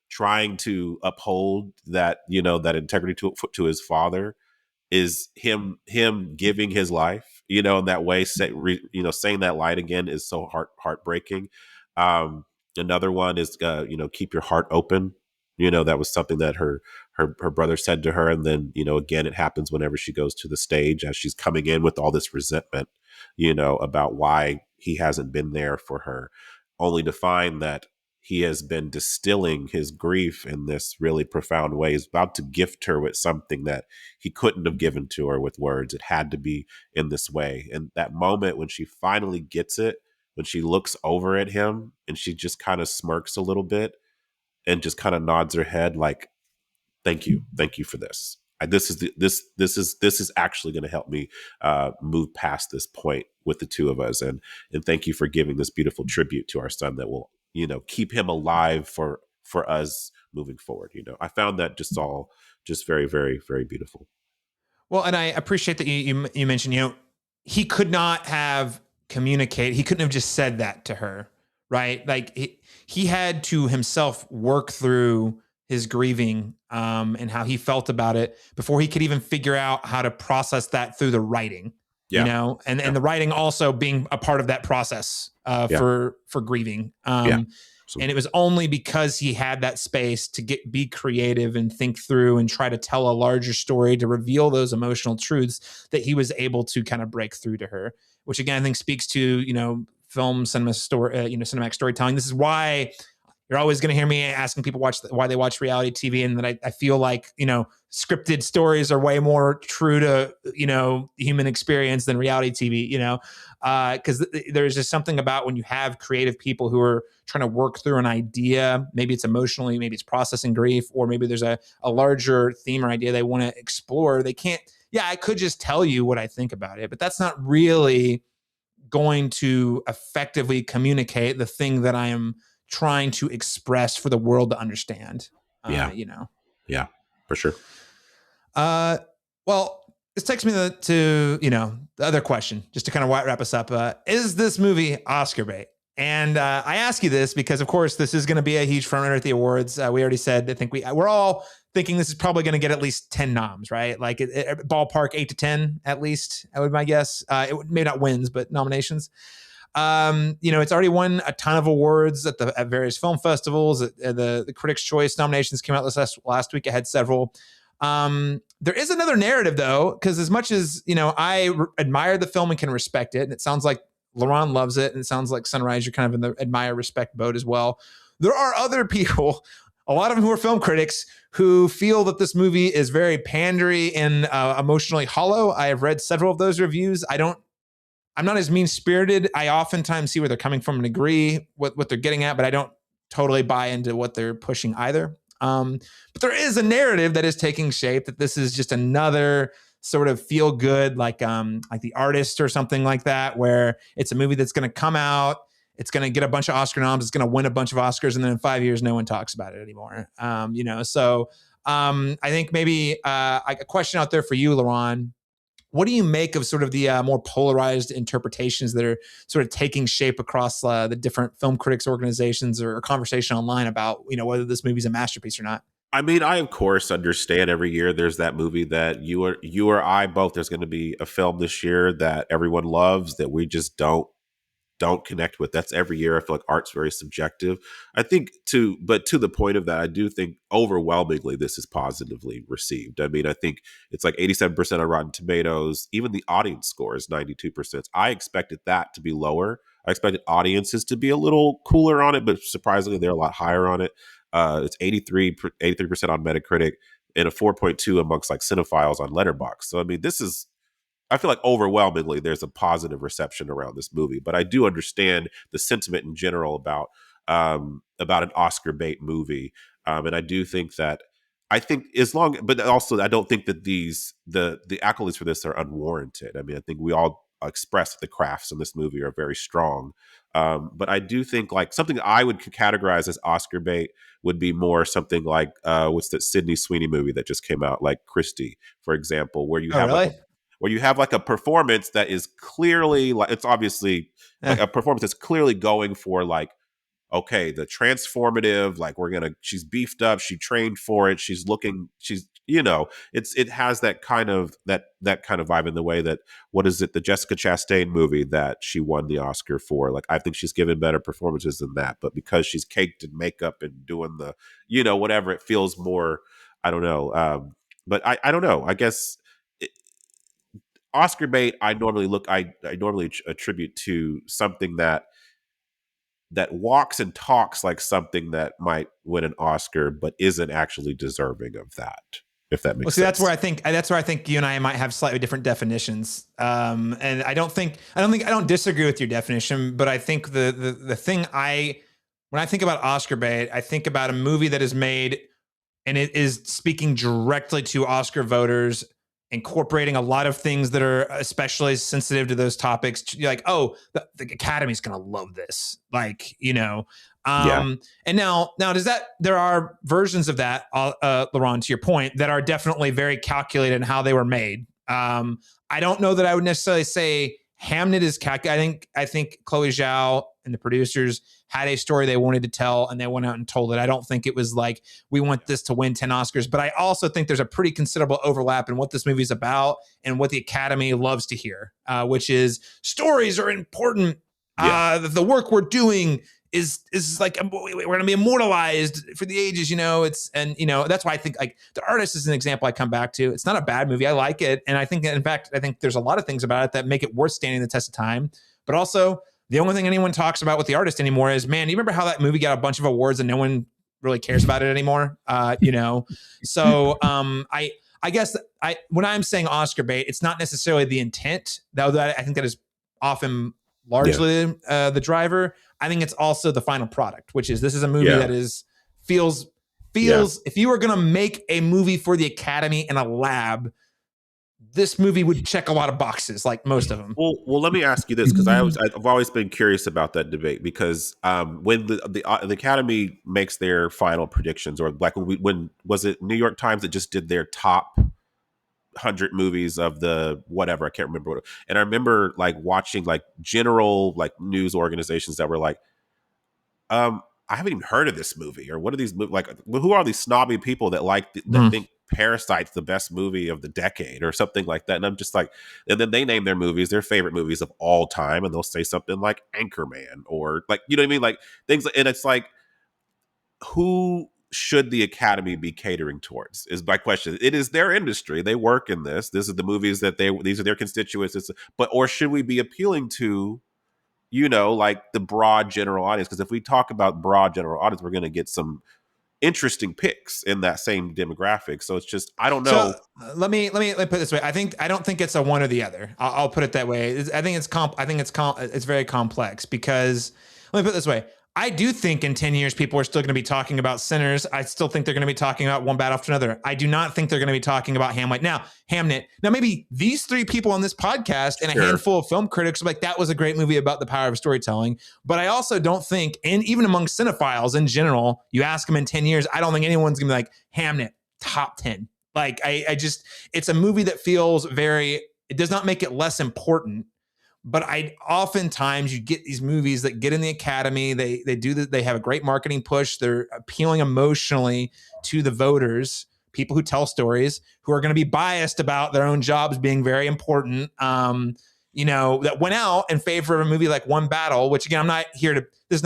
Speaker 2: trying to uphold that, that integrity to his father, is him giving his life, in that way, saying that line again is so heartbreaking. Another one is, keep your heart open. That was something that her brother said to her. And then, again, it happens whenever she goes to the stage, as she's coming in with all this resentment, about why he hasn't been there for her, only to find that he has been distilling his grief in this really profound way. He's about to gift her with something that he couldn't have given to her with words. It had to be in this way. And that moment when she finally gets it, when she looks over at him and she just kind of smirks a little bit and just kind of nods her head like, thank you for this. This is actually going to help me move past this point with the two of us, and thank you for giving this beautiful tribute to our son that will, keep him alive for us moving forward. I found that just very, very, very beautiful.
Speaker 1: Well, and I appreciate that you mentioned, he could not have communicated. He couldn't have just said that to her, right? Like he had to himself work through his grieving and how he felt about it before he could even figure out how to process that through the writing.
Speaker 2: Yeah.
Speaker 1: And the writing also being a part of that process for grieving. And it was only because he had that space to be creative and think through and try to tell a larger story to reveal those emotional truths that he was able to kind of break through to her, which again, I think speaks to, cinematic storytelling. This is why you're always going to hear me asking people why they watch reality TV. And that I feel like, scripted stories are way more true to, human experience than reality TV, because there's just something about when you have creative people who are trying to work through an idea, maybe it's emotionally, maybe it's processing grief, or maybe there's a larger theme or idea they want to explore. They can't, I could just tell you what I think about it, but that's not really going to effectively communicate the thing that I am trying to express for the world to understand.
Speaker 2: Yeah, for sure.
Speaker 1: Well, this takes me to the other question, just to kind of wrap us up. Is this movie Oscar bait? And I ask you this because, of course, this is going to be a huge frontrunner at the awards. We already said, I think we're all thinking this is probably going to get at least 10 noms, right? Like ballpark 8 to 10 at least, I would my guess. It may not wins, but nominations. It's already won a ton of awards at various film festivals. The Critics' Choice nominations came out last week. It had several. There is another narrative though, because as much as I admire the film and can respect it, and it sounds like Laron loves it, and it sounds like Sunrise, you're kind of in the admire respect boat as well. There are other people, a lot of them who are film critics, who feel that this movie is very pandery and emotionally hollow. I have read several of those reviews. I'm not as mean-spirited. I oftentimes see where they're coming from and agree with what they're getting at, but I don't totally buy into what they're pushing either. But there is a narrative that is taking shape that this is just another sort of feel good, like The Artist or something like that, where it's a movie that's going to come out, it's going to get a bunch of Oscar noms, it's going to win a bunch of Oscars, and then in 5 years, no one talks about it anymore. So I think maybe a question out there for you, Laron. What do you make of sort of the more polarized interpretations that are sort of taking shape across the different film critics organizations or conversation online about, whether this movie is a masterpiece or not?
Speaker 2: I mean, I of course understand every year there's that movie that you or I both, there's going to be a film this year that everyone loves that we just don't connect with. That's every year. I feel like art's very subjective. I think but to the point of that, I do think overwhelmingly this is positively received. I mean, I think it's like 87% on Rotten Tomatoes. Even the audience score is 92%. I expected that to be lower. I expected audiences to be a little cooler on it, but surprisingly, they're a lot higher on it. It's 83% on Metacritic and a 4.2 amongst like cinephiles on Letterboxd. So, I mean, I feel like overwhelmingly there's a positive reception around this movie, but I do understand the sentiment in general about an Oscar bait movie, and I do think that but also I don't think that the accolades for this are unwarranted. I mean, I think we all express that the crafts in this movie are very strong, but I do think like something I would categorize as Oscar bait would be more something like what's that Sydney Sweeney movie that just came out, like Christie, for example, where you have
Speaker 1: really?
Speaker 2: where you have like a performance that is clearly like, it's obviously like a performance that's clearly going for like, okay, the transformative, like she's beefed up, she trained for it, it has that kind of vibe in the way that, what is it, the Jessica Chastain movie that she won the Oscar for? Like, I think she's given better performances than that, but because she's caked in makeup and doing the, whatever, it feels more, I don't know. But I don't know. I guess Oscar bait, I normally attribute to something that walks and talks like something that might win an Oscar, but isn't actually deserving of that, if that makes
Speaker 1: Well, see,
Speaker 2: sense.
Speaker 1: that's where I think you and I might have slightly different definitions. And I don't disagree with your definition, but I think the thing when I think about Oscar bait, I think about a movie that is made and it is speaking directly to Oscar voters, incorporating a lot of things that are especially sensitive to those topics. You're like, oh, the Academy's going to love this. Like, and now there are versions of that, Laron, to your point, that are definitely very calculated in how they were made. I don't know that I would necessarily say Hamnet is calculated. I think Chloé Zhao and the producers had a story they wanted to tell and they went out and told it. I don't think it was like, we want this to win 10 Oscars, but I also think there's a pretty considerable overlap in what this movie is about and what the Academy loves to hear, which is stories are important. The work we're doing is like, we're going to be immortalized for the ages, that's why I think like The Artist is an example I come back to. It's not a bad movie. I like it. And I think, in fact, there's a lot of things about it that make it worth standing the test of time, but also the only thing anyone talks about with The Artist anymore is, man, you remember how that movie got a bunch of awards and no one really cares about it anymore? So I guess when I'm saying Oscar bait, it's not necessarily the intent, though that I think that is often largely the driver. I think it's also the final product, which is this is a movie that feels if you were going to make a movie for the Academy in a lab, this movie would check a lot of boxes, like most of them.
Speaker 2: Well, let me ask you this, because I've always been curious about that debate, because when the Academy makes their final predictions, or like when was it New York Times that just did their top 100 movies of the whatever, I can't remember what, and I remember like watching like general like news organizations that were like, I haven't even heard of this movie, or what are these like, who are these snobby people that that think Parasite's the best movie of the decade or something like that? And I'm just like, and then they name their movies, their favorite movies of all time, and they'll say something like Anchorman, or like, you know what I mean, like things, and it's like, who should the Academy be catering towards is my question. It is their industry, they work in this is the movies that these are their constituents, or should we be appealing to like the broad general audience? Because if we talk about broad general audience, we're going to get some interesting picks in that same demographic. So it's just, I don't know.
Speaker 1: So let me put it this way. I don't think it's a one or the other. I'll put it that way. I think it's very complex, because let me put it this way. I do think in 10 years, people are still going to be talking about Sinners. I still think they're going to be talking about One Bad After Another. I do not think they're going to be talking about Hamnet. Now, maybe these three people on this podcast and a handful of film critics are like, that was a great movie about the power of storytelling. But I also don't think, and even among cinephiles in general, you ask them in 10 years, I don't think anyone's going to be like, Hamnet, top 10. Like, it's a movie that feels it does not make it less important. But oftentimes you get these movies that get in the Academy. They have a great marketing push. They're appealing emotionally to the voters, people who tell stories, who are going to be biased about their own jobs being very important. That went out in favor of a movie like One Battle, which again, I'm not here to. I'm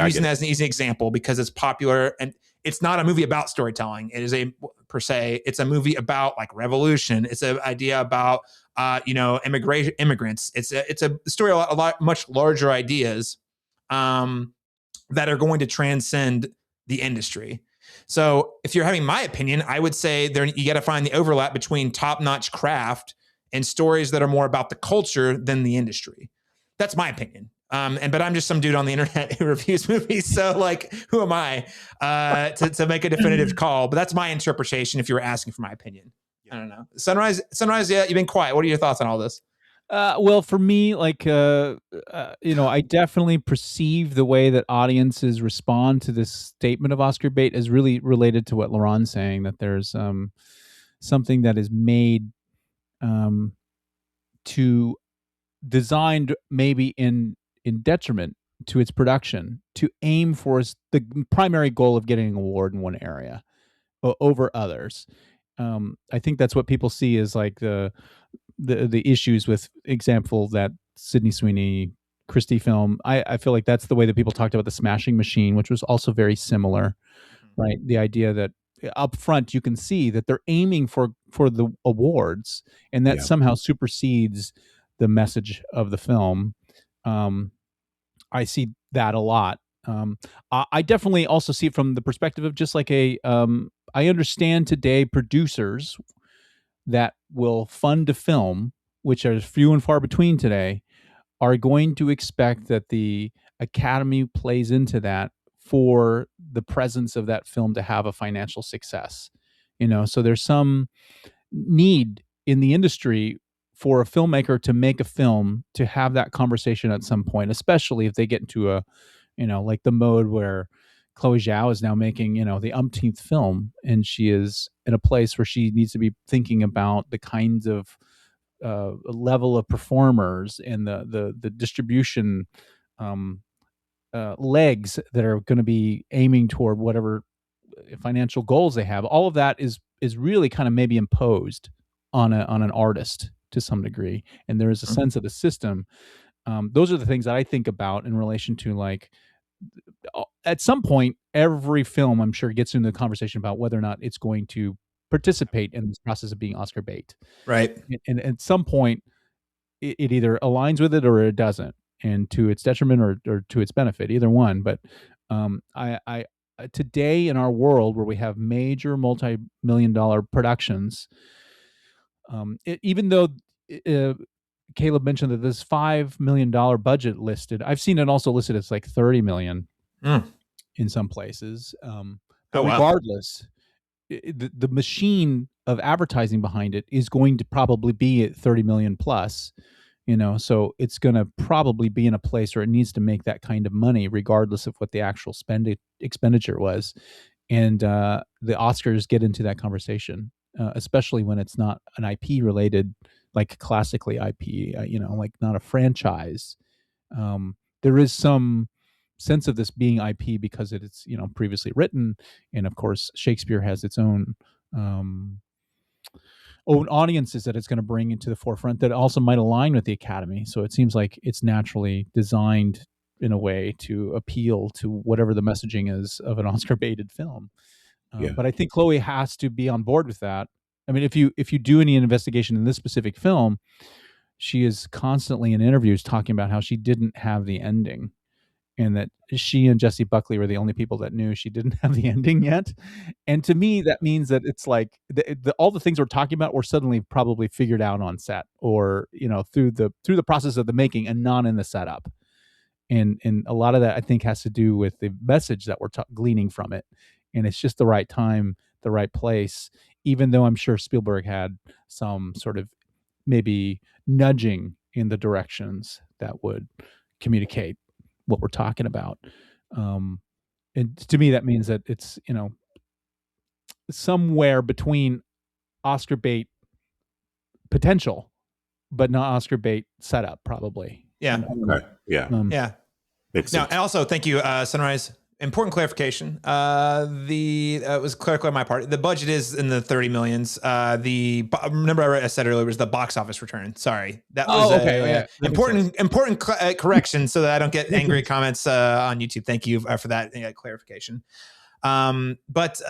Speaker 1: using that as an easy example because it's popular, and it's not a movie about storytelling. It is it's a movie about like revolution. It's an idea about immigrants. It's a story, a lot much larger ideas that are going to transcend the industry. So if you're having my opinion, I would say you got to find the overlap between top-notch craft and stories that are more about the culture than the industry. That's my opinion. But I'm just some dude on the internet who reviews movies. So like, who am I to make a definitive call? But that's my interpretation if you were asking for my opinion. I don't know. Sunrise. Yeah, you've been quiet. What are your thoughts on all this?
Speaker 3: Well, for me, like, I definitely perceive the way that audiences respond to this statement of Oscar bait as really related to what Laron's saying, that there's something that is made to designed maybe in detriment to its production, to aim for the primary goal of getting an award in one area over others. I think that's what people see as like the issues with, example, that Sydney Sweeney Christie film. I feel like that's the way that people talked about The Smashing Machine, which was also very similar, right? The idea that up front you can see that they're aiming for the awards, and that somehow supersedes the message of the film. I see that a lot I definitely also see it from the perspective of just like I understand today producers that will fund a film, which are few and far between today, are going to expect that the Academy plays into that for the presence of that film to have a financial success. So there's some need in the industry for a filmmaker to make a film to have that conversation at some point, especially if they get into like the mode where Chloé Zhao is now making, the umpteenth film, and she is in a place where she needs to be thinking about the kinds of level of performers and the distribution um, legs that are going to be aiming toward whatever financial goals they have. All of that is really kind of maybe imposed on an artist to some degree, and there is a sense of the system. Those are the things that I think about in relation to, like, at some point, every film, I'm sure, gets into the conversation about whether or not it's going to participate in this process of being Oscar bait.
Speaker 1: Right.
Speaker 3: And at some point, it either aligns with it or it doesn't, and to its detriment or to its benefit, either one. But I today in our world where we have major multi-million-dollar productions, even though Caleb mentioned that this $5 million budget listed, I've seen it also listed as like 30 million in some places. But regardless, the machine of advertising behind it is going to probably be at 30 million plus, so it's going to probably be in a place where it needs to make that kind of money, regardless of what the actual expenditure was. And the Oscars get into that conversation, especially when it's not an IP related, like classically IP, like not a franchise. There is some sense of this being IP because it's previously written, and of course Shakespeare has its own audiences that it's going to bring into the forefront that also might align with the Academy. So it seems like it's naturally designed in a way to appeal to whatever the messaging is of an Oscar baited film. But I think Chloe has to be on board with that. I mean, if you do any investigation in this specific film, she is constantly in interviews talking about how she didn't have the ending, and that she and Jessie Buckley were the only people that knew she didn't have the ending yet. And to me, that means that it's like all the things we're talking about were suddenly probably figured out on set, or through the process of the making, and not in the setup. And a lot of that, I think, has to do with the message that we're gleaning from it. And it's just the right time, the right place, even though I'm sure Spielberg had some sort of maybe nudging in the directions that would communicate what we're talking about. And to me, that means that it's, somewhere between Oscar bait potential, but not Oscar bait setup, probably.
Speaker 1: Yeah.
Speaker 2: Okay. Yeah.
Speaker 1: Yeah.
Speaker 2: Makes
Speaker 1: Now,
Speaker 2: sense.
Speaker 1: and also, thank you, Sunrise. Important clarification. It was clerical on my part. The budget is in the 30 millions. Remember I said earlier, it was the box office return. Sorry, that was
Speaker 3: okay.
Speaker 1: important correction, so that I don't get angry comments on YouTube. Thank you for that clarification. But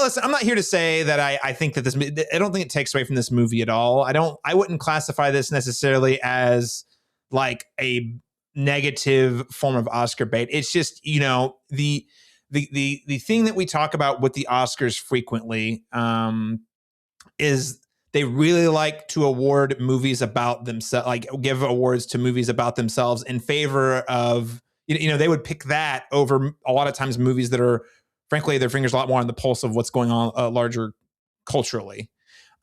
Speaker 1: listen, I'm not here to say that I think that I don't think it takes away from this movie at all. I wouldn't classify this necessarily as like a negative form of Oscar bait. It's just, the thing that we talk about with the Oscars frequently is they really like to award movies about themselves, like give awards to movies about themselves in favor of, they would pick that over a lot of times movies that are, frankly, their fingers a lot more on the pulse of what's going on larger culturally.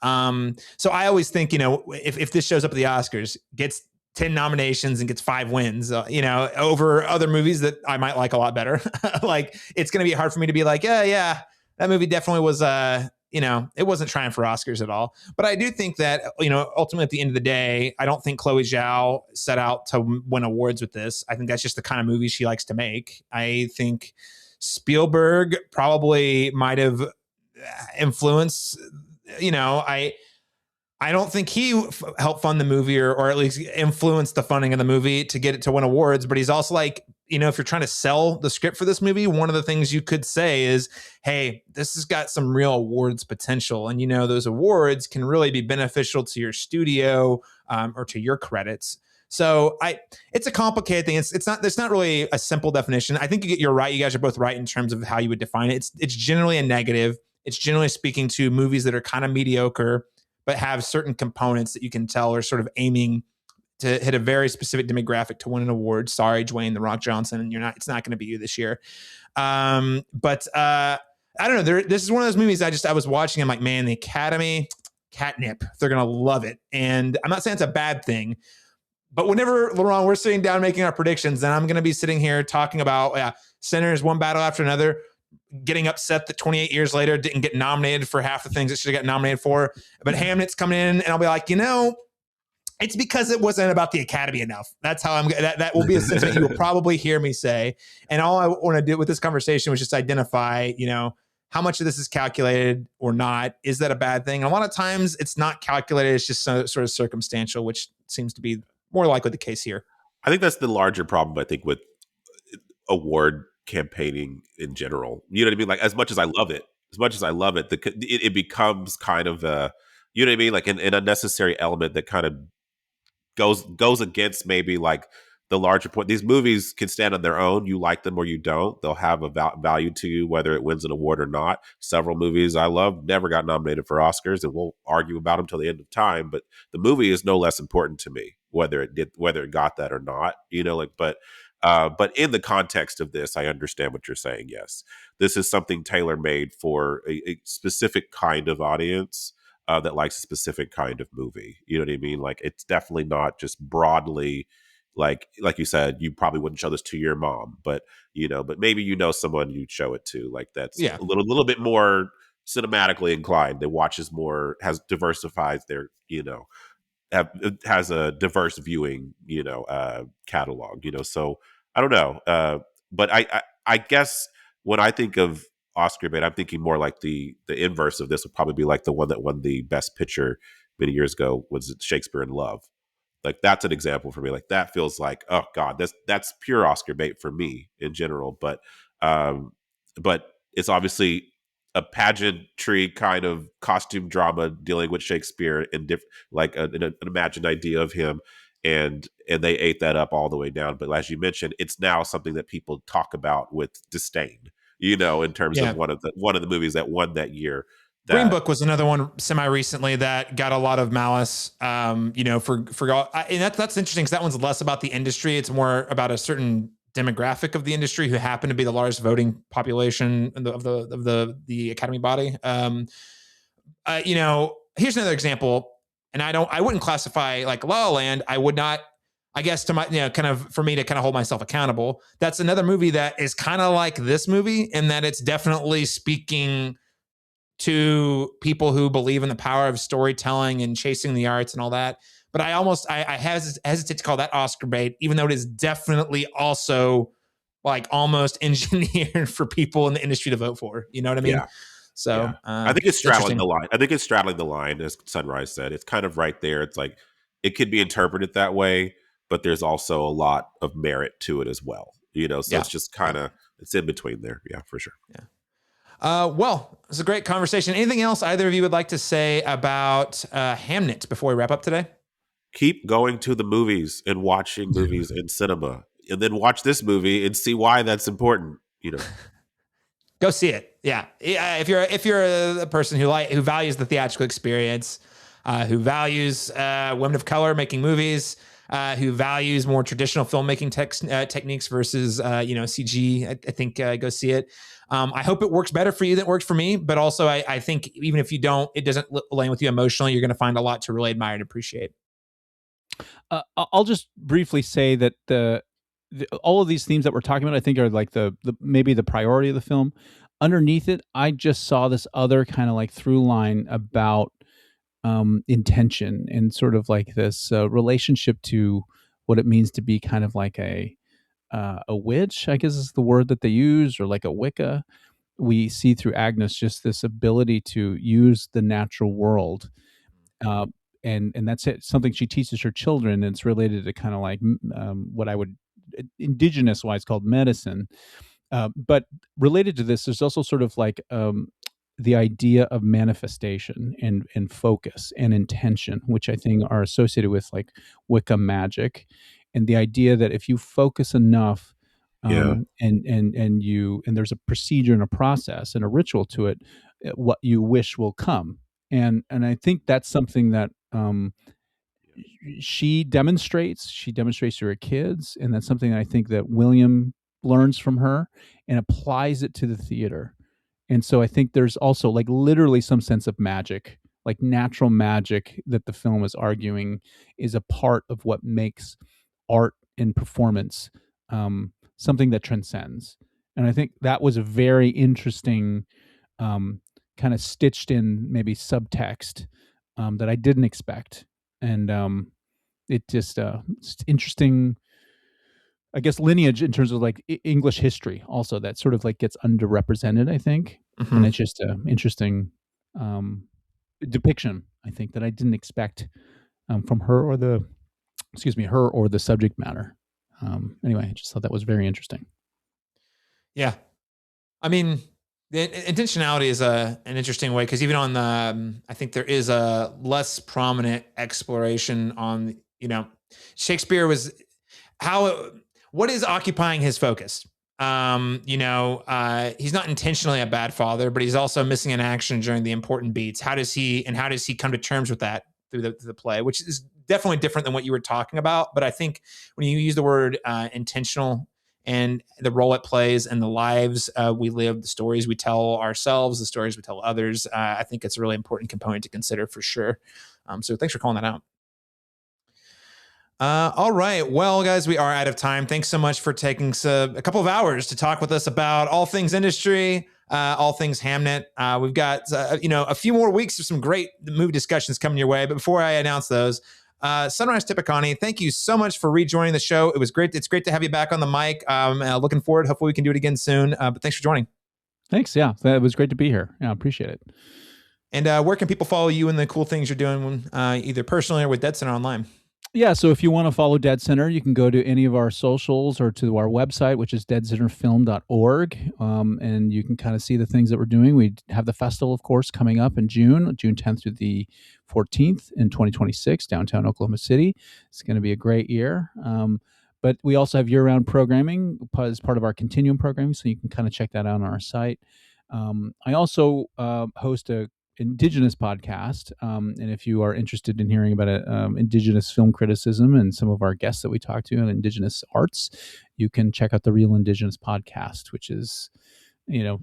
Speaker 1: So I always think, if this shows up at the Oscars, gets 10 nominations and gets 5 wins, over other movies that I might like a lot better. Like, it's going to be hard for me to be like, yeah, that movie definitely was, it wasn't trying for Oscars at all. But I do think that, ultimately at the end of the day, I don't think Chloé Zhao set out to win awards with this. I think that's just the kind of movie she likes to make. I think Spielberg probably might have influenced, I don't think he helped fund the movie or at least influenced the funding of the movie to get it to win awards. But he's also like, if you're trying to sell the script for this movie, one of the things you could say is, hey, this has got some real awards potential. And, those awards can really be beneficial to your studio or to your credits. So it's a complicated thing. There's not really a simple definition. I think you're right. You guys are both right in terms of how you would define it. It's generally a negative. It's generally speaking to movies that are kind of mediocre, but have certain components that you can tell are sort of aiming to hit a very specific demographic to win an award. Sorry, Dwayne "The Rock" Johnson, and it's not going to be you this year. But I don't know. This is one of those movies I was watching. I'm like, man, the Academy catnip. They're going to love it. And I'm not saying it's a bad thing, but whenever, Laron, we're sitting down making our predictions, then I'm going to be sitting here talking about Sinners, one battle after another, getting upset that 28 years later didn't get nominated for half the things it should have got nominated for. But Hamnet's coming in, and I'll be like, it's because it wasn't about the Academy enough. That's how that will be a sentiment you will probably hear me say. And all I want to do with this conversation was just identify, how much of this is calculated or not. Is that a bad thing? And a lot of times it's not calculated. It's just sort of circumstantial, which seems to be more likely the case here.
Speaker 2: I think that's the larger problem, I think, with award campaigning in general. You know what I mean? Like, as much as I love it, it becomes kind of you know what I mean? Like an unnecessary element that kind of goes against maybe like the larger point. These movies can stand on their own. You like them or you don't. They'll have a value to you, whether it wins an award or not. Several movies I love never got nominated for Oscars, and we'll argue about them till the end of time. But the movie is no less important to me, whether it got that or not. But in the context of this, I understand what you're saying. Yes, this is something tailor made for a specific kind of audience that likes a specific kind of movie. You know what I mean? Like, it's definitely not just broadly. Like you said, you probably wouldn't show this to your mom, but maybe someone you'd show it to, like that's a little bit more cinematically inclined, that watches more, has diversified their, has a diverse viewing, catalog, so I don't know. But I guess when I think of Oscar bait, I'm thinking more like the inverse of this would probably be like the one that won the Best Picture many years ago, was Shakespeare in Love. Like, that's an example for me. Like, that feels like, oh God, that's pure Oscar bait for me in general. But it's obviously a pageantry kind of costume drama dealing with Shakespeare and an imagined idea of him, and they ate that up all the way down. But as you mentioned, it's now something that people talk about with disdain. In terms of one of the movies that won that year.
Speaker 1: Green Book was another one semi-recently that got a lot of malice, and that's interesting because that one's less about the industry. It's more about a certain demographic of the industry who happen to be the largest voting population of the Academy body. Here's another example, and I wouldn't classify like La La Land. I would not, I guess, to my, kind of for me to kind of hold myself accountable. That's another movie that is kind of like this movie in that it's definitely speaking to people who believe in the power of storytelling and chasing the arts and all that. But I hesitate to call that Oscar bait, even though it is definitely also like almost engineered for people in the industry to vote for. You know what I mean?
Speaker 2: Yeah.
Speaker 1: So
Speaker 2: yeah. I think it's straddling the line. I think it's straddling the line, as Sunrise said. It's kind of right there. It's like, it could be interpreted that way, but there's also a lot of merit to it as well. So it's just kind of, it's in between there. Yeah, for sure.
Speaker 1: Yeah. Well, it's a great conversation. Anything else either of you would like to say about Hamnet before we wrap up today?
Speaker 2: Keep going to the movies and watching movies in cinema, and then watch this movie and see why that's important.
Speaker 1: Go see it. Yeah. If you're a person who values the theatrical experience, who values women of color making movies, who values more traditional filmmaking techniques versus CG, I think go see it. I hope it works better for you than it worked for me, but also I think even if you don't, it doesn't land with you emotionally, you're going to find a lot to really admire and appreciate.
Speaker 3: I'll just briefly say that all of these themes that we're talking about, I think, are like the maybe the priority of the film. Underneath it, I just saw this other kind of like through line about intention and sort of like this relationship to what it means to be kind of like a witch, I guess is the word that they use, or like a Wicca. We see through Agnes just this ability to use the natural world. And that's it. Something she teaches her children. And it's related to kind of like what I would indigenous wise called medicine. But related to this, there's also sort of like the idea of manifestation and focus and intention, which I think are associated with like Wicca magic, and the idea that if you focus enough,
Speaker 2: Yeah.
Speaker 3: and there's a procedure and a process and a ritual to it, what you wish will come. And I think that's something that she demonstrates to her kids, and that's something I think that William learns from her and applies it to the theater. And so I think there's also like literally some sense of magic, like natural magic, that the film is arguing is a part of what makes art and performance something that transcends. And I think that was a very interesting um, kind of stitched in maybe subtext that I didn't expect. And it just it's interesting, I guess, lineage in terms of like English history also that sort of like gets underrepresented, I think. And it's just an interesting um, depiction, I think, that I didn't expect from her or the subject matter. Anyway, I just thought that was very interesting.
Speaker 1: Yeah. I mean, the intentionality is an interesting way, because even on the, I think there is a less prominent exploration on, Shakespeare was what is occupying his focus? He's not intentionally a bad father, but he's also missing in action during the important beats. How does he come to terms with that through the play, which is definitely different than what you were talking about. But I think when you use the word intentional and the role it plays and the lives we live, the stories we tell ourselves, the stories we tell others, I think it's a really important component to consider for sure. So thanks for calling that out. All right. Well, guys, we are out of time. Thanks so much for taking a couple of hours to talk with us about all things industry, all things Hamnet. We've got, a few more weeks of some great movie discussions coming your way. But before I announce those, Sunrise Tippeconnie, thank you so much for rejoining the show. It was great. It's great to have you back on the mic. Looking forward. Hopefully we can do it again soon. But thanks for joining.
Speaker 3: Thanks. Yeah, it was great to be here. Yeah, I appreciate it.
Speaker 1: And where can people follow you and the cool things you're doing, either personally or with deadCenter online?
Speaker 3: Yeah, so if you want to follow deadCenter, you can go to any of our socials or to our website, which is deadcenterfilm.org, and you can kind of see the things that we're doing. We have the festival, of course, coming up in June 10th through the 14th in 2026, downtown Oklahoma City. It's going to be a great year. But we also have year-round programming as part of our continuum programming, so you can kind of check that out on our site. I also host a Indigenous podcast, and if you are interested in hearing about Indigenous film criticism and some of our guests that we talk to on Indigenous arts, you can check out the Real Indigenous podcast, which is, I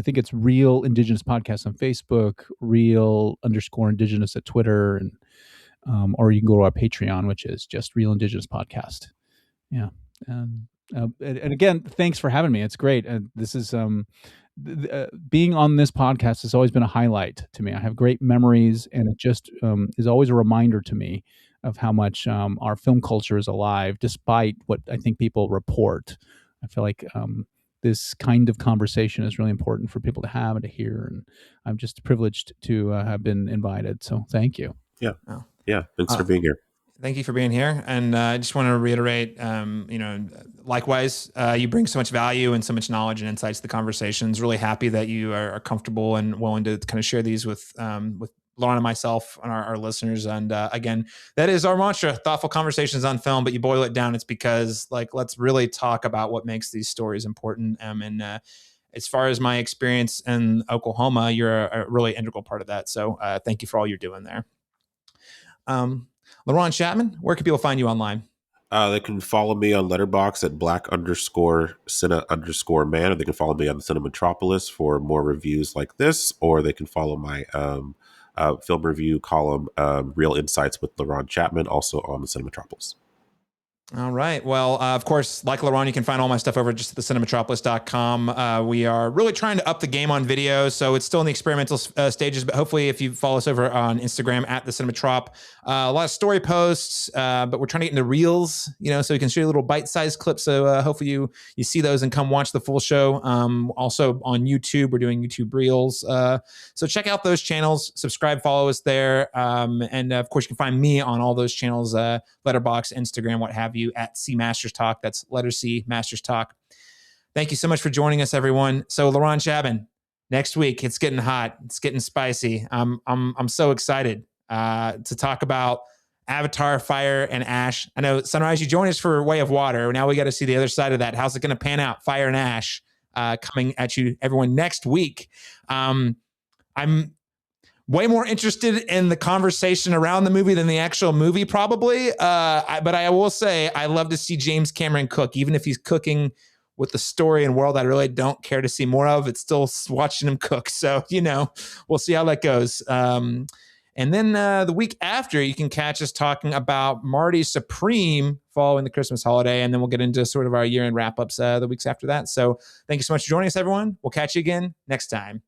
Speaker 3: think it's Real Indigenous Podcast on Facebook, Real_Indigenous at Twitter, and or you can go to our Patreon, which is just Real Indigenous Podcast. Yeah, and again, thanks for having me. It's great. This is being on this podcast has always been a highlight to me. I have great memories, and it just is always a reminder to me of how much our film culture is alive, despite what I think people report. I feel like this kind of conversation is really important for people to have and to hear, and I'm just privileged to have been invited. So thank you.
Speaker 2: Yeah. Oh. Yeah. Thanks for being here.
Speaker 1: Thank you for being here. And I just want to reiterate, likewise, you bring so much value and so much knowledge and insights to the conversations. Really happy that you are comfortable and willing to kind of share these with Laron and myself and our listeners. And again, that is our mantra: thoughtful conversations on film. But you boil it down, it's because let's really talk about what makes these stories important. As far as my experience in Oklahoma, you're a really integral part of that. So thank you for all you're doing there. Laron Chapman, where can people find you online?
Speaker 2: They can follow me on Letterboxd at black_Cine_man, or they can follow me on the Cinematropolis for more reviews like this, or they can follow my film review column, Real Insights with Laron Chapman, also on the Cinematropolis.
Speaker 1: All right. Well, of course, like Laron, you can find all my stuff over just at thecinematropolis.com. We are really trying to up the game on video, so it's still in the experimental stages, but hopefully if you follow us over on Instagram at the Cinematrop, a lot of story posts, but we're trying to get into reels, so we can show you little bite-sized clips. So hopefully you see those and come watch the full show. Also on YouTube, we're doing YouTube Reels. So check out those channels, subscribe, follow us there. And of course, you can find me on all those channels, Letterboxd, Instagram, what have you, at C Masters Talk. That's letter C Masters Talk. Thank you so much for joining us, everyone. So Laron Chapman, next week. It's getting hot. It's getting spicy. I'm so excited to talk about Avatar, Fire, and Ash. I know, Sunrise, you joined us for Way of Water. Now we got to see the other side of that. How's it going to pan out? Fire and Ash coming at you, everyone, next week. I'm way more interested in the conversation around the movie than the actual movie, probably. But I will say I love to see James Cameron cook, even if he's cooking with the story and world I really don't care to see more of. It's still watching him cook. So, we'll see how that goes. And then the week after, you can catch us talking about Marty Supreme following the Christmas holiday. And then we'll get into sort of our year-end wrap-ups the weeks after that. So thank you so much for joining us, everyone. We'll catch you again next time.